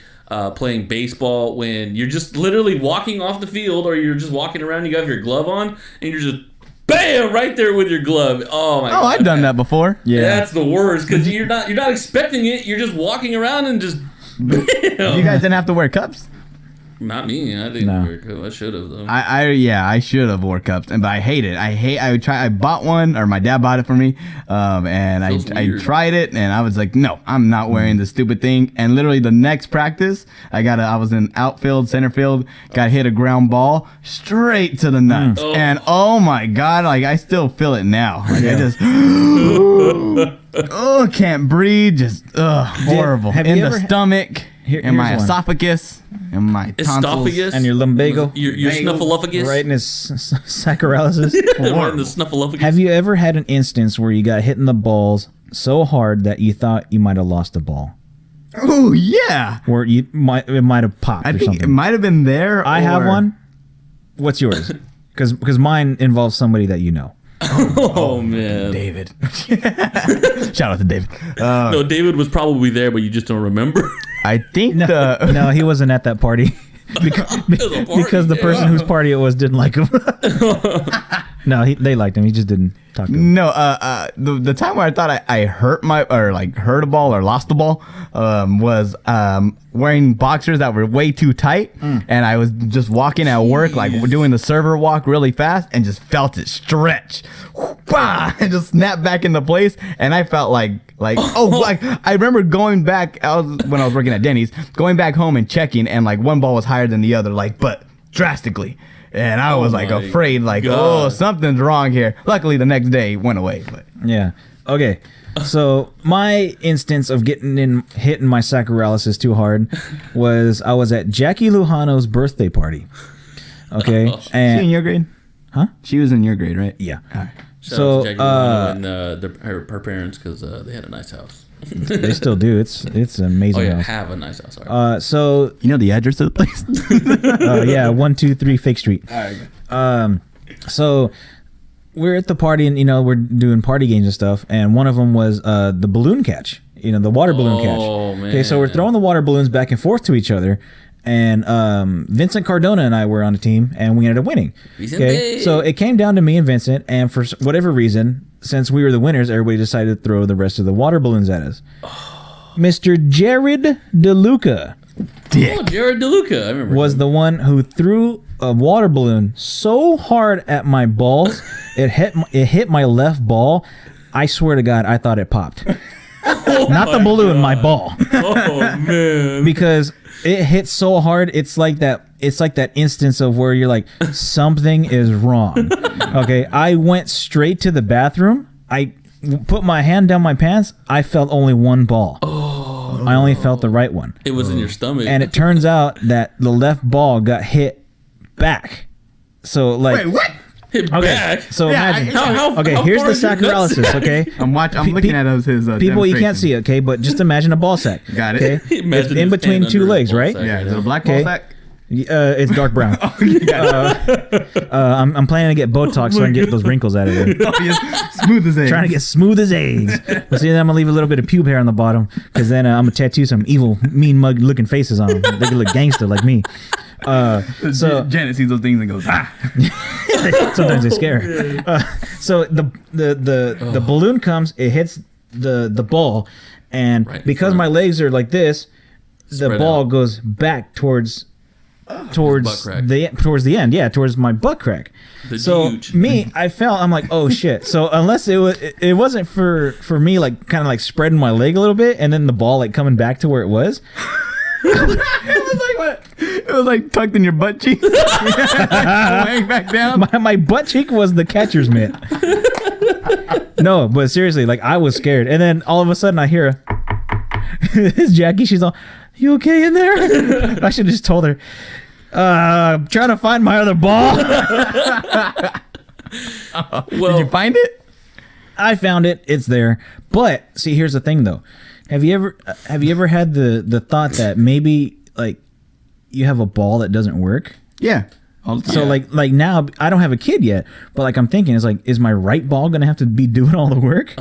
[SPEAKER 2] playing baseball when you're just literally walking off the field, or you're just walking around. You have your glove on, and you're just bam right there with your glove. Oh my God.
[SPEAKER 4] I've done that before.
[SPEAKER 2] Yeah, that's the worst because you're not expecting it. You're just walking around and just. Bam.
[SPEAKER 4] You guys didn't have to wear cups?
[SPEAKER 2] Not me. I didn't wear cups. I should have though.
[SPEAKER 4] I should have wore cups, but I hate it. I bought one, or my dad bought it for me, and I tried it, and I was like, no, I'm not wearing this stupid thing. And literally the next practice, I was in outfield, center field, got hit a ground ball straight to the nuts, and oh my God, like I still feel it now. Like I just, can't breathe, just horrible in the stomach. In my esophagus, in my tonsils,
[SPEAKER 3] and your lumbago,
[SPEAKER 2] your snuffleupagus,
[SPEAKER 3] right in his sacroiliacis.
[SPEAKER 2] Right in the snuffleupagus.
[SPEAKER 3] Have you ever had an instance where you got hit in the balls so hard that you thought you might have lost a ball?
[SPEAKER 4] Oh yeah,
[SPEAKER 3] or it might have popped.
[SPEAKER 4] I
[SPEAKER 3] or
[SPEAKER 4] think
[SPEAKER 3] something.
[SPEAKER 4] it might have been there.
[SPEAKER 3] I have one. What's yours? Because mine involves somebody that you know.
[SPEAKER 2] Oh man,
[SPEAKER 4] David. Shout out to David.
[SPEAKER 2] No, David was probably there, but you just don't remember.
[SPEAKER 4] I think
[SPEAKER 3] no, he wasn't at that party because the person whose party it was didn't like him. No, they liked him. He just didn't talk to him.
[SPEAKER 4] No, the time where I thought I hurt a ball or lost the ball was wearing boxers that were way too tight, and I was just walking at work, like doing the server walk really fast, and just felt it stretch, and just snap back into place, and I felt like I remember going back. When I was working at Denny's, going back home and checking, and like one ball was higher than the other, but drastically. And I was like afraid, like, God. Something's wrong here. Luckily, the next day it went away. But
[SPEAKER 3] yeah. Okay. So my instance of hitting my sacroiliacis too hard was I was at Jackie Lujano's birthday party. Okay. And
[SPEAKER 4] she in your grade?
[SPEAKER 3] Huh?
[SPEAKER 4] She was in your grade, right?
[SPEAKER 3] Yeah.
[SPEAKER 4] All right.
[SPEAKER 2] Shout out to Jackie Lujano and her parents, because they had a nice house.
[SPEAKER 3] They still do. It's an amazing house.
[SPEAKER 2] Have a nice house. Sorry.
[SPEAKER 3] So
[SPEAKER 4] you know the address of the place?
[SPEAKER 3] Yeah, 123 Fake Street. All right. So we're at the party, and we're doing party games and stuff, and one of them was the balloon catch. The water balloon catch.
[SPEAKER 2] Oh man.
[SPEAKER 3] Okay, so we're throwing the water balloons back and forth to each other. And Vincent Cardona and I were on a team, and we ended up winning. Okay, so it came down to me and Vincent, and for whatever reason, since we were the winners, everybody decided to throw the rest of the water balloons at us. Mr. Jared DeLuca,
[SPEAKER 2] Jared DeLuca, I remember,
[SPEAKER 3] was the one who threw a water balloon so hard at my balls, it hit my left ball. I swear to God, I thought it popped. Not the balloon, my ball.
[SPEAKER 2] Oh man!
[SPEAKER 3] Because it hit so hard, it's like that instance of where you're like, something is wrong. Okay, I went straight to the bathroom. I put my hand down my pants. I felt only one ball. Oh, I only felt the right one.
[SPEAKER 2] It was in your stomach.
[SPEAKER 3] And it turns out that the left ball got hit back. So like,
[SPEAKER 5] Wait, what?
[SPEAKER 2] Hit back.
[SPEAKER 3] So imagine.
[SPEAKER 2] How
[SPEAKER 3] Here's
[SPEAKER 2] far
[SPEAKER 3] the
[SPEAKER 2] is your
[SPEAKER 3] sacroiliacis.
[SPEAKER 2] nutsack?
[SPEAKER 3] Okay,
[SPEAKER 4] I'm looking at his
[SPEAKER 3] people. You can't see it. Okay, but just imagine a ball sack.
[SPEAKER 4] Got it.
[SPEAKER 3] Okay,
[SPEAKER 2] Imagine
[SPEAKER 3] it's in
[SPEAKER 2] his
[SPEAKER 3] between
[SPEAKER 2] hand
[SPEAKER 3] two
[SPEAKER 2] under
[SPEAKER 3] legs,
[SPEAKER 2] his ball
[SPEAKER 3] right?
[SPEAKER 2] sack.
[SPEAKER 4] Yeah, is it a black ball
[SPEAKER 3] Okay.
[SPEAKER 4] sack?
[SPEAKER 3] It's dark brown. I'm planning to get Botox so I can get those wrinkles out of there.
[SPEAKER 4] Smooth as eggs.
[SPEAKER 3] Trying to get smooth as eggs. But see, then I'm gonna leave a little bit of pube hair on the bottom, because then I'm gonna tattoo some evil, mean mug looking faces on them. They can look gangster like me. So
[SPEAKER 4] Janet sees those things and goes, ah.
[SPEAKER 3] sometimes they scare her. So the balloon comes, it hits the ball, and
[SPEAKER 2] Right in
[SPEAKER 3] because
[SPEAKER 2] front.
[SPEAKER 3] my legs are like this, the
[SPEAKER 2] Spread
[SPEAKER 3] ball
[SPEAKER 2] out.
[SPEAKER 3] goes back towards
[SPEAKER 2] butt crack.
[SPEAKER 3] the end, towards my butt crack.
[SPEAKER 2] The
[SPEAKER 3] So
[SPEAKER 2] huge.
[SPEAKER 3] me, I fell. I'm like, oh shit. So unless it wasn't for me, like kind of like spreading my leg a little bit, and then the ball like coming back to where it was.
[SPEAKER 4] It was like what? It was like tucked in your butt cheeks. Laying back down.
[SPEAKER 3] My butt cheek was the catcher's mitt. No, but seriously, like I was scared, and then all of a sudden I hear it's Jackie. She's all, "You okay in there?" I should have just told her. I'm trying to find my other ball.
[SPEAKER 2] Well,
[SPEAKER 4] Did you find it?
[SPEAKER 3] I found it. It's there. But see, here's the thing, though. Have you ever had the thought that maybe like you have a ball that doesn't work?
[SPEAKER 4] Yeah. All the time.
[SPEAKER 3] So like now I don't have a kid yet, but like I'm thinking, it's like, is my right ball gonna have to be doing all the work?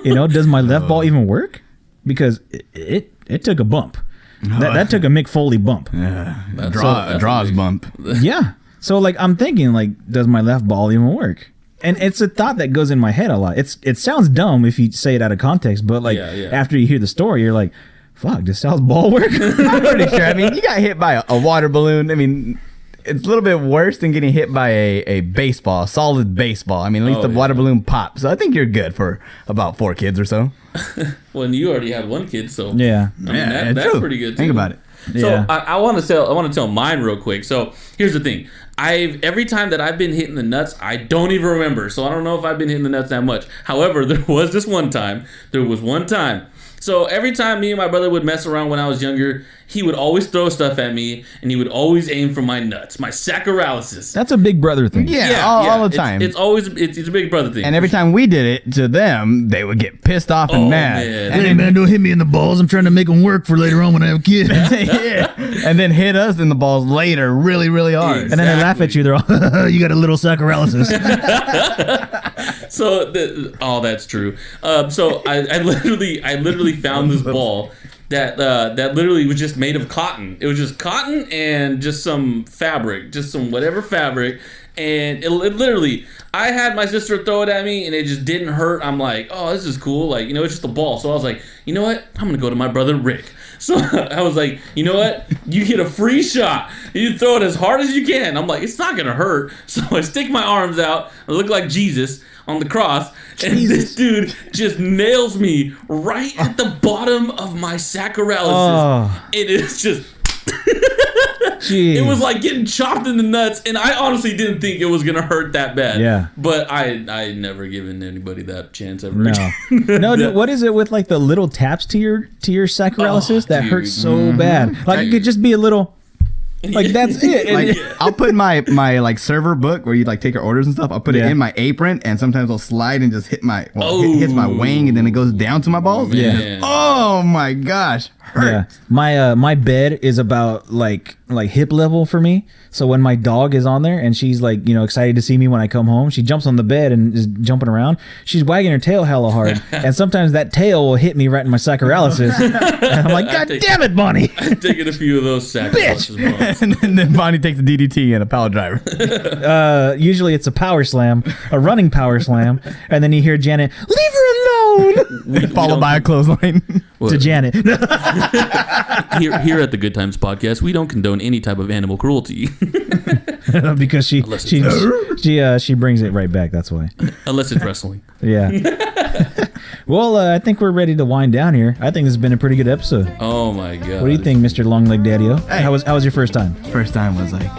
[SPEAKER 3] Does my left ball even work? Because it took a bump. That took a Mick Foley bump.
[SPEAKER 4] Yeah.
[SPEAKER 2] That's
[SPEAKER 4] Draws
[SPEAKER 2] a-
[SPEAKER 4] bump.
[SPEAKER 3] Yeah. So like I'm thinking, like, does my left ball even work? And it's a thought that goes in my head a lot. It sounds dumb if you say it out of context, but like after you hear the story, you're like, fuck, does Sal's ball work?
[SPEAKER 4] I'm pretty sure. I mean, you got hit by a water balloon. I mean, it's a little bit worse than getting hit by a baseball, a solid baseball. I mean, at least the water balloon pops. So I think you're good for about 4 kids or so.
[SPEAKER 2] well, and you already had one kid, so
[SPEAKER 3] Yeah.
[SPEAKER 2] I mean, that's pretty good.
[SPEAKER 4] Think
[SPEAKER 2] too.
[SPEAKER 4] about it.
[SPEAKER 2] So
[SPEAKER 3] Yeah.
[SPEAKER 2] I want to tell mine real quick. So here's the thing. Every time that I've been hitting the nuts, I don't even remember. So I don't know if I've been hitting the nuts that much. However, there was one time. So every time me and my brother would mess around when I was younger, he would always throw stuff at me, and he would always aim for my nuts, my sacroiliasis.
[SPEAKER 3] That's a big brother thing.
[SPEAKER 4] Yeah, all the time.
[SPEAKER 2] It's always it's a big brother thing.
[SPEAKER 4] And every time we did it to them, they would get pissed off and mad.
[SPEAKER 2] man.
[SPEAKER 4] And
[SPEAKER 3] Hey man, don't hit me in the balls. I'm trying to make them work for later on when I have kids.
[SPEAKER 4] yeah. And then hit us in the balls later really, really hard.
[SPEAKER 3] And then they laugh at you. They're all, you got a little sacroilisis.
[SPEAKER 2] So that's true. So I literally found this ball that literally was just made of cotton. It was just cotton and just some fabric, just some whatever fabric. And it literally, I had my sister throw it at me, and it just didn't hurt. I'm like, oh, this is cool. Like, it's just a ball. So I was like, you know what? I'm gonna go to my brother Rick. So I was like, you know what? You get a free shot. You throw it as hard as you can. I'm like, it's not gonna hurt. So I stick my arms out. I look like Jesus on the cross, and this dude just nails me right at the bottom of my sacroilisis. It is just. It was like getting chopped in the nuts, and I honestly didn't think it was gonna hurt that bad.
[SPEAKER 3] Yeah.
[SPEAKER 2] But I never given anybody that chance ever.
[SPEAKER 3] No, no, dude, what is it with like the little taps to your sacroilisis that
[SPEAKER 2] dude.
[SPEAKER 3] hurts so bad? Like it could just be a little. Like that's it. And
[SPEAKER 4] Like, I'll put my like server book where you like take your orders and stuff. I'll put it in my apron, and sometimes I'll slide and just hit hits my wing, and then it goes down to my balls.
[SPEAKER 2] man.
[SPEAKER 4] Oh my gosh.
[SPEAKER 3] Yeah, my bed is about like hip level for me. So when my dog is on there and she's like excited to see me when I come home, she jumps on the bed and is jumping around. She's wagging her tail hella hard, and sometimes that tail will hit me right in my sacroilisis. And I'm like, God damn it, Bonnie!
[SPEAKER 2] I've taken a few of those sacroilisis balls.
[SPEAKER 4] And then Bonnie takes a DDT and a power driver.
[SPEAKER 3] Usually it's a power slam, a running power slam, and then you hear Janet, leave her alone,
[SPEAKER 4] Followed by a clothesline.
[SPEAKER 3] to Janet.
[SPEAKER 2] Here at the Good Times Podcast, we don't condone any type of animal cruelty.
[SPEAKER 3] Because she brings it right back. That's why.
[SPEAKER 2] Unless it's wrestling.
[SPEAKER 3] Yeah. Well, I think we're ready to wind down here. I think this has been a pretty good episode.
[SPEAKER 2] Oh my god.
[SPEAKER 3] What do you think, Mr. Long Leg Daddio?
[SPEAKER 4] Hey.
[SPEAKER 3] How was your first time?
[SPEAKER 4] First time was like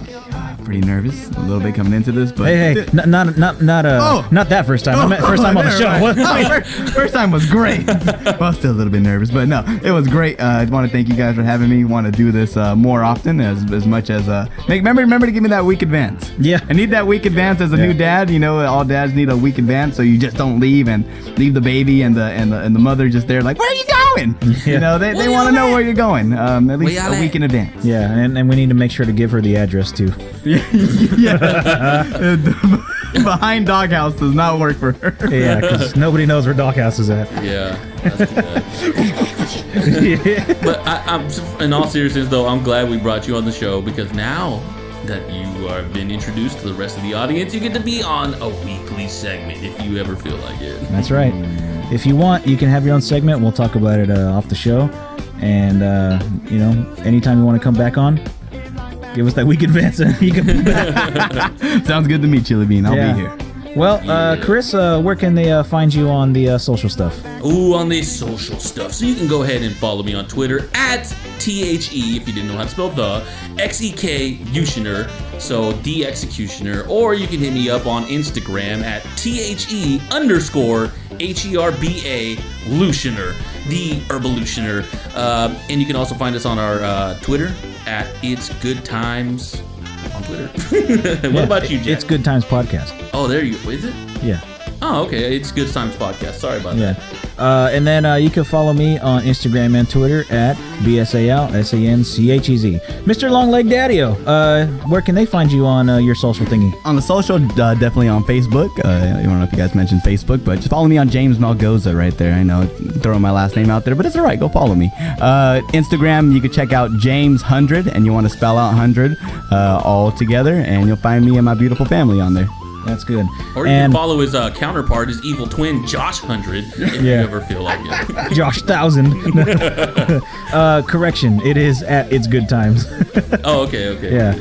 [SPEAKER 4] pretty nervous, a little bit coming into this, but
[SPEAKER 3] Hey, not that first time. I meant first time on the show.
[SPEAKER 4] First time was great. Well, still a little bit nervous, but no, it was great. I want to thank you guys for having me. Want to do this more often, as much as remember to give me that week advance.
[SPEAKER 3] Yeah.
[SPEAKER 4] I need that week advance as a new dad. All dads need a week advance, so you just don't leave the baby and the mother just there like, where are you going?
[SPEAKER 3] Yeah.
[SPEAKER 4] They want to know where you're going. At least a week in advance.
[SPEAKER 3] Yeah, and we need to make sure to give her the address too.
[SPEAKER 4] Yeah. behind Doghouse does not work for her.
[SPEAKER 3] Yeah, because nobody knows where Doghouse is at.
[SPEAKER 2] Yeah, that's too bad. But I'm, in all seriousness, though, I'm glad we brought you on the show because now that you have been introduced to the rest of the audience, you get to be on a weekly segment if you ever feel like it.
[SPEAKER 3] That's right. If you want, you can have your own segment. We'll talk about it off the show. And, anytime you want to come back on, give us that week advance and you can be back.
[SPEAKER 4] Sounds good to me, Chili Bean. I'll be here.
[SPEAKER 3] Well, Chris, where can they find you on the social stuff?
[SPEAKER 2] Ooh, on the social stuff. So you can go ahead and follow me on Twitter at THE, if you didn't know how to spell the, XEKutioner, so The Executioner, or you can hit me up on Instagram at THE_HERBA Lutioner, The Herbolutioner. And you can also find us on our Twitter at It's Good Times on Twitter. What about you, Jack?
[SPEAKER 3] It's Good Times Podcast.
[SPEAKER 2] Oh, there you is it?
[SPEAKER 3] Yeah.
[SPEAKER 2] Oh, okay. It's Good Times Podcast. Sorry about that.
[SPEAKER 3] And then you can follow me on Instagram and Twitter at BSALSANCHEZ. Mr. Long Leg Daddio, where can they find you on your social thingy?
[SPEAKER 4] On the social, definitely on Facebook. I don't know if you guys mentioned Facebook, but just follow me on James Malgoza right there. I know, throwing my last name out there, but it's all right. Go follow me. Instagram, you can check out James100, and you want to spell out 100 all together, and you'll find me and my beautiful family on there.
[SPEAKER 3] That's good.
[SPEAKER 2] Or you can follow his counterpart, his evil twin, Josh100, if you ever feel like it.
[SPEAKER 3] Josh 1000. Correction, it is at It's Good Times.
[SPEAKER 2] Oh, okay.
[SPEAKER 3] Yeah.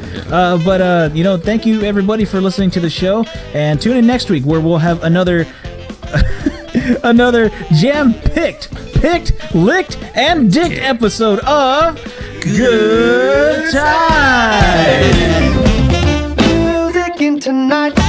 [SPEAKER 3] But thank you everybody for listening to the show, and tune in next week where we'll have another jam-picked, licked, and dicked episode of Good Times.
[SPEAKER 6] Music in tonight.